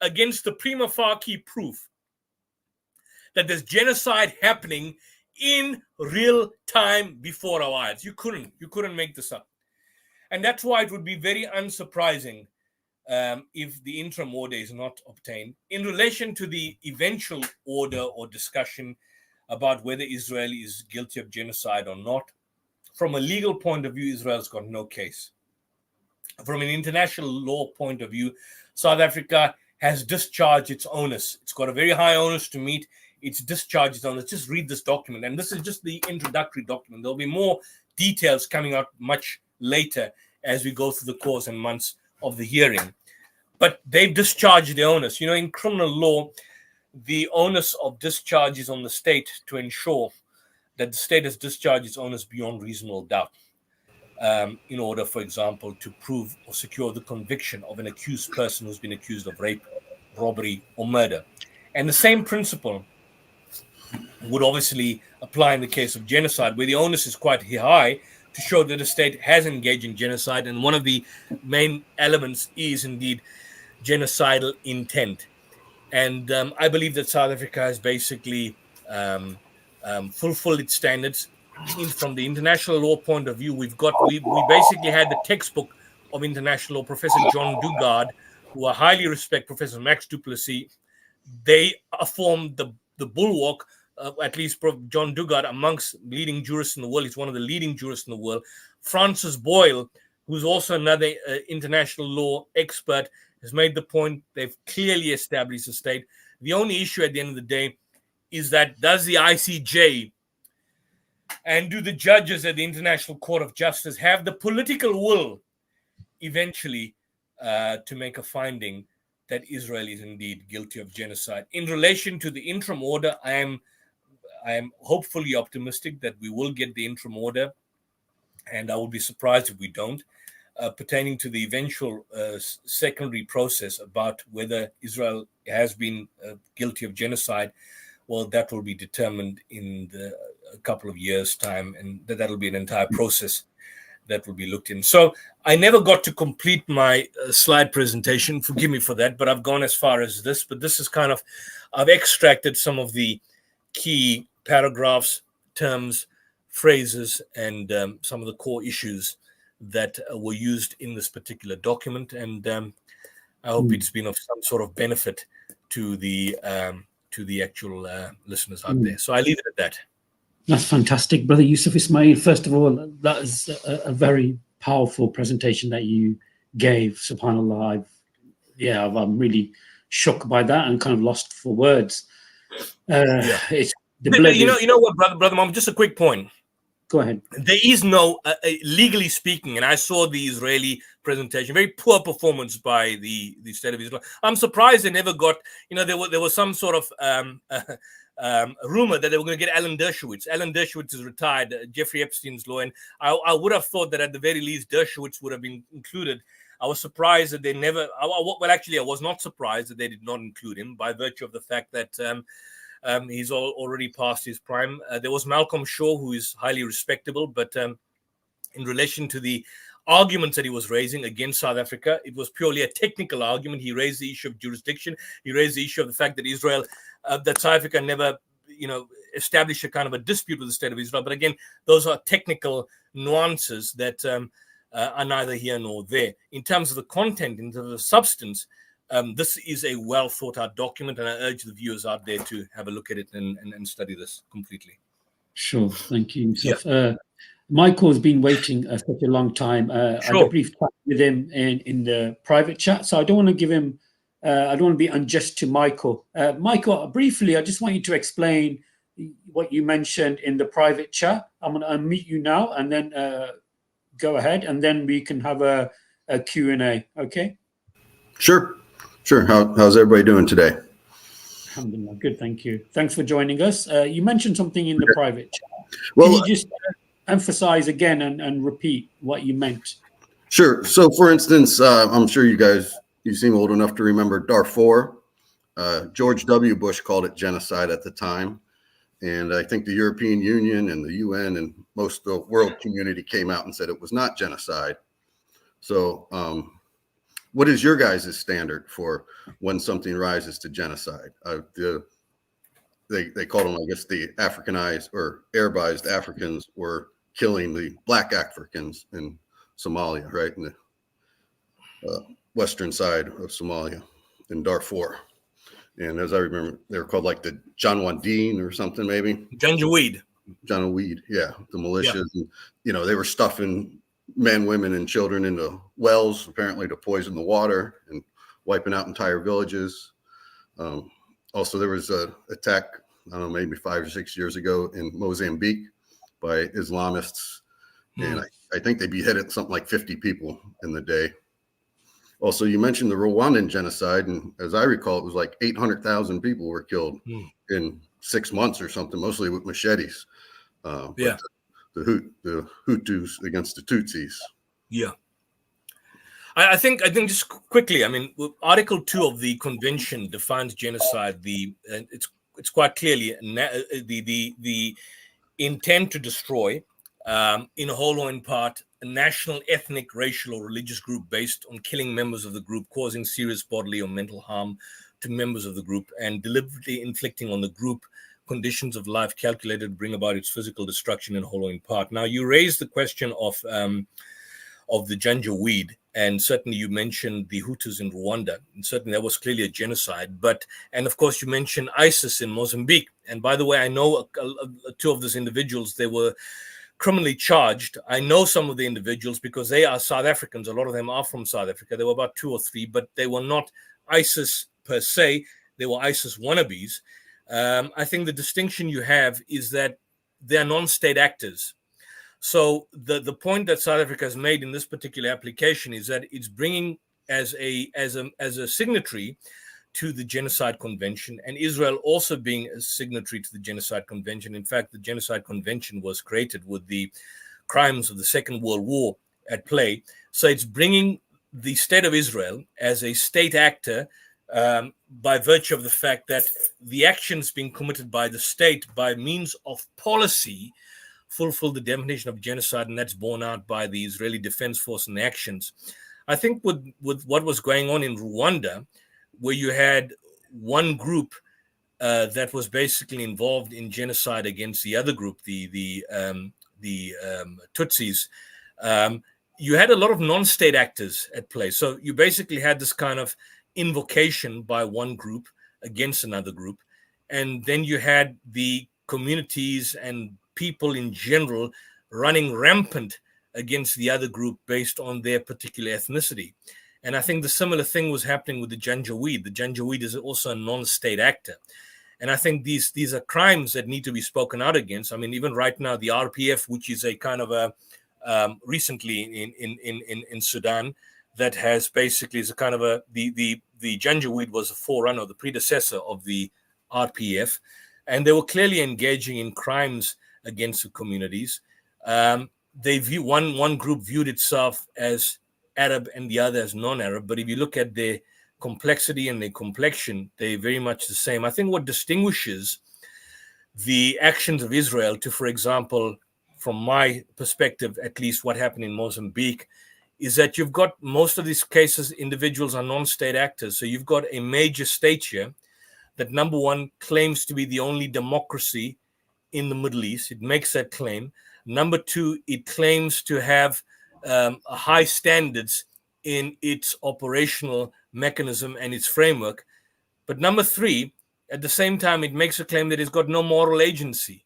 against the prima facie proof that there's genocide happening in real time before our eyes? You couldn't make this up. And that's why it would be very unsurprising if the interim order is not obtained. In relation to the eventual order or discussion about whether Israel is guilty of genocide or not, from a legal point of view, Israel's got no case. From an international law point of view, South Africa has discharged its onus. It's got a very high onus to meet. It's discharged its onus. Just read this document. And this is just the introductory document. There'll be more details coming out much later as we go through the course and months of the hearing. But they've discharged the onus. In criminal law, the onus of discharge is on the state to ensure that the state has discharged its onus beyond reasonable doubt, in order, for example, to prove or secure the conviction of an accused person who's been accused of rape, robbery, or murder. And the same principle would obviously apply in the case of genocide, where the onus is quite high to show that the state has engaged in genocide. And one of the main elements is indeed genocidal intent. And I believe that South Africa has basically fulfilled its standards. From the international law point of view, we basically had the textbook of international law, Professor John Dugard, who I highly respect, Professor Max Duplessis. They formed the bulwark, at least John Dugard, amongst leading jurists in the world. He's one of the leading jurists in the world. Francis Boyle, who's also another international law expert, has made the point they've clearly established the state. The only issue at the end of the day is that does the ICJ and do the judges at the International Court of Justice have the political will eventually to make a finding that Israel is indeed guilty of genocide? In relation to the interim order, I am hopefully optimistic that we will get the interim order, and I would be surprised if we don't. Pertaining to the eventual secondary process about whether Israel has been guilty of genocide, well, that will be determined in a couple of years' time, and that'll be an entire process that will be looked in. So I never got to complete my slide presentation. Forgive me for that, but I've gone as far as this. But this is I've extracted some of the key paragraphs, terms, phrases, and some of the core issues that were used in this particular document. And I hope it's been of some sort of benefit to the actual listeners out there. So I leave it at that. That's fantastic, Brother Yusuf Ismail. First of all, that is a very powerful presentation that you gave. SubhanAllah. I'm really shocked by that and kind of lost for words. It's the blood. You know what, brother Mom, just a quick point. Go ahead. There is no, legally speaking, and I saw the Israeli presentation, very poor performance by the State of Israel. I'm surprised they never got, there was some sort of rumor that they were going to get Alan Dershowitz. Alan Dershowitz is retired, Jeffrey Epstein's lawyer. And I would have thought that at the very least Dershowitz would have been included. I was surprised that they never, well, actually, I was not surprised that they did not include him by virtue of the fact that he's already past his prime. There was Malcolm Shaw, who is highly respectable, but in relation to the arguments that he was raising against South Africa, it was purely a technical argument. He raised the issue of jurisdiction. He raised the issue of the fact that Israel, that South Africa never, established a kind of a dispute with the State of Israel. But again, those are technical nuances that are neither here nor there. In terms of the content, in terms of the substance, this is a well thought out document, and I urge the viewers out there to have a look at it and study this completely. Sure, thank you, Yusuf. Michael has been waiting such a long time. I had a brief chat with him in the private chat, so I don't want to give him, I don't want to be unjust to Michael. Michael, briefly, I just want you to explain what you mentioned in the private chat. I'm going to unmute you now, and then go ahead, and then we can have a Q&A, okay? Sure. How's everybody doing today? Alhamdulillah, good, thank you. Thanks for joining us. You mentioned something in the private chat. Well, can you just emphasize again and repeat what you meant? Sure. So, for instance, I'm sure you seem old enough to remember Darfur. George W. Bush called it genocide at the time. And I think the European Union and the UN and most of the world community came out and said it was not genocide. So what is your guys' standard for when something rises to genocide? They called them, I guess, the Africanized or Arabized Africans were killing the Black Africans in Somalia, right? In the western side of Somalia in Darfur. And as I remember, they were called like the Janjaweed or something, maybe. Janjaweed, yeah. The militias, yeah. And, they were stuffing men, women, and children into wells, apparently to poison the water and wiping out entire villages. Also, there was an attack, I don't know, maybe 5 or 6 years ago in Mozambique by Islamists. And I think they beheaded something like 50 people in the day. Also, you mentioned the Rwandan genocide, and as I recall, it was like 800,000 people were killed in 6 months or something, mostly with machetes. The Hutus against the Tutsis. Yeah. I think just quickly, I mean, Article 2 of the convention defines genocide. It's quite clearly the intent to destroy, in whole or in part, a national, ethnic, racial, or religious group based on killing members of the group, causing serious bodily or mental harm to members of the group, and deliberately inflicting on the group conditions of life calculated to bring about its physical destruction in whole or in part. Now, you raised the question of the Janjaweed, and certainly you mentioned the Hutus in Rwanda, and certainly that was clearly a genocide. And of course, you mentioned ISIS in Mozambique. And by the way, I know two of those individuals, they were criminally charged. I know some of the individuals because they are South Africans. A lot of them are from South Africa. There were about 2 or 3, but they were not ISIS per se. They were ISIS wannabes. I think the distinction you have is that they are non-state actors. So the point that South Africa has made in this particular application is that it's bringing as a signatory to the Genocide Convention, and Israel also being a signatory to the Genocide Convention. In fact, the Genocide Convention was created with the crimes of the Second World War at play. So it's bringing the State of Israel as a state actor by virtue of the fact that the actions being committed by the state by means of policy fulfill the definition of genocide, and that's borne out by the Israeli Defense Force and the actions. I think with what was going on in Rwanda, where you had one group that was basically involved in genocide against the other group, the Tutsis, you had a lot of non-state actors at play. So you basically had this kind of invocation by one group against another group. And then you had the communities and people in general running rampant against the other group based on their particular ethnicity. And I think the similar thing was happening with the Janjaweed. The Janjaweed is also a non-state actor. And I think these are crimes that need to be spoken out against. I mean, even right now, the RPF, which is a kind of a recently in Sudan, that has basically is a kind of a the Janjaweed was a forerunner, the predecessor of the RPF, and they were clearly engaging in crimes against the communities. They view one group viewed itself as Arab and the other as non-Arab, but if you look at their complexity and their complexion, they're very much the same. I think what distinguishes the actions of Israel to, for example, from my perspective, at least what happened in Mozambique, is that you've got most of these cases, individuals are non-state actors. So you've got a major state here that, number one, claims to be the only democracy in the Middle East. It makes that claim. Number two, it claims to have high standards in its operational mechanism and its framework. But number three, at the same time, it makes a claim that it's got no moral agency.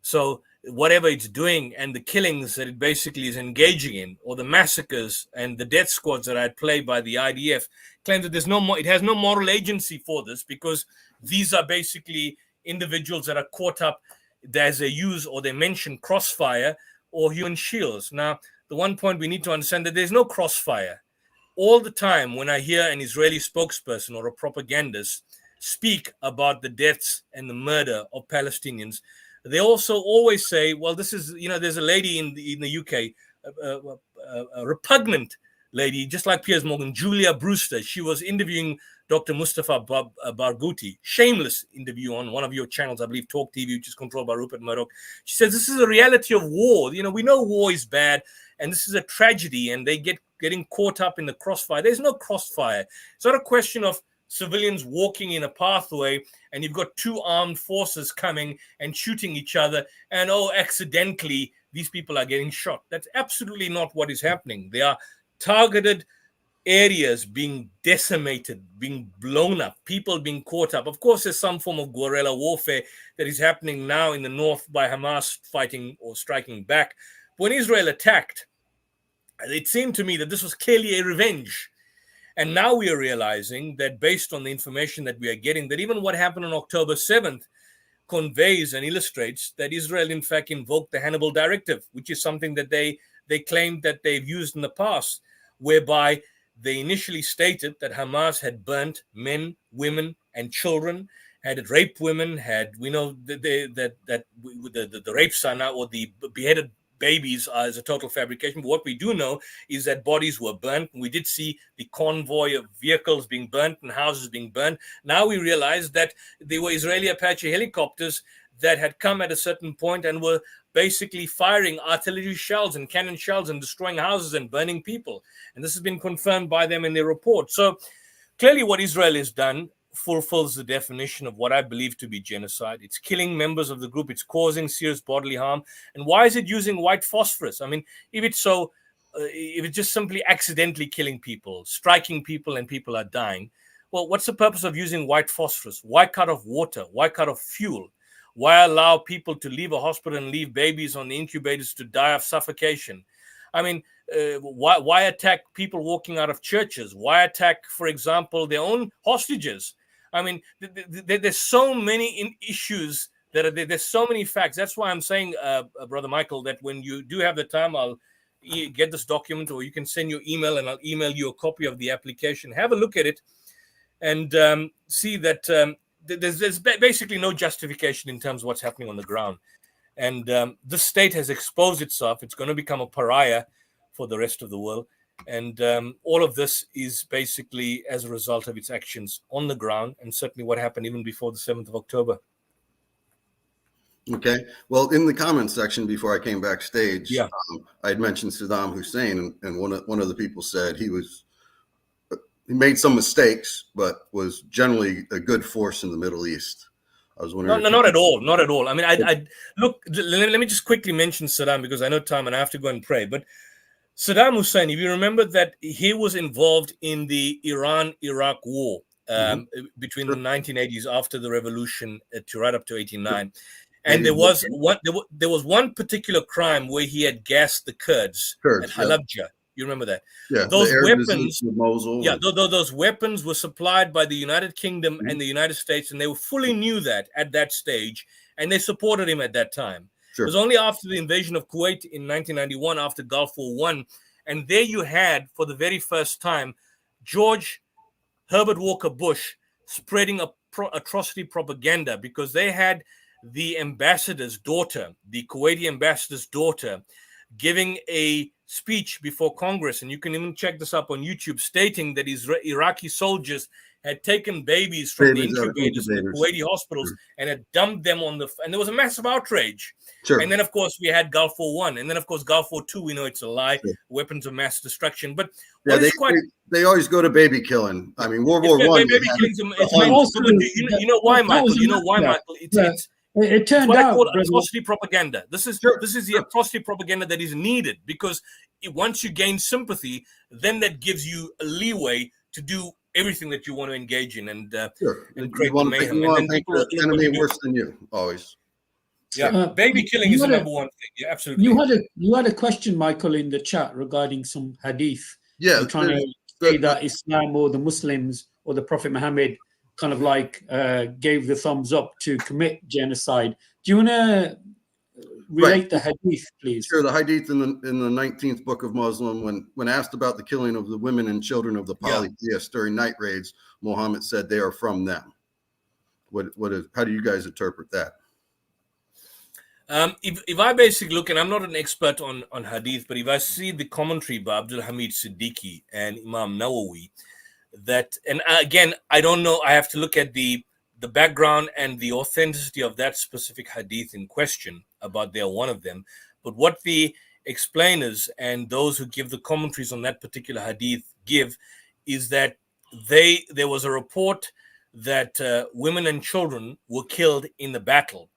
So whatever it's doing and the killings that it basically is engaging in, or the massacres and the death squads that are at play by the IDF, claim that there's it has no moral agency for this, because these are basically individuals that are caught up as they use or they mention crossfire or human shields. Now, the one point we need to understand that there's no crossfire. All the time when I hear an Israeli spokesperson or a propagandist speak about the deaths and the murder of Palestinians, they also always say, well, this is, there's a lady in the UK, a repugnant lady, just like Piers Morgan, Julia Brewster. She was interviewing Dr. Mustafa Barghouti, shameless interview on one of your channels, I believe Talk TV, which is controlled by Rupert Murdoch. She says, this is a reality of war. We know war is bad, and this is a tragedy, and they getting caught up in the crossfire. There's no crossfire. It's not a question of civilians walking in a pathway and you've got two armed forces coming and shooting each other, and accidentally these people are getting shot. That's absolutely not what is happening. They are targeted areas being decimated, being blown up, people being caught up. Of course, there's some form of guerrilla warfare that is happening now in the north by Hamas fighting or striking back. When Israel attacked, it seemed to me that this was clearly a revenge. And now we are realizing that, based on the information that we are getting, that even what happened on October 7th conveys and illustrates that Israel, in fact, invoked the Hannibal Directive, which is something that they claimed that they've used in the past, whereby they initially stated that Hamas had burnt men, women, and children, had raped women, we know that the rapes are now, or the beheaded babies are as a total fabrication. But what we do know is that bodies were burnt. We did see the convoy of vehicles being burnt and houses being burnt. Now we realize that they were Israeli Apache helicopters that had come at a certain point and were basically firing artillery shells and cannon shells and destroying houses and burning people. And this has been confirmed by them in their report. So clearly what Israel has done fulfills the definition of what I believe to be genocide. It's killing members of the group. It's causing serious bodily harm. And why is it using white phosphorus? I mean, if it's just simply accidentally killing people, striking people, and people are dying, well, what's the purpose of using white phosphorus? Why cut off water? Why cut off fuel? Why allow people to leave a hospital and leave babies on the incubators to die of suffocation? I mean, why attack people walking out of churches? Why attack, for example, their own hostages? I mean, there's so many issues that there's so many facts. That's why I'm saying, Brother Michael, that when you do have the time, I'll get this document, or you can send your email and I'll email you a copy of the application. Have a look at it and see that there's basically no justification in terms of what's happening on the ground. And this state has exposed itself. It's going to become a pariah for the rest of the world. And all of this is basically as a result of its actions on the ground, and certainly what happened even before the 7th of October. Okay. Well, in the comments section before I came backstage, I had mentioned Saddam Hussein, and one of the people said he made some mistakes, but was generally a good force in the Middle East. I was wondering. No, not at all. Not at all. I mean, I look, let me just quickly mention Saddam, because I know time and I have to go and pray. But Saddam Hussein, if you remember that he was involved in the Iran-Iraq war between the 1980s after the revolution to right up to 89. And there was one particular crime where he had gassed the Kurds at Halabja. You remember that? Yeah, those the weapons, Mosul. yeah, those weapons were supplied by the United Kingdom and the United States, and they fully knew that at that stage, and they supported him at that time. Sure. It was only after the invasion of Kuwait in 1991, after Gulf War I, and there you had, for the very first time, George Herbert Walker Bush spreading atrocity propaganda, because they had the ambassador's daughter, the Kuwaiti ambassador's daughter, giving a speech before Congress, and you can even check this up on YouTube, stating that Iraqi soldiers had taken babies from the incubators in the Kuwaiti hospitals and had dumped them on and there was a massive outrage. Sure. And then, of course, we had Gulf War I, and then, of course, Gulf War II. We know it's a lie, weapons of mass destruction. But they always go to baby killing. I mean, World War I. Baby killings. You know why, Michael? You know why, Michael? It turned what out, I call atrocity propaganda. This is the atrocity propaganda that is needed, because once you gain sympathy, then that gives you a leeway to do everything that you want to engage in and create the mayhem. You want to think the enemy worse than you, always. Yeah, baby killing is the number one thing. Yeah, absolutely. You had a question, Michael, in the chat regarding some hadith. Yeah, I'm trying to say that Islam or the Muslims or the Prophet Muhammad kind of like gave the thumbs up to commit genocide. Do you want to relate the hadith, please? Sure. The hadith in the 19th book of Muslim, when asked about the killing of the women and children of the polytheists during night raids, Muhammad said they are from them. How do you guys interpret that? If I basically look, and I'm not an expert on hadith, but if I see the commentary by Abdul Hamid Siddiqui and Imam Nawawi, and again, I don't know, I have to look at the background and the authenticity of that specific hadith in question about they are one of them. But what the explainers and those who give the commentaries on that particular hadith give is that there was a report that women and children were killed in the battle.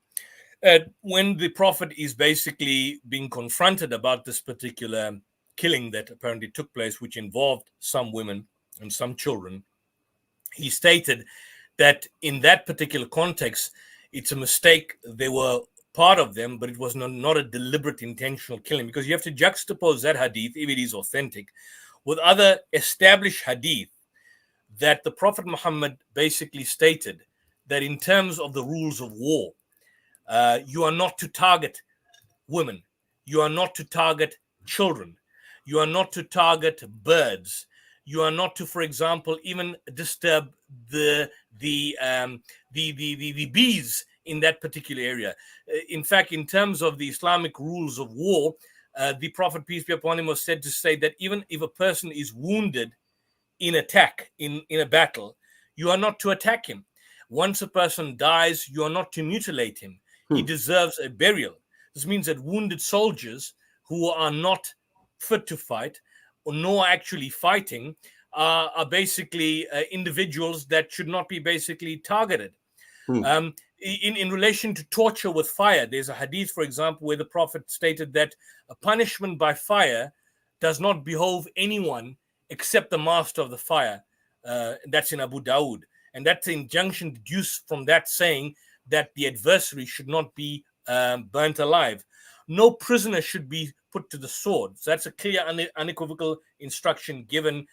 When the Prophet is basically being confronted about this particular killing that apparently took place, which involved some women and some children, he stated that in that particular context, it's a mistake. They were part of them, but it was not a deliberate, intentional killing, because you have to juxtapose that hadith, if it is authentic, with other established hadith that the Prophet Muhammad basically stated that in terms of the rules of war, you are not to target women, you are not to target children, you are not to target birds, you are not to, for example, even disturb the bees in that particular area. In fact, in terms of the Islamic rules of war, the Prophet, peace be upon him, was said to say that even if a person is wounded in attack, in a battle, you are not to attack him. Once a person dies, you are not to mutilate him. He deserves a burial. This means that wounded soldiers who are not fit to fight or nor actually fighting are basically individuals that should not be basically targeted. In relation to torture with fire, there's a hadith, for example, where the Prophet stated that a punishment by fire does not behove anyone except the master of the fire. That's in Abu Dawood. And that's the injunction deduced from that, saying that the adversary should not be burnt alive. No prisoner should be put to the sword. So that's a clear, unequivocal instruction given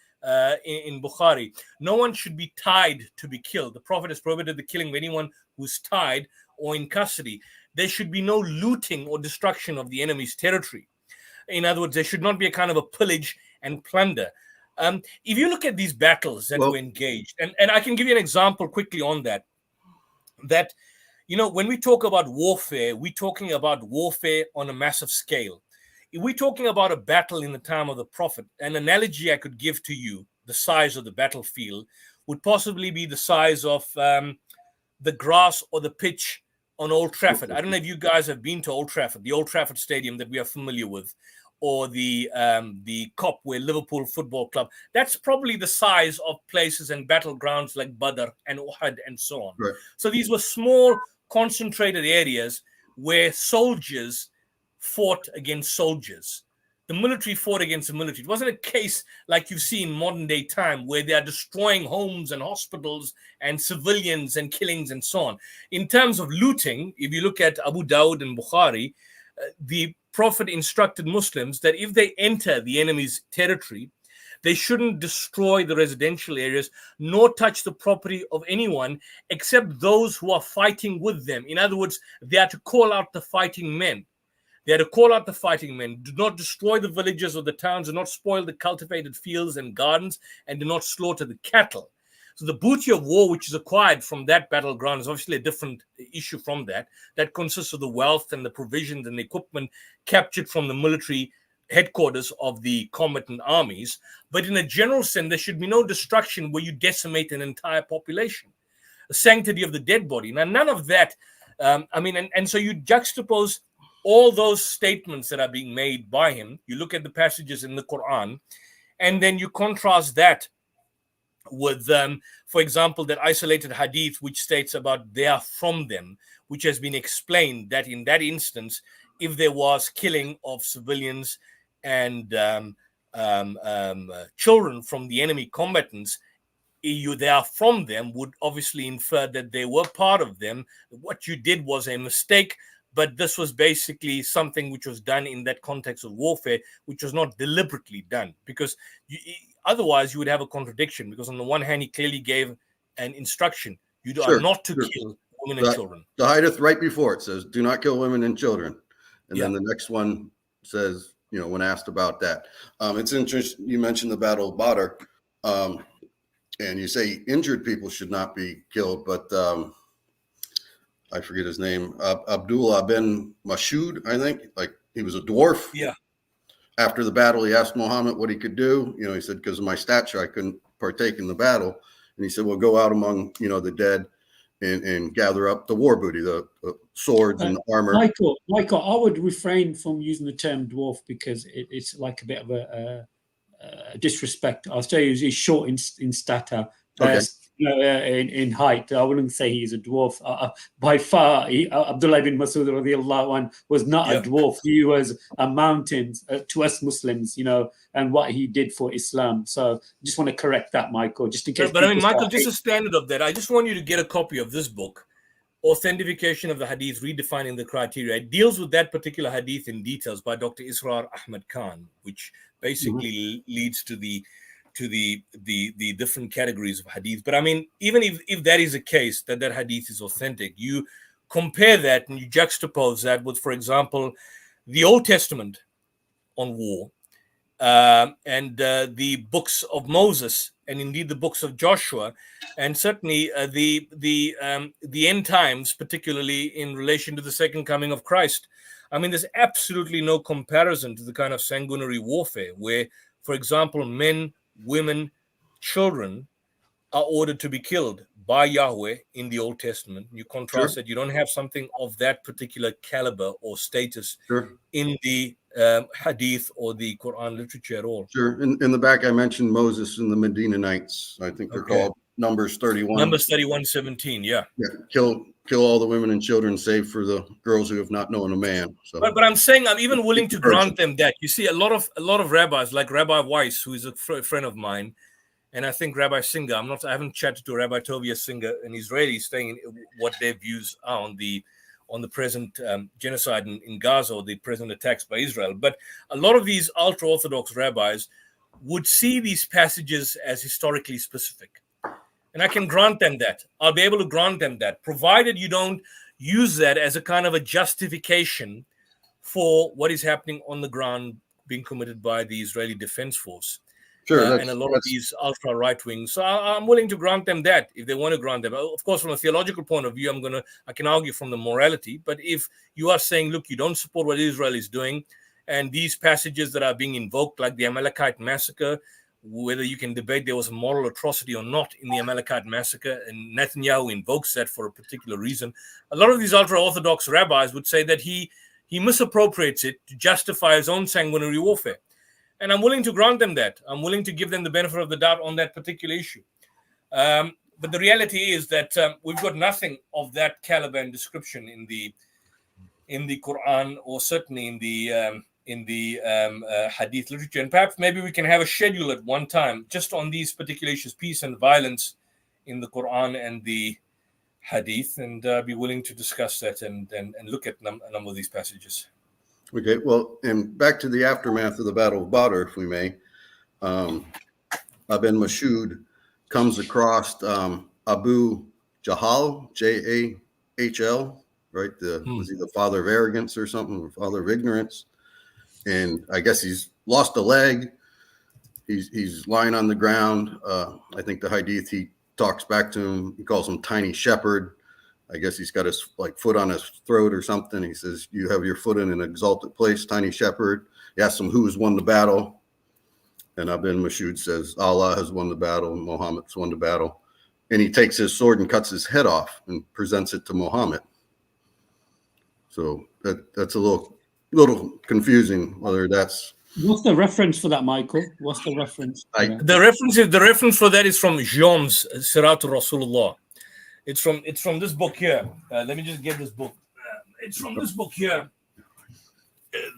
in Bukhari. No one should be tied to be killed. The Prophet has prohibited the killing of anyone who's tied or in custody. There should be no looting or destruction of the enemy's territory. In other words, there should not be a kind of a pillage and plunder. If you look at these battles that were engaged, and I can give you an example quickly on that, you know, when we talk about warfare, we're talking about warfare on a massive scale. If we're talking about a battle in the time of the Prophet, an analogy I could give to you, the size of the battlefield, would possibly be the size of the grass or the pitch on Old Trafford. I don't know if you guys have been to Old Trafford, the Old Trafford Stadium that we are familiar with, or the COP, where Liverpool Football Club. That's probably the size of places and battlegrounds like Badr and Uhud and so on. Right. So these were small, concentrated areas where soldiers fought against soldiers. the military fought against the military. It wasn't a case like you see in modern day time where they are destroying homes and hospitals and civilians and killings and so on. In terms of looting, if you look at Abu Dawud and Bukhari, the Prophet instructed Muslims that if they enter the enemy's territory, they shouldn't destroy the residential areas nor touch the property of anyone except those who are fighting with them. In other words, they are to call out the fighting men. They are to call out the fighting men. Do not destroy the villages or the towns. Do not spoil the cultivated fields and gardens, and do not slaughter the cattle. So the booty of war, which is acquired from that battleground, is obviously a different issue from that. That consists of the wealth and the provisions and the equipment captured from the military headquarters of the combatant armies. But in a general sense, there should be no destruction where you decimate an entire population. The sanctity of the dead body. Now, none of that, and so you juxtapose all those statements that are being made by him. You look at the passages in the Quran, and then you contrast that with, for example, that isolated hadith which states about they are from them, which has been explained that in that instance, if there was killing of civilians and children from the enemy combatants, they are from them would obviously infer that they were part of them. What you did was a mistake, but this was basically something which was done in that context of warfare, which was not deliberately done, because otherwise you would have a contradiction, because on the one hand, he clearly gave an instruction. You are not to kill women and children. The hadith right before it says, do not kill women and children. And then the next one says, when asked about that. It's interesting. You mentioned the Battle of Badr, and you say injured people should not be killed, but I forget his name, Abdullah bin Mas'ud, I think, like he was a dwarf. Yeah. After the battle, he asked Muhammad what he could do. He said, because of my stature, I couldn't partake in the battle. And he said, well, go out among, the dead and gather up the war booty, the swords and armor. Michael, I would refrain from using the term dwarf because it's like a bit of a disrespect. I'll tell you, he's short in stature. Okay. In height, I wouldn't say he's a dwarf. By far, Abdullah bin Mas'ud radiallahu anh was not a dwarf. He was a mountain to us Muslims, and what he did for Islam. So I just want to correct that, Michael, just in case. But I mean, Michael, just a standard of that, I just want you to get a copy of this book, Authentication of the Hadith, Redefining the Criteria. It deals with that particular hadith in details by Dr. Israr Ahmed Khan, which basically leads to the different categories of hadith. But I mean, even if that is the case, that hadith is authentic, you compare that and you juxtapose that with, for example, the Old Testament on war and the books of Moses and indeed the books of Joshua, and certainly the end times, particularly in relation to the second coming of Christ. I mean, there's absolutely no comparison to the kind of sanguinary warfare where, for example, men, women, children are ordered to be killed by Yahweh in the Old Testament. You contrast that, you don't have something of that particular caliber or status in the Hadith or the Quran literature at all. Sure. In the back, I mentioned Moses and the Medinanites. I think they're called Numbers 31. Numbers 31:17, yeah. Kill all the women and children, save for the girls who have not known a man. So, but I'm saying I'm even willing to grant them that. You see, a lot of rabbis, like Rabbi Weiss, who is a friend of mine, and I think Rabbi Singer. I haven't chatted to Rabbi Tovia Singer, an Israeli, saying what their views are on the present genocide in Gaza or the present attacks by Israel. But a lot of these ultra-Orthodox rabbis would see these passages as historically specific. And I can grant them that. I'll be able to grant them that, provided you don't use that as a kind of a justification for what is happening on the ground being committed by the Israeli Defense Force. And a lot of these ultra right wings. So I'm willing to grant them that if they want to grant them. Of course, from a theological point of view, I can argue from the morality. But if you are saying, look, you don't support what Israel is doing, and these passages that are being invoked, like the Amalekite massacre, whether you can debate there was a moral atrocity or not in the Amalekite massacre, and Netanyahu invokes that for a particular reason. A lot of these ultra-Orthodox rabbis would say that he misappropriates it to justify his own sanguinary warfare. And I'm willing to grant them that. I'm willing to give them the benefit of the doubt on that particular issue. But the reality is that we've got nothing of that caliber and description in the Quran, or certainly in the hadith literature, and perhaps maybe we can have a schedule at one time just on these particular issues, peace and violence in the Quran and the hadith, and be willing to discuss that and look at a number of these passages. Okay, well, and back to the aftermath of the Battle of Badr, if we may. Ibn Mas'ud comes across Abu Jahl, Jahl, right? Was he the father of arrogance or something, or father of ignorance? And I guess he's lost a leg. He's lying on the ground. I think the hadith, he talks back to him. He calls him tiny shepherd. I guess he's got his foot on his throat or something. He says, "You have your foot in an exalted place, tiny shepherd." He asks him who has won the battle. And Ibn Mas'ud says, "Allah has won the battle, Muhammad's won the battle." And he takes his sword and cuts his head off and presents it to Muhammad. So that's a little confusing whether that's. What's the reference for that, Michael? What's the reference? The reference for that is from Jom's Siratul Rasulullah. It's from this book here. Let me just get this book. It's from this book here.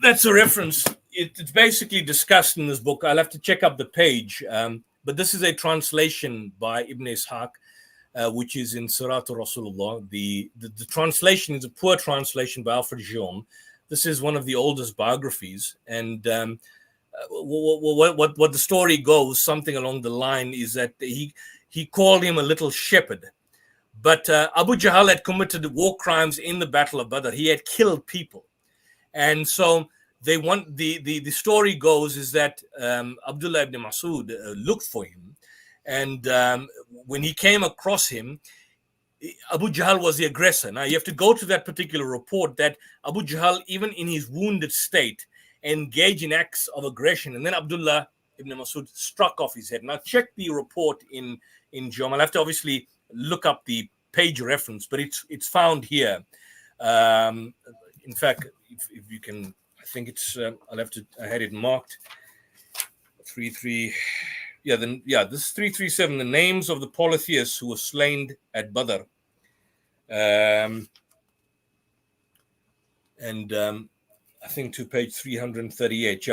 That's a reference. It's basically discussed in this book. I'll have to check up the page. But this is a translation by Ibn Ishaq, which is in Siratul Rasulullah. The translation is a poor translation by Alfred Jom. This is one of the oldest biographies. And what the story goes, something along the line, is that he called him a little shepherd. But Abu Jahl had committed war crimes in the Battle of Badr. He had killed people. And so the story goes is that Abdullah ibn Mas'ud looked for him. And when he came across him, Abu Jahl was the aggressor. Now, you have to go to that particular report that Abu Jahl, even in his wounded state, engaged in acts of aggression. And then Abdullah ibn Mas'ud struck off his head. Now, check the report in Jom. I'll have to obviously look up the page reference, but it's found here. In fact, if you can, I think it's, I had it marked. 33. This is 337, the names of the polytheists who were slain at Badr. I think to page 338,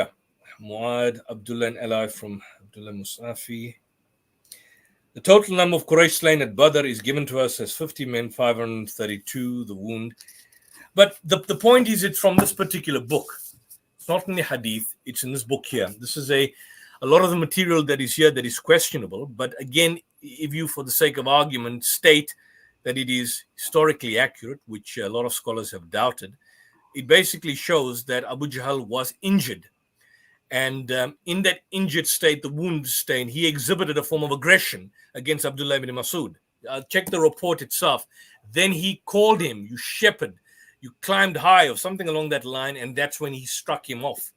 Muad, Abdullah and Ally from Abdullah Musafi. The total number of Quraysh slain at Badr is given to us as 50 men, 532, the wound. But the point is, it's from this particular book. It's not in the hadith, it's in this book here. This is a lot of the material that is here that is questionable. But again, if you, for the sake of argument, state that it is historically accurate, which a lot of scholars have doubted, it basically shows that Abu Jahl was injured. And in that injured state, the wounded state, he exhibited a form of aggression against Abdullah ibn Mas'ud. Check the report itself. Then he called him, "You shepherd, you climbed high," or something along that line, and that's when he struck him off.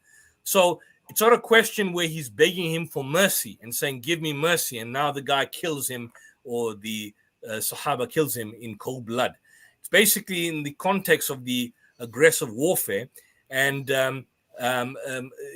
So it's not a question where he's begging him for mercy and saying, "Give me mercy," and now the guy kills him, or the Sahaba kills him in cold blood. It's basically in the context of the aggressive warfare, and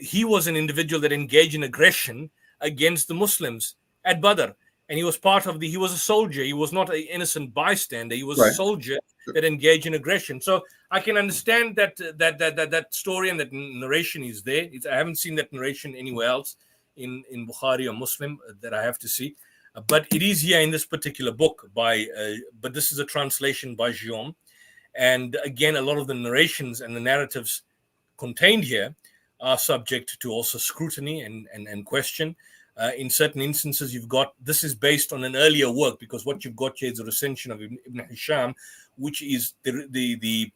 he was an individual that engaged in aggression against the Muslims at Badr, and he was he was a soldier. He was not an innocent bystander. He was a soldier that engaged in aggression. So I can understand that story and that narration is there. I haven't seen that narration anywhere else in Bukhari or Muslim that I have to see. But it is here in this particular book but this is a translation by Jom. And again, a lot of the narrations and the narratives contained here are subject to also scrutiny and question. In certain instances, this is based on an earlier work, because what you've got here is a recension of Ibn Hisham, which is the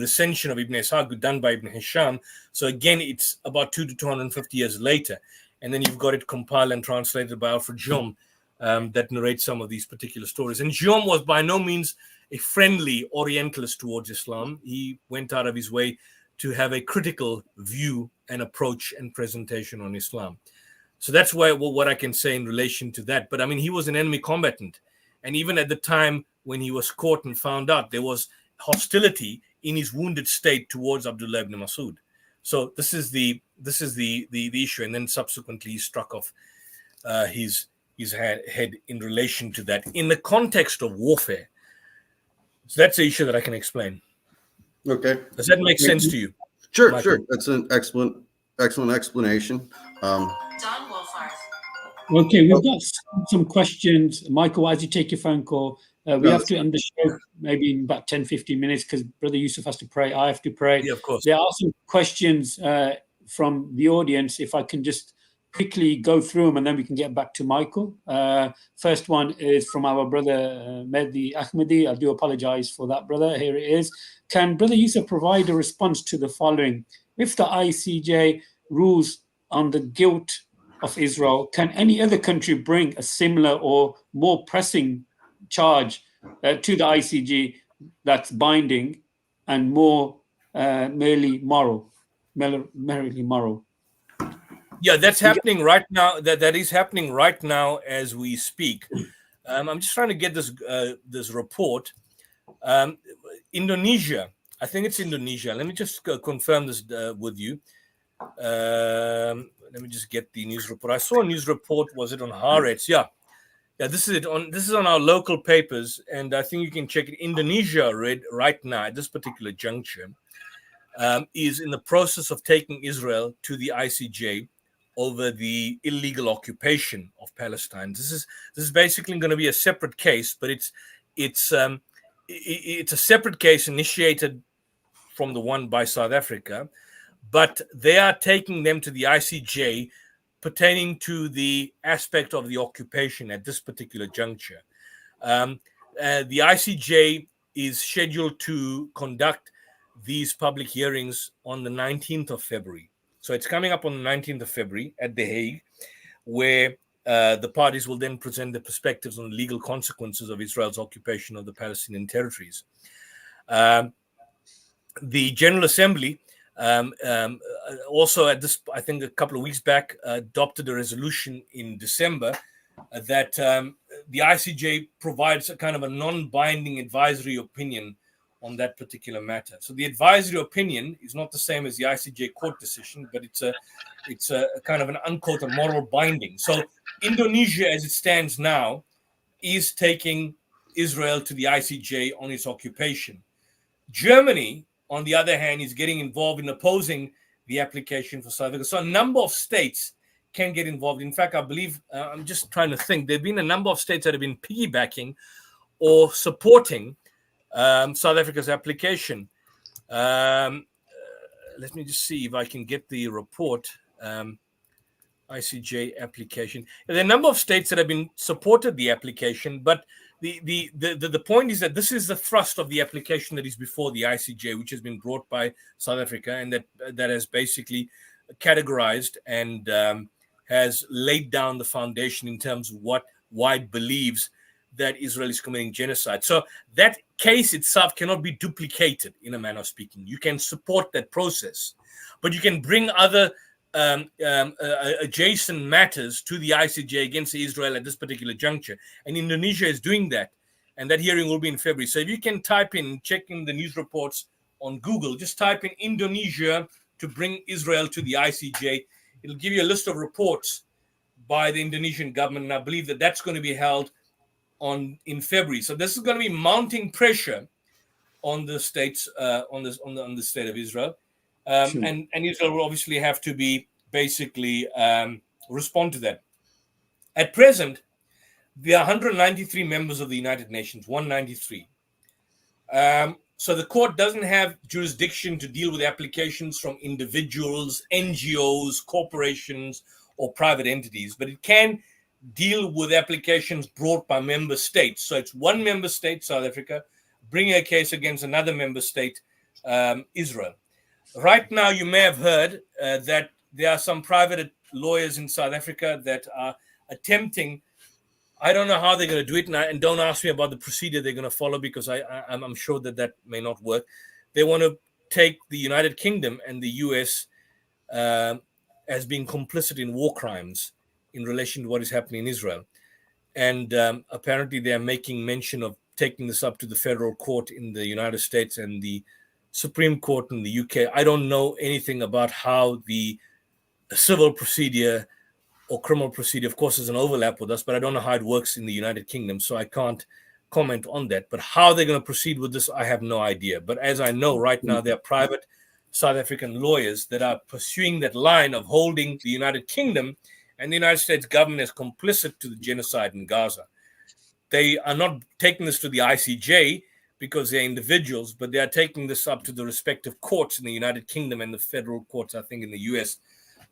recension of Ibn Ishaq done by Ibn Hisham. So again, it's about 200 to 250 years later. And then you've got it compiled and translated by Alfred Jom that narrates some of these particular stories. And Jom was by no means a friendly Orientalist towards Islam. He went out of his way to have a critical view and approach and presentation on Islam. So that's what I can say in relation to that. But I mean, he was an enemy combatant. And even at the time when he was caught and found out, there was hostility in his wounded state towards Abdullah ibn Mas'ud. So this is the issue. And then subsequently he struck off his head in relation to that in the context of warfare. So that's the issue that I can explain. Okay. Does that make sense to you? Sure, Michael. sure. That's an excellent explanation. Don Wolfart. Okay, we've got some questions. Michael, as you take your phone call, we have to end the show maybe in about 10, 15 minutes because Brother Yusuf has to pray. I have to pray. Yeah, of course. There are some questions from the audience. If I can just quickly go through them and then we can get back to Michael. First one is from our brother Mehdi Ahmedi. I do apologize for that, brother. Here it is. Can Brother Yusuf provide a response to the following? If the ICJ rules on the guilt of Israel, can any other country bring a similar or more pressing charge to the ICJ that's binding and more merely moral? Yeah, that's happening right now. That is happening right now as we speak. I'm just trying to get this report. Indonesia, I think it's Indonesia. Let me just confirm this with you. Let me just get the news report. I saw a news report. Was it on Haaretz? Yeah. This is it. This is on our local papers, and I think you can check it. Indonesia, right now at this particular juncture, is in the process of taking Israel to the ICJ over the illegal occupation of Palestine. This is basically going to be a separate case, but it's a separate case initiated from the one by South Africa. But they are taking them to the ICJ pertaining to the aspect of the occupation at this particular juncture. The ICJ is scheduled to conduct these public hearings on the 19th of February. So it's coming up on the 19th of February at The Hague, where the parties will then present their perspectives on the legal consequences of Israel's occupation of the Palestinian territories. The General Assembly also at this, I think a couple of weeks back, adopted a resolution in December that the ICJ provides a kind of a non-binding advisory opinion on that particular matter. So the advisory opinion is not the same as the ICJ court decision, but it's a kind of an unquote moral binding. So Indonesia, as it stands now, is taking Israel to the ICJ on its occupation. Germany, on the other hand, is getting involved in opposing the application for South Africa. So a number of states can get involved. In fact, I believe, I'm just trying to think, there have been a number of states that have been piggybacking or supporting South Africa's application. Let me just see if I can get the report. ICJ application. There are a number of states that have been supported the application, but the point is that this is the thrust of the application that is before the ICJ, which has been brought by South Africa, and that has basically categorized and has laid down the foundation in terms of why it believes that Israel is committing genocide. So that case itself cannot be duplicated, in a manner of speaking. You can support that process, but you can bring other adjacent matters to the ICJ against Israel at this particular juncture. And Indonesia is doing that. And that hearing will be in February. So if you can type in, check in the news reports on Google, just type in Indonesia to bring Israel to the ICJ. It'll give you a list of reports by the Indonesian government. And I believe that that's going to be held in February. So this is going to be mounting pressure on the states, on the state of Israel. Sure. And Israel will obviously have to be basically respond to that. At present, there are 193 members of the United Nations, 193. So the court doesn't have jurisdiction to deal with applications from individuals, NGOs, corporations, or private entities, but it can deal with applications brought by member states. So it's one member state, South Africa, bringing a case against another member state, Israel. Right now, you may have heard that there are some private lawyers in South Africa that are attempting. I don't know how they're going to do it, and don't ask me about the procedure they're going to follow, because I'm sure that may not work. They want to take the United Kingdom and the US as being complicit in war crimes in relation to what is happening in Israel. And apparently they are making mention of taking this up to the federal court in the United States and the Supreme Court in the UK. I don't know anything about how the civil procedure or criminal procedure, of course, is an overlap with us, but I don't know how it works in the United Kingdom, so I can't comment on that. But how they're going to proceed with this, I have no idea. But as I know right now, there are private South African lawyers that are pursuing that line of holding the United Kingdom and the United States government as complicit to the genocide in Gaza. They are not taking this to the ICJ because they're individuals, but they are taking this up to the respective courts in the United Kingdom and the federal courts, I think, in the US.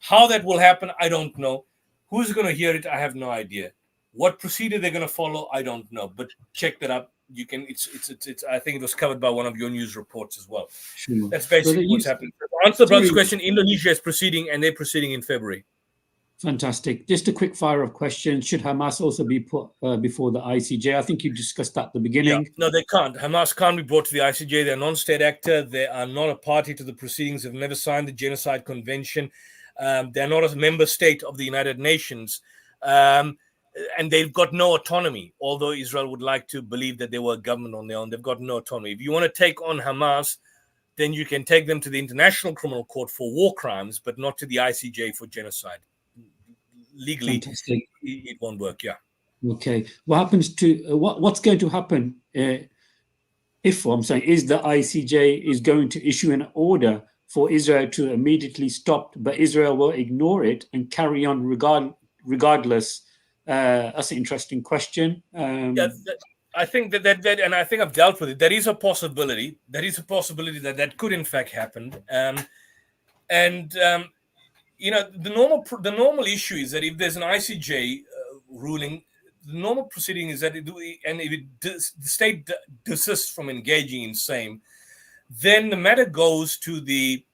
How that will happen, I don't know. Who's going to hear it? I have no idea. What procedure they're going to follow, I don't know. But check that up. You can. It's. I think it was covered by one of your news reports as well. Sure. That's basically what's happening. To answer the brother's question, Indonesia is proceeding, and they're proceeding in February. Fantastic. Just a quick fire of questions. Should Hamas also be put before the ICJ? I think you discussed that at the beginning. Yeah. No, they can't. Hamas can't be brought to the ICJ. They're a non-state actor. They are not a party to the proceedings. They've never signed the Genocide Convention. They're not a member state of the United Nations. And they've got no autonomy, although Israel would like to believe that they were a government on their own. They've got no autonomy. If you want to take on Hamas, then you can take them to the International Criminal Court for war crimes, but not to the ICJ for genocide. Legally, it won't work. Yeah. Okay. What happens to what's going to happen if I'm saying is the ICJ is going to issue an order for Israel to immediately stop, but Israel will ignore it and carry on regardless? That's an interesting question. Yeah, I think that, and I think I've dealt with it. There is a possibility. That could in fact happen. You know, the normal issue is that if there's an ICJ ruling, the normal proceeding is that if the state desists from engaging in same, then the matter goes to the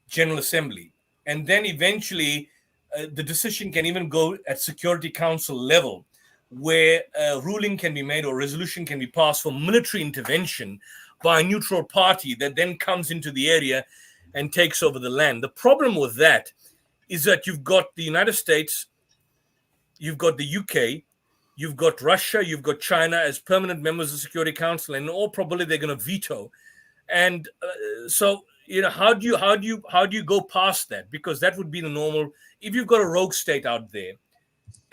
General Assembly, and then eventually the decision can even go at Security Council level, where a ruling can be made or resolution can be passed for military intervention by a neutral party that then comes into the area and takes over the land. The problem with that is that you've got the United States, you've got the UK, you've got Russia, you've got China as permanent members of the Security Council, and in all probability they're going to veto. And so, you know, how do you go past that? Because that would be the normal. If you've got a rogue state out there,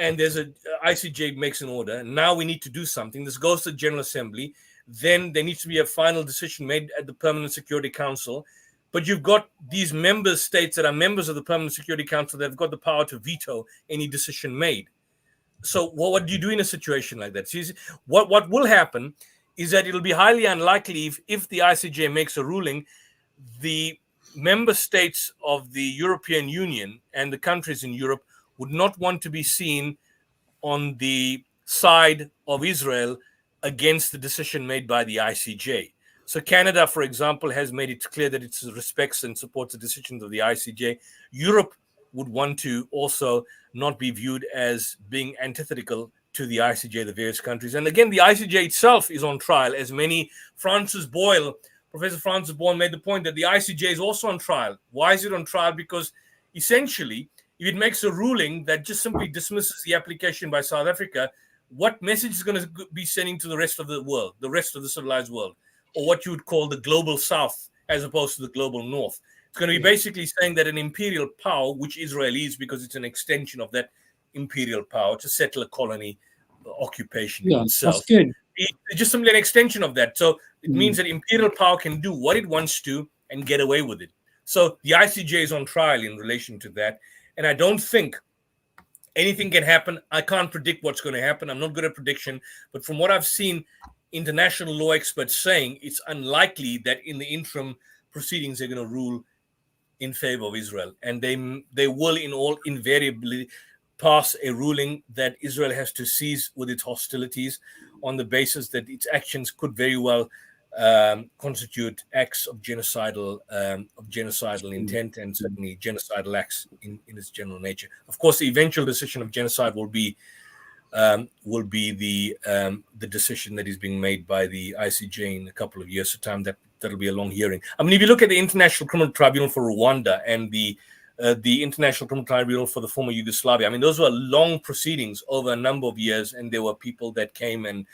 and there's a ICJ makes an order, now we need to do something. This goes to the General Assembly. Then there needs to be a final decision made at the Permanent Security Council. But you've got these member states that are members of the Permanent Security Council that have got the power to veto any decision made. So what do you do in a situation like that? See, what will happen is that it'll be highly unlikely if the ICJ makes a ruling, the member states of the European Union and the countries in Europe would not want to be seen on the side of Israel against the decision made by the ICJ. So Canada, for example, has made it clear that it respects and supports the decisions of the ICJ. Europe would want to also not be viewed as being antithetical to the ICJ, the various countries. And again, the ICJ itself is on trial, as Professor Francis Boyle made the point that the ICJ is also on trial. Why is it on trial? Because essentially, if it makes a ruling that just simply dismisses the application by South Africa, what message is going to be sending to the rest of the world, the rest of the civilized world, or what you would call the global South as opposed to the global North? It's going to be basically saying that an imperial power, which Israel is because it's an extension of that imperial power to settle a colony occupation itself. That's good. It's just simply an extension of that. So it means that imperial power can do what it wants to and get away with it. So the ICJ is on trial in relation to that. And I don't think anything can happen. I can't predict what's going to happen. I'm not good at prediction. But from what I've seen international law experts saying, it's unlikely that in the interim proceedings they're going to rule in favor of Israel. And they will invariably pass a ruling that Israel has to cease with its hostilities on the basis that its actions could very well constitute acts of genocidal intent and certainly genocidal acts in its general nature. Of course, the eventual decision of genocide will be the decision that is being made by the ICJ in a couple of years' time. That'll be a long hearing. I mean, if you look at the International Criminal Tribunal for Rwanda and the International Criminal Tribunal for the former Yugoslavia, I mean, those were long proceedings over a number of years, and there were people that came and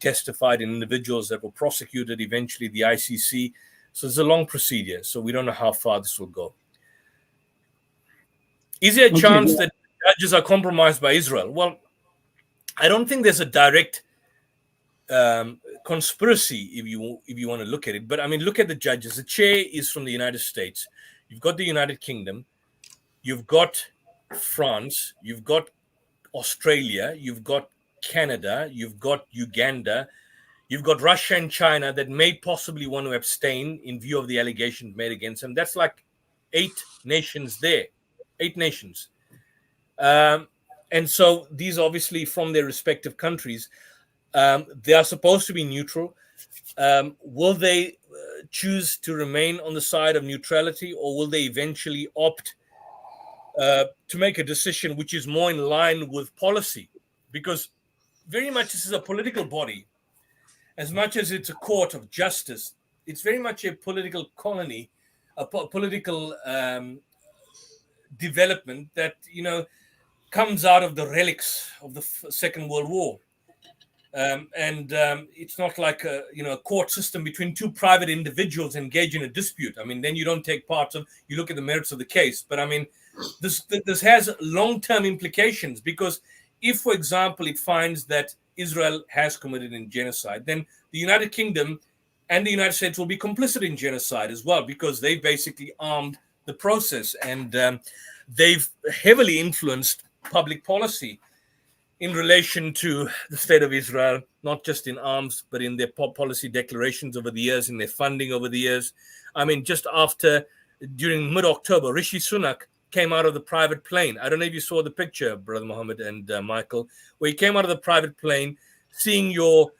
testified, and individuals that were prosecuted, eventually the ICC. So it's a long procedure. So we don't know how far this will go. Is there a chance that judges are compromised by Israel? Well, I don't think there's a direct conspiracy, if you want to look at it. But I mean, look at the judges. The chair is from the United States. You've got the United Kingdom. You've got France. You've got Australia. You've got Canada. You've got Uganda. You've got Russia and China that may possibly want to abstain in view of the allegations made against them. That's like 8 nations there. 8 nations. And so these obviously from their respective countries, they are supposed to be neutral. Will they choose to remain on the side of neutrality, or will they eventually opt to make a decision which is more in line with policy? Because very much this is a political body. As much as it's a court of justice, it's very much a political colony, a political development that, comes out of the relics of the Second World War. It's not like a court system between 2 private individuals engaged in a dispute. I mean, then you don't take part of, you look at the merits of the case. But I mean, this has long-term implications, because if, for example, it finds that Israel has committed a genocide, then the United Kingdom and the United States will be complicit in genocide as well, because they've basically armed the process, and they've heavily influenced public policy in relation to the state of Israel, not just in arms, but in their policy declarations over the years, in their funding over the years. I mean, just during mid-October, Rishi Sunak came out of the private plane. I don't know if you saw the picture, Brother Mohammed and Michael, where he came out of the private plane, seeing the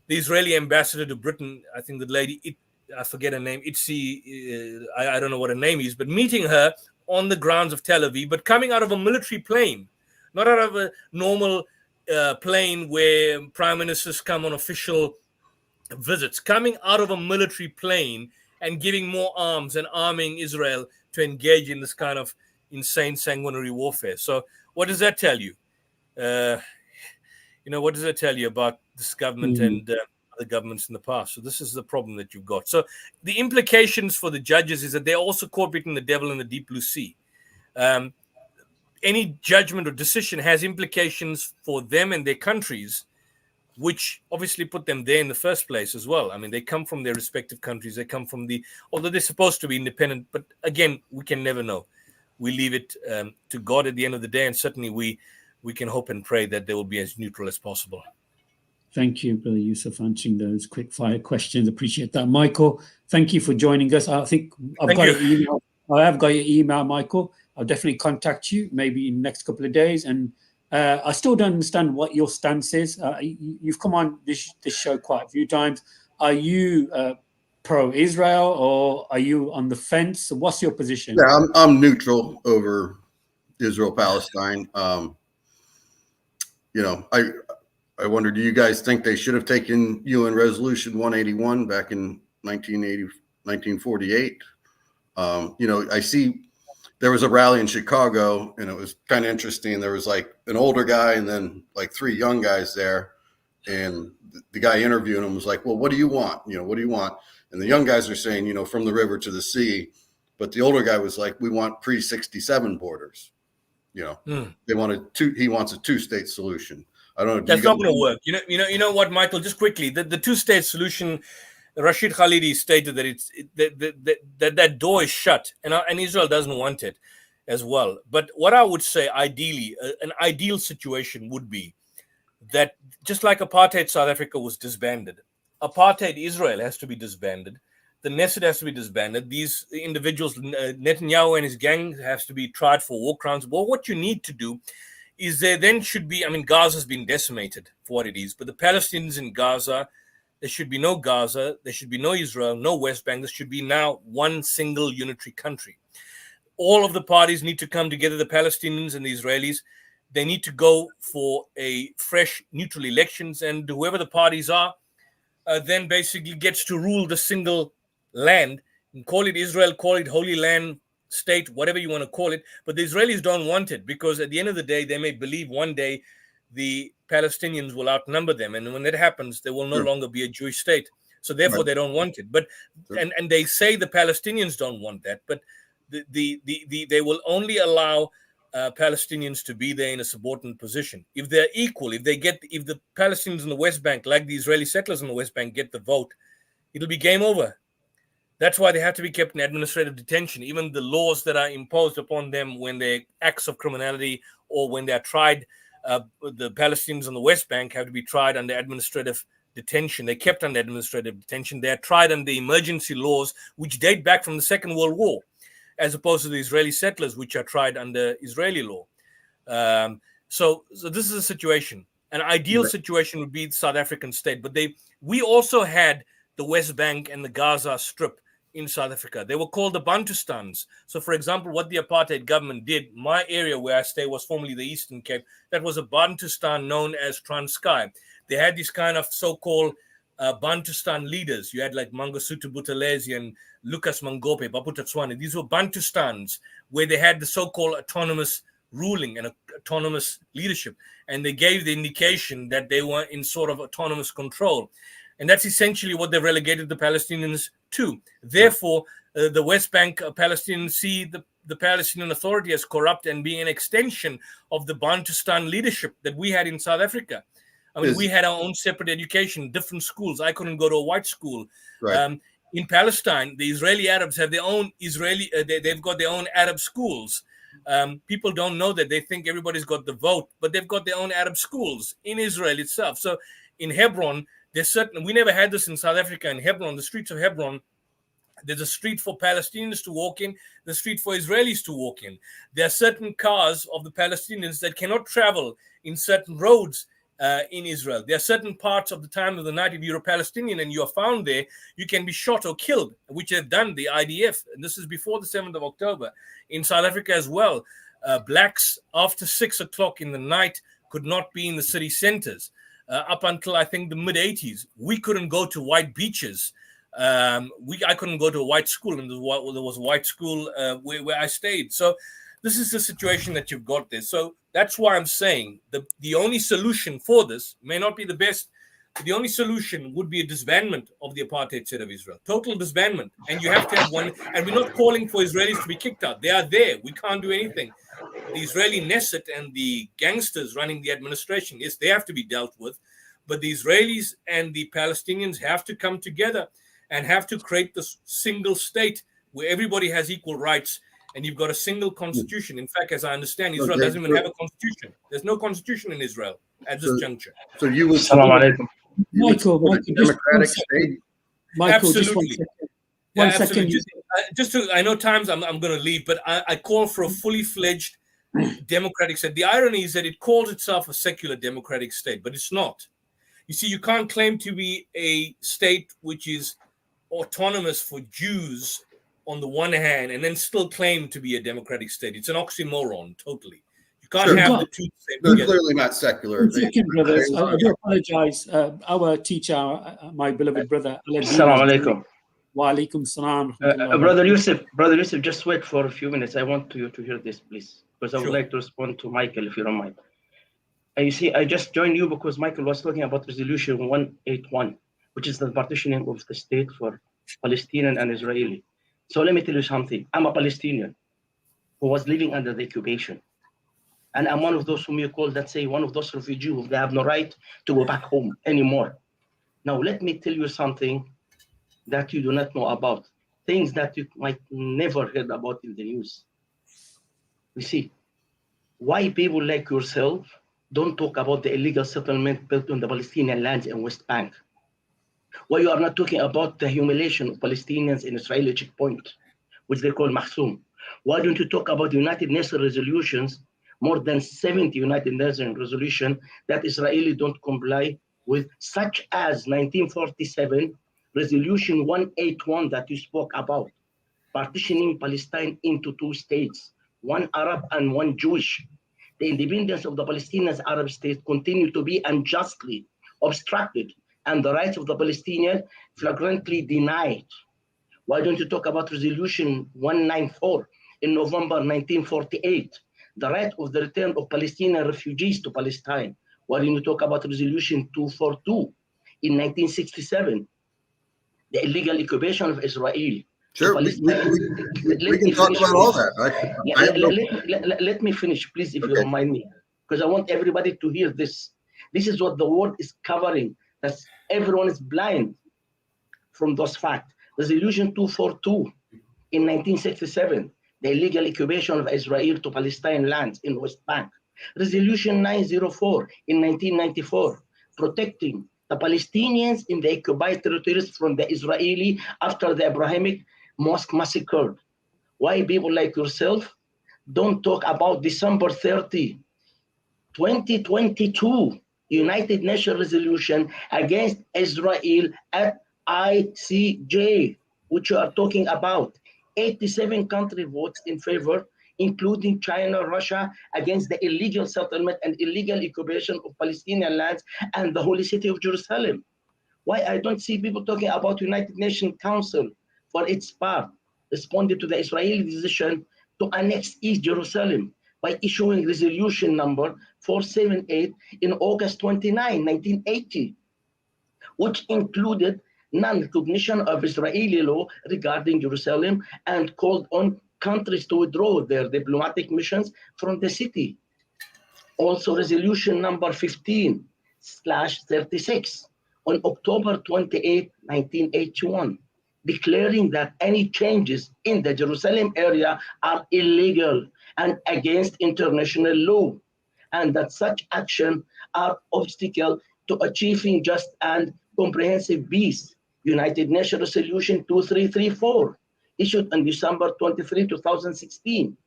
Israeli ambassador to Britain, I think the lady, I forget her name, Itzi, I don't know what her name is, but meeting her on the grounds of Tel Aviv, but coming out of a military plane, not out of a normal plane where prime ministers come on official visits, coming out of a military plane and giving more arms and arming Israel to engage in this kind of insane sanguinary warfare. So what does that tell you? What does that tell you about this government and other governments in the past? So this is the problem that you've got. So the implications for the judges is that they're also caught between the devil and the deep blue sea. Any judgment or decision has implications for them and their countries, which obviously put them there in the first place as well. I mean, they come from their respective countries. They come from although they're supposed to be independent, but again, we can never know. We leave it to God at the end of the day, and certainly we can hope and pray that they will be as neutral as possible. Thank you, Brother Yusuf, answering those quick fire questions. Appreciate that. Michael, thank you for joining us. I think I have got your email, Michael. I'll definitely contact you maybe in the next couple of days. And I still don't understand what your stance is. You've come on this show quite a few times. Are you pro-Israel, or are you on the fence? What's your position? Yeah, I'm neutral over Israel-Palestine. I wonder, do you guys think they should have taken UN Resolution 181 back in 1948? I see there was a rally in Chicago, and it was kind of interesting. There was like an older guy and then like 3 young guys there. And the guy interviewing him was like, well, what do you want? What do you want? And the young guys are saying, from the river to the sea. But the older guy was like, we want pre-67 borders. They wanted he wants a 2-state solution. I don't know. That's not going to work. You know what, Michael, just quickly, the 2-state solution, Rashid Khalidi stated that that door is shut, and Israel doesn't want it as well. But what I would say, ideally, an ideal situation would be that just like apartheid South Africa was disbanded, apartheid Israel has to be disbanded. The Knesset has to be disbanded. These individuals, Netanyahu and his gang, has to be tried for war crimes. Well, what you need to do is there then should be, Gaza's been decimated for what it is, but the Palestinians in Gaza, there should be no Gaza, there should be no Israel, no West Bank. There should be now one single unitary country. All of the parties need to come together, the Palestinians and the Israelis. They need to go for a fresh neutral elections, and whoever the parties are then basically gets to rule the single land, and call it Israel, call it Holy Land State, whatever you want to call it. But the Israelis don't want it, because at the end of the day, they may believe one day the Palestinians will outnumber them, and when that happens, there will no longer be a Jewish state. So therefore, they don't want it. But and they say the Palestinians don't want that, but they will only allow Palestinians to be there in a subordinate position. If they're equal, if the Palestinians in the West Bank, like the Israeli settlers in the West Bank, get the vote, it'll be game over. That's why they have to be kept in administrative detention. Even the laws that are imposed upon them when they're acts of criminality or when they're tried, the Palestinians on the West Bank have to be tried under administrative detention. They're kept under administrative detention. They're tried under emergency laws, which date back from the Second World War, as opposed to the Israeli settlers, which are tried under Israeli law. So this is a situation. An ideal situation would be the South African state, but we also had the West Bank and the Gaza Strip in South Africa. They were called the Bantustans. So, for example, what the apartheid government did, my area where I stay was formerly the Eastern Cape. That was a Bantustan known as Transkei. They had these kind of so-called Bantustan leaders. You had like Mangosuthu Buthelezi and Lucas Mangope, Baputa Tswane. These were Bantustans where they had the so-called autonomous ruling and autonomous leadership. And they gave the indication that they were in sort of autonomous control. And that's essentially what they relegated the Palestinians to. Therefore, the West Bank Palestinians see the Palestinian Authority as corrupt and being an extension of the Bantustan leadership that we had in South Africa. I mean, we had our own separate education, different schools. I couldn't go to a white school. Right. In Palestine, the Israeli Arabs have their own they've got their own Arab schools. People don't know that. They think everybody's got the vote, but they've got their own Arab schools in Israel itself. So in Hebron, we never had this in South Africa. In Hebron, the streets of Hebron, there's a street for Palestinians to walk in, the street for Israelis to walk in. There are certain cars of the Palestinians that cannot travel in certain roads in Israel. There are certain parts of the time of the night, if you're a Palestinian and you are found there, you can be shot or killed, which they've done, the IDF. And this is before the 7th of October. In South Africa as well, blacks after 6 o'clock in the night could not be in the city centers. Up until I think the mid-80s, we couldn't go to white beaches. I couldn't go to a white school, and there was a white school where I stayed. So this is the situation that you've got there. So that's why I'm saying the only solution for this may not be the best. The only solution would be a disbandment of the apartheid state of Israel, total disbandment. And you have to have one. And we're not calling for Israelis to be kicked out. They are there. We can't do anything. The Israeli Knesset and the gangsters running the administration, yes, they have to be dealt with. But the Israelis and the Palestinians have to come together and have to create this single state where everybody has equal rights and you've got a single constitution. In fact, as I understand, Israel doesn't even have a constitution. There's no constitution in Israel at this juncture. So you would Michael, democratic state? Michael, Absolutely. One second. I know times I'm going to leave, but I call for a fully fledged democratic state. The irony is that it calls itself a secular democratic state, but it's not. You see, you can't claim to be a state which is autonomous for Jews on the one hand and then still claim to be a democratic state. It's an oxymoron, totally. You can't have the two same They're together. clearly not secular. One second, brothers. I do apologize. Our teacher, my beloved brother. Assalamu alaikum. Wa alaikum salam. Brother Yusuf, just wait for a few minutes. I want you to hear this, please, because I would like to respond to Michael, if you don't mind. You see, I just joined you because Michael was talking about Resolution 181, which is the partitioning of the state for Palestinian and Israeli. So let me tell you something. I'm a Palestinian who was living under the occupation. And I'm one of those whom you call, let's say, one of those refugees who they have no right to go back home anymore. Now, let me tell you something that you do not know about, things that you might never heard about in the news. You see, why people like yourself don't talk about the illegal settlement built on the Palestinian lands in West Bank? Why you are not talking about the humiliation of Palestinians in Israeli checkpoint, which they call Mahsum? Why don't you talk about United Nations resolutions, more than 70 United Nations resolutions that Israeli don't comply with, such as 1947 Resolution 181 that you spoke about, partitioning Palestine into two states, one Arab and one Jewish. The independence of the Palestinian Arab state continue to be unjustly obstructed and the rights of the Palestinians flagrantly denied. Why don't you talk about Resolution 194 in November 1948, the right of the return of Palestinian refugees to Palestine? Why don't you talk about Resolution 242 in 1967, the illegal occupation of Israel? Sure, we can talk about all that. Let me finish, please, if you Okay. don't mind me, because I want everybody to hear this. This is what the world is covering. That everyone is blind from those facts. Resolution 242 in 1967, the illegal occupation of Israel to Palestine lands in West Bank. Resolution 904 in 1994, protecting the Palestinians in the occupied territories from the Israeli after the Abrahamic Mosque massacre. Why people like yourself don't talk about December 30, 2022, United Nations resolution against Israel at ICJ, which you are talking about. 87 country votes in favor, including China, Russia, against the illegal settlement and illegal occupation of Palestinian lands and the holy city of Jerusalem. Why I don't see people talking about United Nations Council for its part responded to the Israeli decision to annex East Jerusalem by issuing resolution number 478 in August 29, 1980, which included non-recognition of Israeli law regarding Jerusalem and called on countries to withdraw their diplomatic missions from the city. Also, resolution number 15/36 on October 28, 1981, declaring that any changes in the Jerusalem area are illegal and against international law, and that such action are obstacle to achieving just and comprehensive peace. United Nations Resolution 2334, issued on December 23, 2016,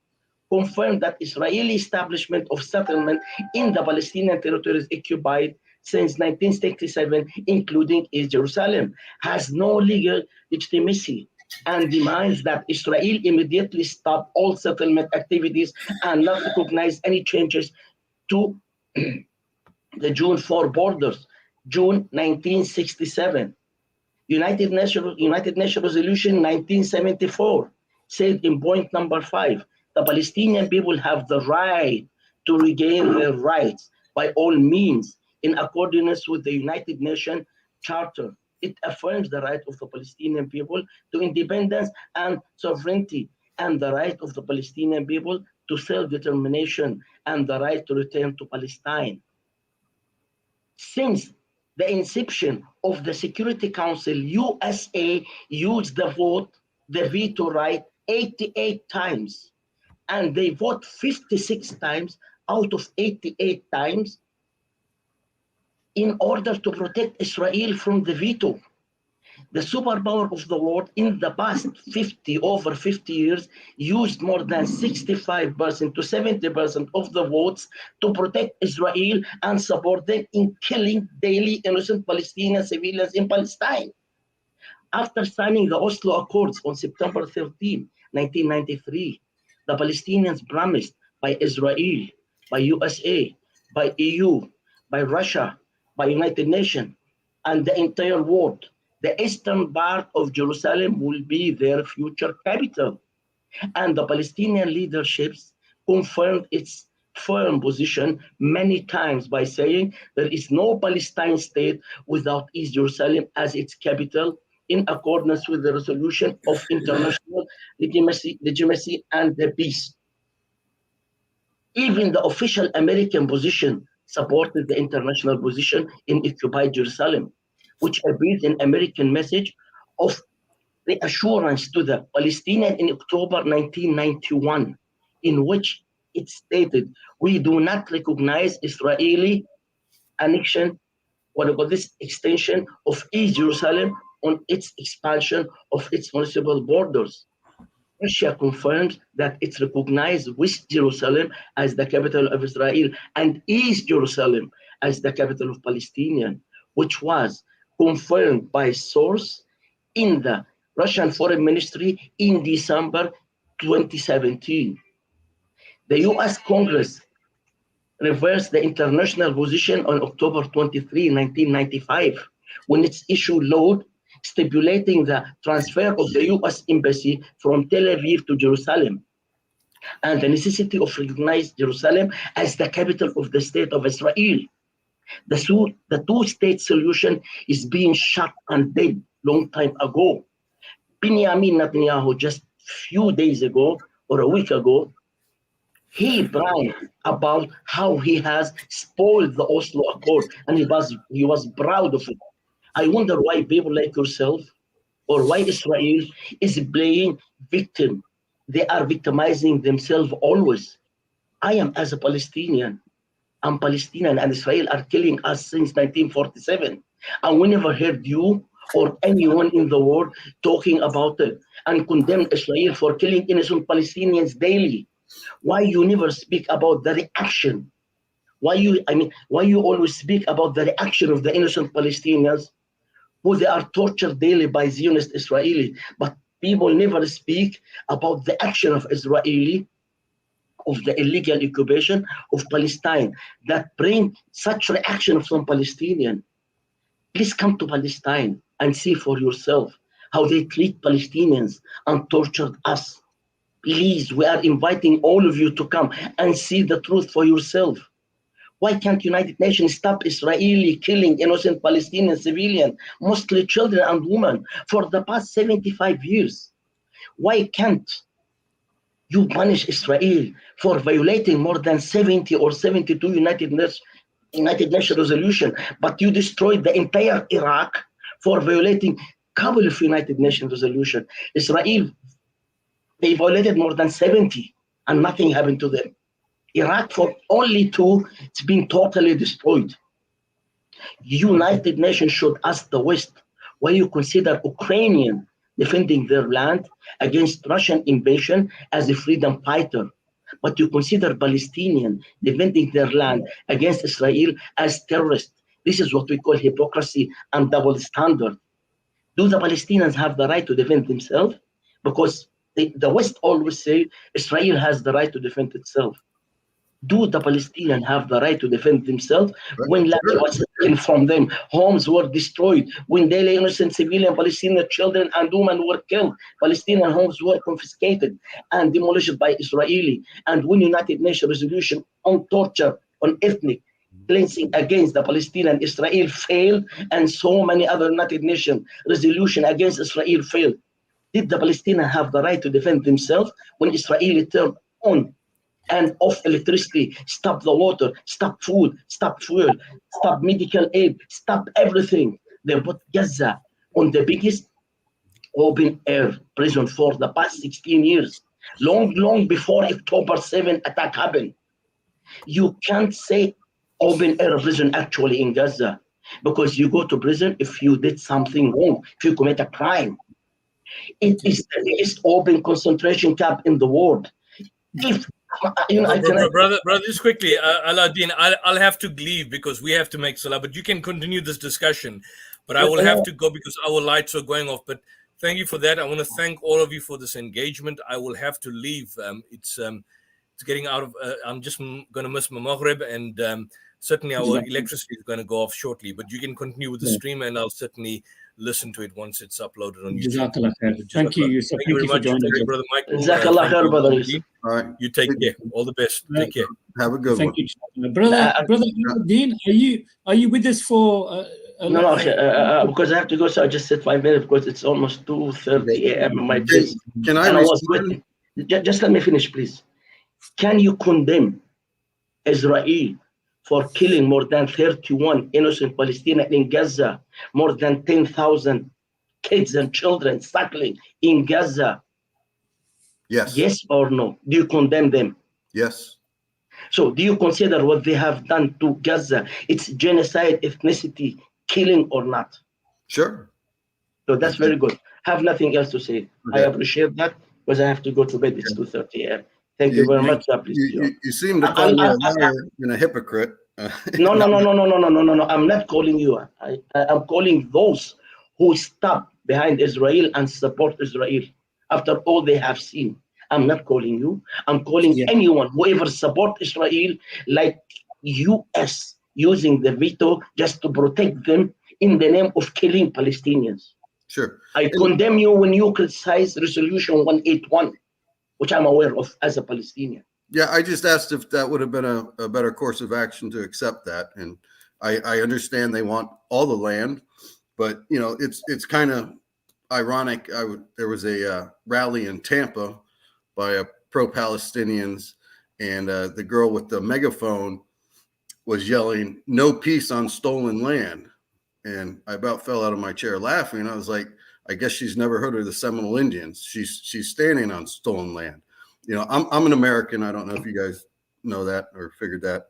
confirmed that Israeli establishment of settlement in the Palestinian territories occupied since 1967, including East Jerusalem, has no legal legitimacy and demands that Israel immediately stop all settlement activities and not recognize any changes to the June 4 borders, June 1967. United Nations Resolution 1974 said in point number 5, the Palestinian people have the right to regain their rights by all means in accordance with the United Nations Charter. It affirms the right of the Palestinian people to independence and sovereignty, and the right of the Palestinian people to self-determination and the right to return to Palestine. Since the inception of the Security Council, USA used the veto right 88 times, and they vote 56 times out of 88 times in order to protect Israel from the veto. The superpower of the world in the past over 50 years used more than 65% to 70% of the votes to protect Israel and support them in killing daily innocent Palestinian civilians in Palestine. After signing the Oslo Accords on September 13, 1993, the Palestinians promised by Israel, by USA, by EU, by Russia, by United Nations, and the entire world, the eastern part of Jerusalem will be their future capital. And the Palestinian leaderships confirmed its firm position many times by saying there is no Palestine state without East Jerusalem as its capital, in accordance with the resolution of international legitimacy and the peace. Even the official American position supported the international position in occupied Jerusalem, which appeared in American message of reassurance to the Palestinians in October 1991, in which it stated, we do not recognize Israeli annexion, this extension of East Jerusalem on its expansion of its municipal borders. Russia confirms that it recognized West Jerusalem as the capital of Israel and East Jerusalem as the capital of Palestinian, which was confirmed by source in the Russian Foreign Ministry in December 2017. The US Congress reversed the international position on October 23, 1995, when it issued law stipulating the transfer of the US Embassy from Tel Aviv to Jerusalem and the necessity of recognizing Jerusalem as the capital of the state of Israel. The two-state solution is being shot and dead long time ago. Benjamin Netanyahu just few days ago or a week ago, he bragged about how he has spoiled the Oslo Accord, and he was proud of it. I wonder why people like yourself, or why Israel is playing victim. They are victimizing themselves always. I am as a Palestinian. I'm Palestinian, and Israel are killing us since 1947. And we never heard you or anyone in the world talking about it and condemn Israel for killing innocent Palestinians daily. Why you never speak about the reaction? Why you always speak about the reaction of the innocent Palestinians who they are tortured daily by Zionist Israeli, but people never speak about the action of Israeli, of the illegal occupation of Palestine that bring such reaction from Palestinian. Please come to Palestine and see for yourself how they treat Palestinians and tortured us. Please, we are inviting all of you to come and see the truth for yourself. Why can't United Nations stop Israeli killing innocent Palestinian civilians, mostly children and women, for the past 75 years? Why can't you punish Israel for violating more than 70 or 72 United Nations resolution, but you destroyed the entire Iraq for violating a couple of United Nations resolution? Israel, they violated more than 70 and nothing happened to them. Iraq for only 2, it's been totally destroyed. United Nations should ask the West why you consider Ukrainian defending their land against Russian invasion as a freedom fighter, but you consider Palestinian defending their land against Israel as terrorists. This is what we call hypocrisy and double standard. Do the Palestinians have the right to defend themselves? Because the West always say Israel has the right to defend itself. Do the Palestinians have the right to defend themselves? When land was taken from them, homes were destroyed, when daily innocent civilian Palestinian children and women were killed, Palestinian homes were confiscated and demolished by Israeli, and when United Nations resolution on torture, on ethnic cleansing against the Palestinian, Israel failed, and so many other United Nations resolution against Israel failed. Did the Palestinians have the right to defend themselves when Israel turned on and off electricity, stop the water, stop food, stop fuel, stop medical aid, stop everything? They put Gaza on the biggest open air prison for the past 16 years, long before October 7 attack happened. You can't say open air prison actually in Gaza, because you go to prison if you did something wrong, if you commit a crime. It is the biggest open concentration camp in the world. If brother, just quickly, Aladdin, I'll have to leave because we have to make salah, but you can continue this discussion. But I will have to go because our lights are going off. But thank you for that. I want to thank all of you for this engagement. I will have to leave. It's getting out of. I'm just going to miss my maghrib, and certainly our electricity is going to go off shortly. But you can continue with the stream, and I'll certainly listen to it once it's uploaded on YouTube. Thank you, Yusuf. Thank you very much. Thank you, Brother Michael. All right. You take care. All the best. Take care. Have a good one. Thank you, brother. Dean, are you with us for? No, because I have to go, so I just said 5 minutes because it's almost 2:30 a.m. in my place. Can I respond? Just let me finish, please. Can you condemn Israel for killing more than 31 innocent Palestinians in Gaza, more than 10,000 kids and children suckling in Gaza? Yes. Yes or no? Do you condemn them? Yes. So do you consider what they have done to Gaza, it's genocide, ethnicity, killing or not? Sure. So that's very good. Have nothing else to say. Okay. I appreciate that because I have to go to bed. It's 2:30 a.m. Thank you very much. You seem to call me a liar and a hypocrite. No. I'm not calling you. I'm calling those who stop behind Israel and support Israel after all they have seen. I'm not calling you. I'm calling anyone, whoever support Israel, like US using the veto just to protect them in the name of killing Palestinians. Sure. I condemn you when you criticize Resolution 181, which I'm aware of as a Palestinian. Yeah, I just asked if that would have been a better course of action to accept that. And I understand they want all the land, but it's kind of ironic. There was a rally in Tampa by pro-Palestinians, and the girl with the megaphone was yelling, "No peace on stolen land." And I about fell out of my chair laughing. I was like, I guess she's never heard of the Seminole Indians. She's standing on stolen land. You know, I'm an American. I don't know if you guys know that or figured that.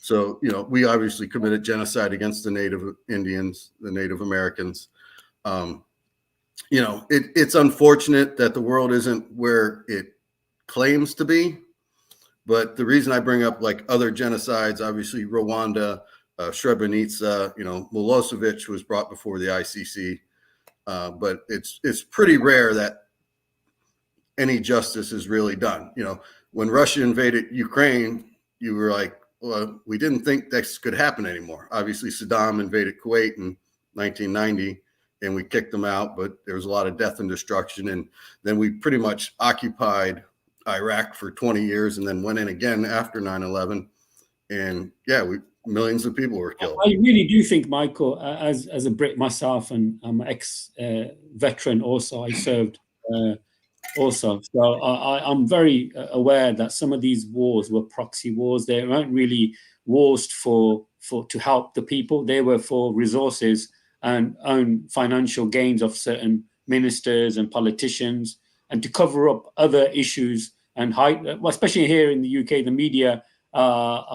So, you know, we obviously committed genocide against the Native Indians, the Native Americans. You know, it's unfortunate that the world isn't where it claims to be. But the reason I bring up like other genocides, obviously Rwanda, Srebrenica, you know, Milosevic was brought before the ICC. But it's pretty rare that any justice is really done. You know, when Russia invaded Ukraine, you were like, well, we didn't think this could happen anymore. Obviously, Saddam invaded Kuwait in 1990, and we kicked them out, but there was a lot of death and destruction. And then we pretty much occupied Iraq for 20 years and then went in again after 9/11. And yeah, millions of people were killed. I really do think, Michael, as a Brit myself, and I'm an ex-veteran also, I served also. So I'm very aware that some of these wars were proxy wars. They weren't really wars to help the people. They were for resources and own financial gains of certain ministers and politicians, and to cover up other issues and hide, well, especially here in the UK, the media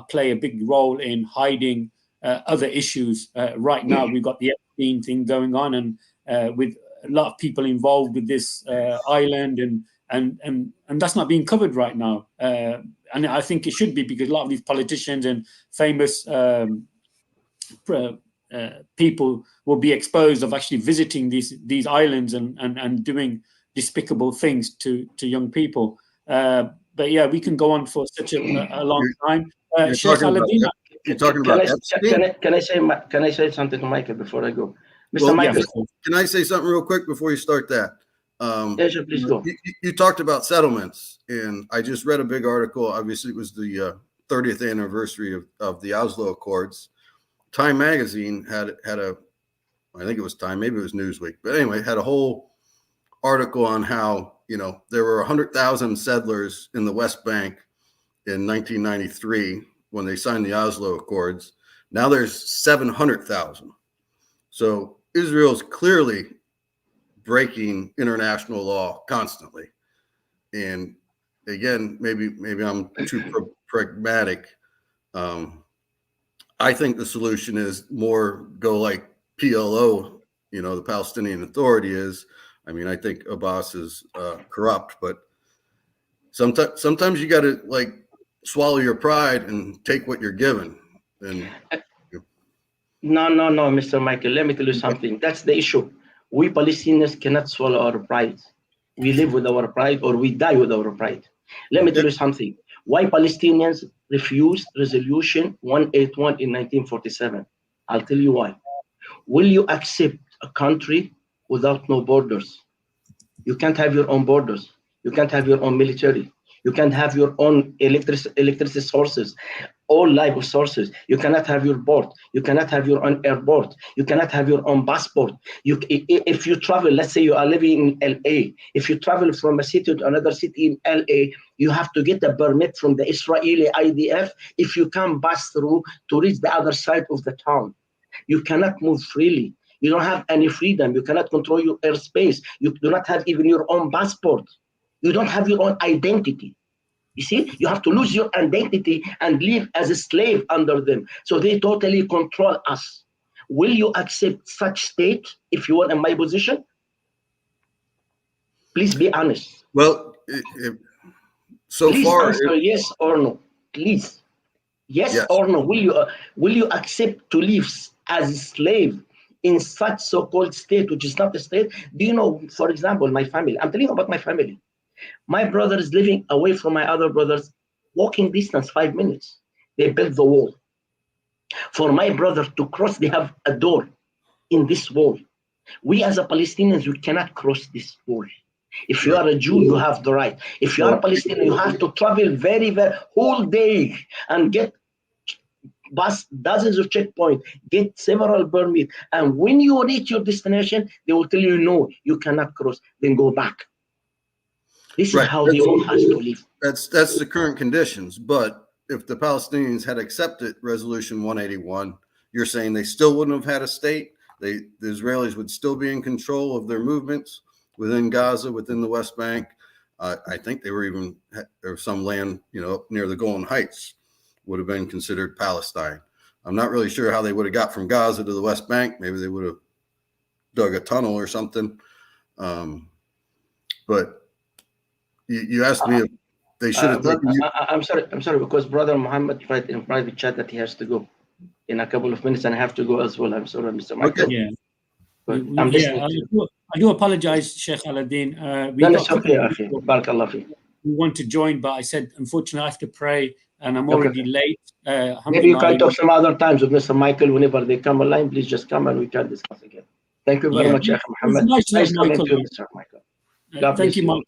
play a big role in hiding other issues. Right now, we've got the Epstein thing going on, and with a lot of people involved with this island, and that's not being covered right now. And I think it should be, because a lot of these politicians and famous people will be exposed of actually visiting these islands and doing despicable things to young people. But yeah, we can go on for such a long time. Sheikh Aladdin, you're talking about Epstein? Can I say something to Michael before I go? Mr. Michael, can I say something real quick before you start that? Yes, please go. You talked about settlements, and I just read a big article. Obviously, it was the 30th anniversary of the Oslo Accords. Time magazine had a, I think it was Time, maybe it was Newsweek, but anyway, had a whole article on how, you know, there were 100,000 settlers in the West Bank in 1993 when they signed the Oslo Accords. Now there's 700,000. So Israel's clearly breaking international law constantly. And again, maybe I'm too pragmatic. I think the solution is more go like PLO, you know, the Palestinian Authority is. I mean, I think Abbas is corrupt, but sometimes you got to like swallow your pride and take what you're given. And No, Mr. Michael, let me tell you something. That's the issue. We Palestinians cannot swallow our pride. We live with our pride, or we die with our pride. Let me tell you something. Why Palestinians refused Resolution 181 in 1947? I'll tell you why. Will you accept a country without no borders? You can't have your own borders. You can't have your own military. You can't have your own electricity sources, all life sources. You cannot have your port. You cannot have your own airport. You cannot have your own passport. If you travel, let's say you are living in LA. If you travel from a city to another city in LA, you have to get a permit from the Israeli IDF if you can pass through to reach the other side of the town. You cannot move freely. You don't have any freedom. You cannot control your airspace. You do not have even your own passport. You don't have your own identity. You see, you have to lose your identity and live as a slave under them. So they totally control us. Will you accept such state if you are in my position? Please be honest. Well, please answer yes or no. Please. Yes or no. Will you accept to live as a slave in such so-called state, which is not a state? Do you know, for example, my family? I'm telling you about my family. My brother is living away from my other brothers, walking distance, 5 minutes. They built the wall. For my brother to cross, they have a door in this wall. We as a Palestinians, we cannot cross this wall. If you are a Jew, you have the right. If you are a Palestinian, you have to travel very, very whole day and get pass dozens of checkpoints, get several permits, and when you reach your destination, they will tell you, no, you cannot cross, then go back. This is how they want us to live. That's the current conditions. But if the Palestinians had accepted Resolution 181, you're saying they still wouldn't have had a state? The Israelis would still be in control of their movements within Gaza, within the West Bank. I think they were even, there was some land, up near the Golan Heights would have been considered Palestine. I'm not really sure how they would have got from Gaza to the West Bank. Maybe they would have dug a tunnel or something. But you asked me if they should have taken you. I'm sorry, because Brother Muhammad wrote in private chat that he has to go in a couple of minutes, and I have to go as well. I'm sorry, Mr. Michael. Okay. Yeah. I'm listening. I do apologize, Sheikh Aladdin. It's okay, Akhi. Barakallah fi. We want to join, but I said, unfortunately, I have to pray, and I'm already late. Maybe you can talk some other times with Mr. Michael. Whenever they come online, please just come and we can discuss again. Thank you very much, Sheikh Muhammad. Nice, Michael. Mr. Michael. Thank you, Michael.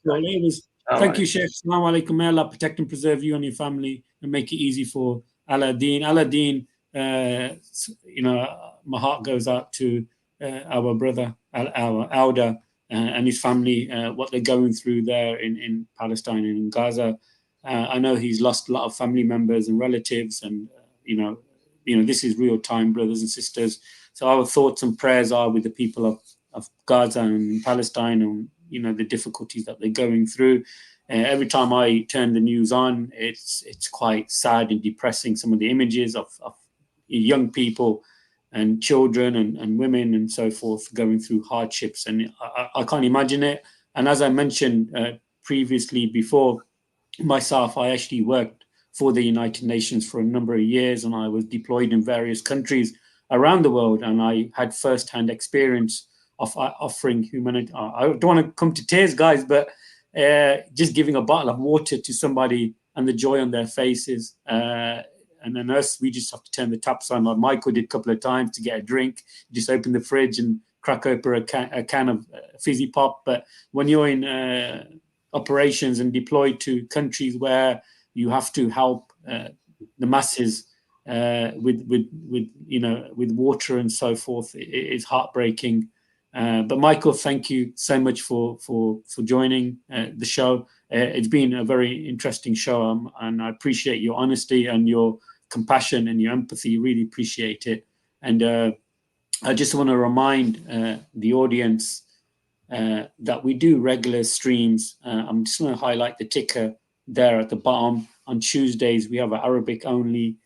Thank you, Sheikh. Assalamu alaikum. May Allah protect and preserve you and your family and make it easy for Aladdin. Aladdin, my heart goes out to our brother, our elder, and his family, what they're going through there in Palestine and in Gaza. I know he's lost a lot of family members and relatives, and this is real time, brothers and sisters. So our thoughts and prayers are with the people of Gaza and Palestine, and the difficulties that they're going through. Every time I turn the news on, it's quite sad and depressing. Some of the images of young people and children and women and so forth going through hardships, and I can't imagine it. And as I mentioned previously before, myself, I actually worked for the United Nations for a number of years, and I was deployed in various countries around the world, and I had first-hand experience of offering humanity. I don't want to come to tears, guys, but just giving a bottle of water to somebody and the joy on their faces. And then us, we just have to turn the taps on, like Michael did a couple of times, to get a drink. Just open the fridge and crack open a can of fizzy pop. But when you're in operations and deployed to countries where you have to help the masses with water and so forth, it is heartbreaking. But Michael, thank you so much for joining the show. It's been a very interesting show, and I appreciate your honesty and your compassion and your empathy. Really appreciate it. And I just want to remind the audience that we do regular streams. I'm just going to highlight the ticker there at the bottom. On Tuesdays, we have an Arabic only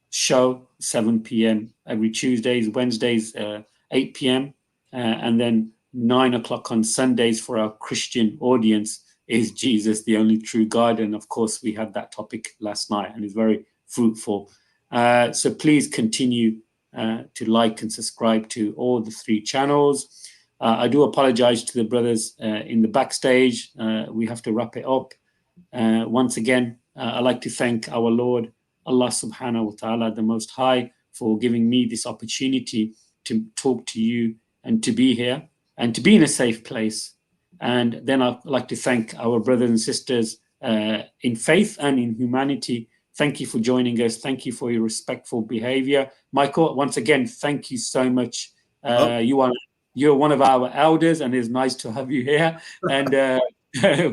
show, 7 p.m. every Tuesdays. Wednesdays, 8 p.m. And then 9 o'clock on Sundays for our Christian audience is Jesus, the only true God. And of course, we had that topic last night, and it's very fruitful. So please continue to like and subscribe to all the 3 channels. I do apologize to the brothers in the backstage. We have to wrap it up. Once again, I'd like to thank our Lord, Allah subhanahu wa ta'ala, the Most High, for giving me this opportunity to talk to you and to be here and to be in a safe place. And then I'd like to thank our brothers and sisters in faith and in humanity. Thank you for joining us. Thank you for your respectful behavior. Michael, once again, thank you so much. You're one of our elders, and it's nice to have you here. And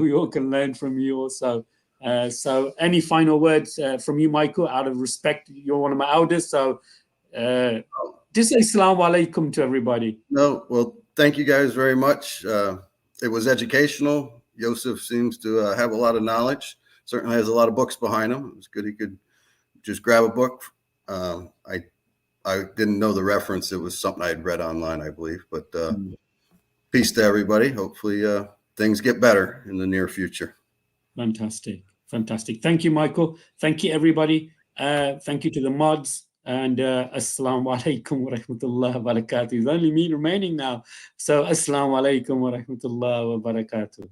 we all can learn from you also. So any final words from you, Michael, out of respect? You're one of my elders, so just say Assalamu alaikum to everybody. No, well, thank you guys very much. It was educational. Yosef seems to have a lot of knowledge. Certainly has a lot of books behind him. It was good he could just grab a book. I didn't know the reference. It was something I had read online, I believe. But peace to everybody. Hopefully things get better in the near future. Fantastic. Thank you, Michael. Thank you, everybody. Thank you to the mods. And Assalamu alaikum wa rahmatullahi wa barakatuh. There's only me remaining now. So Assalamu alaikum wa rahmatullahi wa barakatuh.